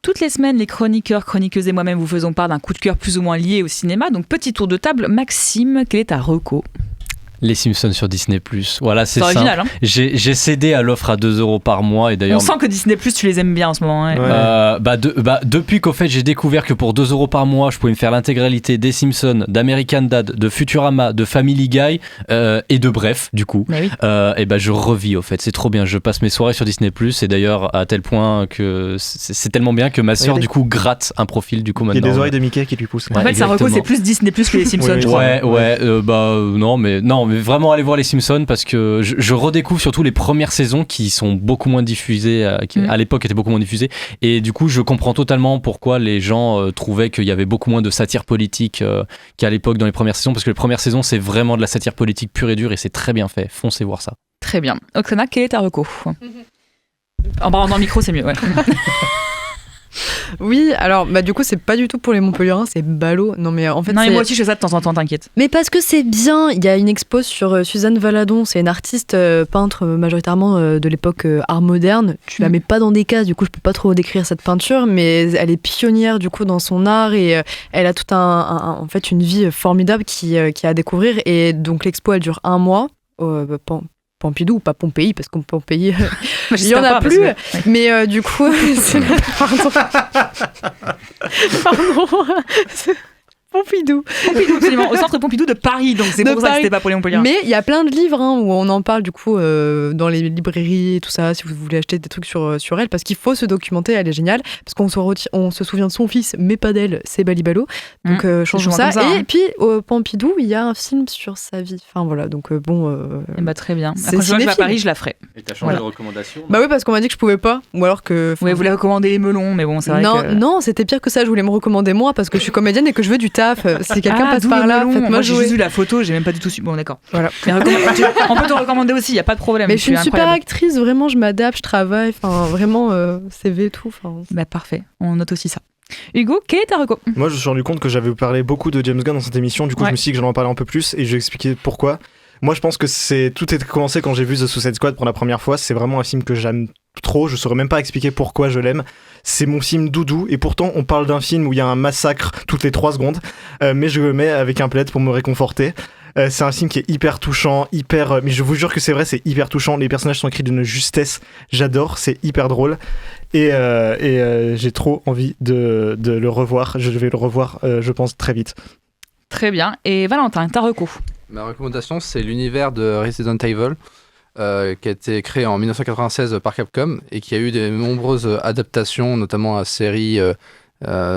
Toutes les semaines, les chroniqueurs, chroniqueuses et moi-même vous faisons part d'un coup de cœur plus ou moins lié au cinéma. Donc petit tour de table. Maxime, quel est ta reco ? Les Simpsons sur Disney+. Voilà, c'est simple. original, hein. J'ai cédé à l'offre à 2€ par mois et d'ailleurs. On sent que Disney+, tu les aimes bien en ce moment. Hein. Depuis qu'au fait j'ai découvert que pour 2€ par mois, je pouvais me faire l'intégralité des Simpsons, d'American Dad, de Futurama, de Family Guy et de Bref, du coup. Oui. Et je revis au fait. C'est trop bien. Je passe mes soirées sur Disney+. Et d'ailleurs à tel point que c'est tellement bien que ma sœur du coup gratte un profil du coup maintenant. Il y a des oreilles de Mickey qui lui poussent. En fait, sa reco, c'est plus Disney+, que les Simpsons, je crois. Non, mais vraiment aller voir les Simpsons parce que je redécouvre surtout les premières saisons qui sont beaucoup moins diffusées, qui à l'époque étaient beaucoup moins diffusées, et du coup je comprends totalement pourquoi les gens trouvaient qu'il y avait beaucoup moins de satire politique qu'à l'époque dans les premières saisons, parce que les premières saisons c'est vraiment de la satire politique pure et dure et c'est très bien fait. Foncez voir ça. Très bien. Oksana, quel est ta reco ? En parlant dans le micro, c'est mieux, ouais. Oui, alors du coup c'est pas du tout pour les Montpelliérains, c'est ballot. Non mais en fait Non, et moi aussi je fais ça de temps en temps, t'inquiète. Mais parce que c'est bien, il y a une expo sur Suzanne Valadon, c'est une artiste peintre majoritairement de l'époque art moderne. Tu la mets pas dans des cases, du coup je peux pas trop décrire cette peinture, mais elle est pionnière du coup dans son art et elle a tout en fait une vie formidable qui a à découvrir, et donc l'expo elle dure 1 mois. Pompidou ou pas Pompéi, parce qu'en Pompéi il y en a plus, mais du coup pardon Pompidou, absolument, au centre Pompidou de Paris, donc c'est pour ça que c'était pas pour les Montpelliérains. Mais il y a plein de livres où on en parle du coup dans les librairies et tout ça, si vous voulez acheter des trucs sur elle, parce qu'il faut se documenter, elle est géniale, parce qu'on se souvient de son fils, mais pas d'elle, c'est Balibalo, donc changeons ça. Et puis au Pompidou, il y a un film sur sa vie, enfin voilà, donc très bien. Quand je vais à Paris, je la ferai. Et t'as changé de recommandation? Bah oui, parce qu'on m'a dit que je pouvais pas, ou alors que... Ouais, vous voulez recommander les melons, mais bon, c'est vrai que... Non, c'était pire que ça, je voulais me recommander moi, parce que je suis comédienne et que je veux du taf. Si quelqu'un passe par là, faites-moi moi j'ai jouer. juste vu la photo, j'ai même pas du tout su. Bon, d'accord. Voilà. On peut te recommander aussi, y a pas de problème. Mais je suis une super actrice, vraiment, je m'adapte, je travaille, enfin vraiment CV et tout. Bah parfait, on note aussi ça. Hugo, quel est ta reco? Moi, je me suis rendu compte que j'avais parlé beaucoup de James Gunn dans cette émission, du coup je me suis dit que j'allais en parler un peu plus et je vais expliquer pourquoi. Moi, je pense que tout est commencé quand j'ai vu The Suicide Squad pour la première fois. C'est vraiment un film que j'aime trop, je saurais même pas expliquer pourquoi je l'aime. C'est mon film doudou, et pourtant on parle d'un film où il y a un massacre toutes les 3 secondes, mais je le mets avec un plaid pour me réconforter. C'est un film qui est hyper touchant, mais je vous jure que c'est vrai, c'est hyper touchant, les personnages sont écrits d'une justesse, j'adore, c'est hyper drôle, et j'ai trop envie de le revoir. Je vais le revoir, je pense, très vite. Très bien, et Valentin, ta reco? Ma recommandation, c'est l'univers de Resident Evil, qui a été créé en 1996 par Capcom et qui a eu de nombreuses adaptations, notamment la série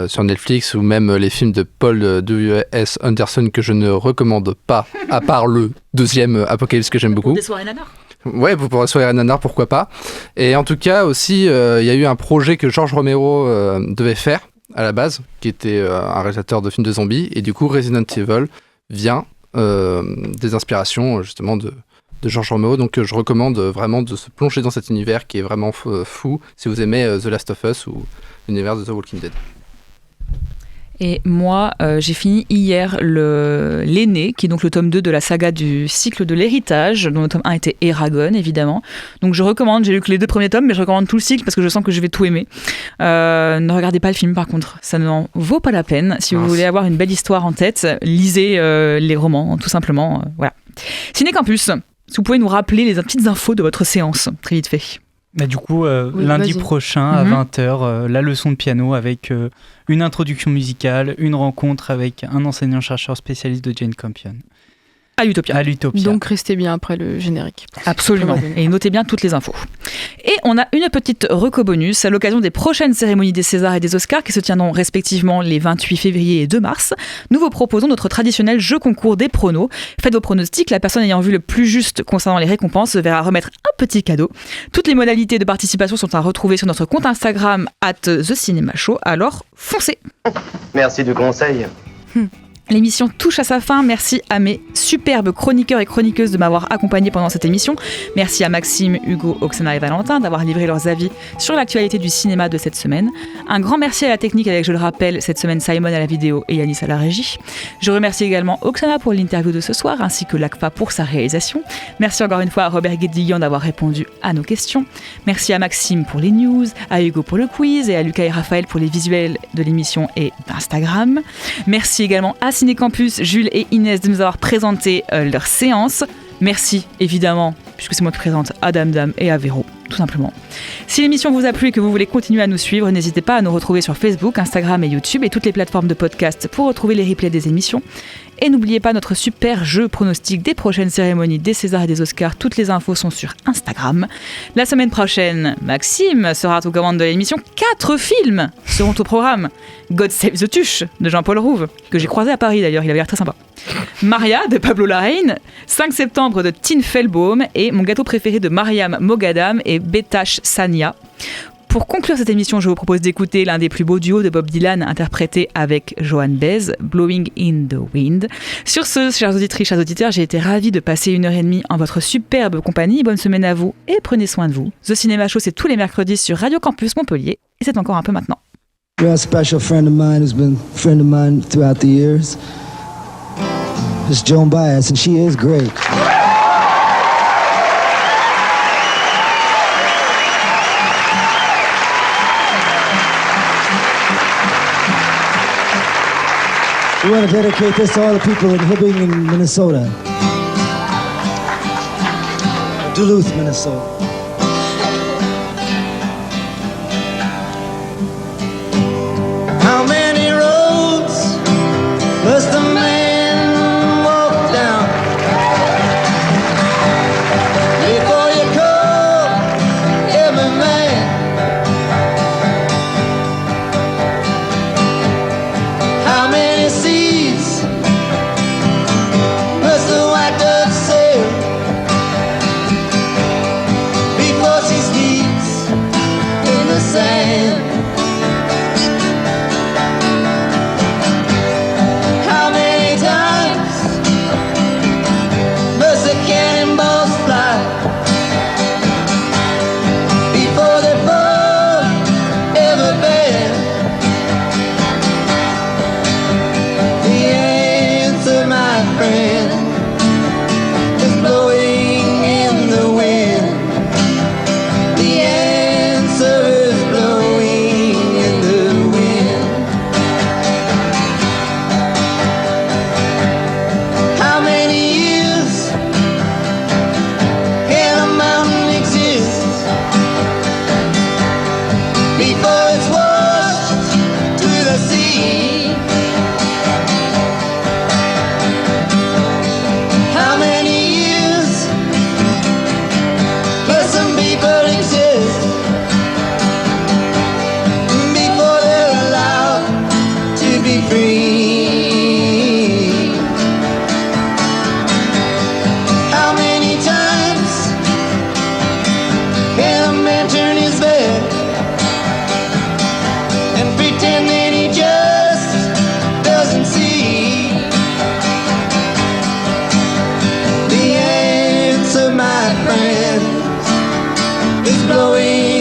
sur Netflix ou même les films de Paul W.S. Anderson que je ne recommande pas, à part le 2e Apocalypse que j'aime beaucoup. Des soirées nanar. Ouais, pour soirées nanar, pourquoi pas. Et en tout cas aussi, il y a eu un projet que George Romero devait faire à la base, qui était un réalisateur de films de zombies, et du coup Resident Evil vient des inspirations justement de George Romero, donc je recommande vraiment de se plonger dans cet univers qui est vraiment fou si vous aimez The Last of Us ou l'univers de The Walking Dead. Et moi, j'ai fini hier l'aîné, qui est donc le tome 2 de la saga du cycle de l'héritage, dont le tome 1 était Eragon, évidemment. Donc je recommande, j'ai lu que les 2 premiers tomes, mais je recommande tout le cycle parce que je sens que je vais tout aimer. Ne regardez pas le film par contre, ça n'en vaut pas la peine. Si vous voulez avoir une belle histoire en tête, lisez les romans, tout simplement. Voilà. Ciné Campus, si vous pouvez nous rappeler les petites infos de votre séance, très vite fait. Du coup, lundi prochain à 20h, la leçon de piano avec une introduction musicale, une rencontre avec un enseignant-chercheur spécialiste de Jane Campion. À l'Utopia. Donc restez bien après le générique. Absolument. Et notez bien toutes les infos. Et on a une petite reco bonus à l'occasion des prochaines cérémonies des Césars et des Oscars qui se tiendront respectivement les 28 février et 2 mars. Nous vous proposons notre traditionnel jeu concours des pronos. Faites vos pronostics. La personne ayant vu le plus juste concernant les récompenses se verra remettre un petit cadeau. Toutes les modalités de participation sont à retrouver sur notre compte Instagram @TheCinemaShow. Alors foncez. Merci du conseil. L'émission touche à sa fin. Merci à mes superbes chroniqueurs et chroniqueuses de m'avoir accompagné pendant cette émission. Merci à Maxime, Hugo, Oksana et Valentin d'avoir livré leurs avis sur l'actualité du cinéma de cette semaine. Un grand merci à la technique avec, je le rappelle, cette semaine Simon à la vidéo et Yanis à la régie. Je remercie également Oksana pour l'interview de ce soir ainsi que l'ACFA pour sa réalisation. Merci encore une fois à Robert Guédiguian d'avoir répondu à nos questions. Merci à Maxime pour les news, à Hugo pour le quiz et à Lucas et Raphaël pour les visuels de l'émission et d'Instagram. Merci également à Ciné Campus, Jules et Inès de nous avoir présenté leur séance. Merci évidemment, puisque c'est moi qui présente, à Dame et à Véro, tout simplement. Si l'émission vous a plu et que vous voulez continuer à nous suivre, n'hésitez pas à nous retrouver sur Facebook, Instagram et YouTube et toutes les plateformes de podcast pour retrouver les replays des émissions. Et n'oubliez pas notre super jeu pronostic des prochaines cérémonies des Césars et des Oscars. Toutes les infos sont sur Instagram. La semaine prochaine, Maxime sera aux commandes de l'émission. 4 films seront au programme. God Save the Tuche de Jean-Paul Rouve, que j'ai croisé à Paris d'ailleurs, il avait l'air très sympa. Maria de Pablo Larraín, 5 septembre de Tin Felbaum et Mon gâteau préféré de Mariam Moghadam et Betash Sania. Pour conclure cette émission, je vous propose d'écouter l'un des plus beaux duos de Bob Dylan interprété avec Joan Baez, Blowing in the Wind. Sur ce, chères auditrices, chers auditeurs, j'ai été ravie de passer 1h30 en votre superbe compagnie. Bonne semaine à vous et prenez soin de vous. The Cinema Show, c'est tous les mercredis sur Radio Campus Montpellier et c'est encore un peu maintenant. You're a special friend of mine who's been a friend of mine throughout the years. It's Joan Baez and she is great. We want to dedicate this to all the people in Hibbing in Minnesota. Duluth, Minnesota. How many roads must a man walk down before you call every man? How many seas must the white dove sail before she sleeps in the sand? How many times must the cannonballs fly before they fall ever bend? The answer, my friend, is blowing in the wind. The answer is blowing in the wind. How many years can a mountain exist before it's washed to the sea? How many years can some people exist before they're allowed to be free? How many times can a man turn his back and pretend that he just doesn't see? The answer, my friend, is blowing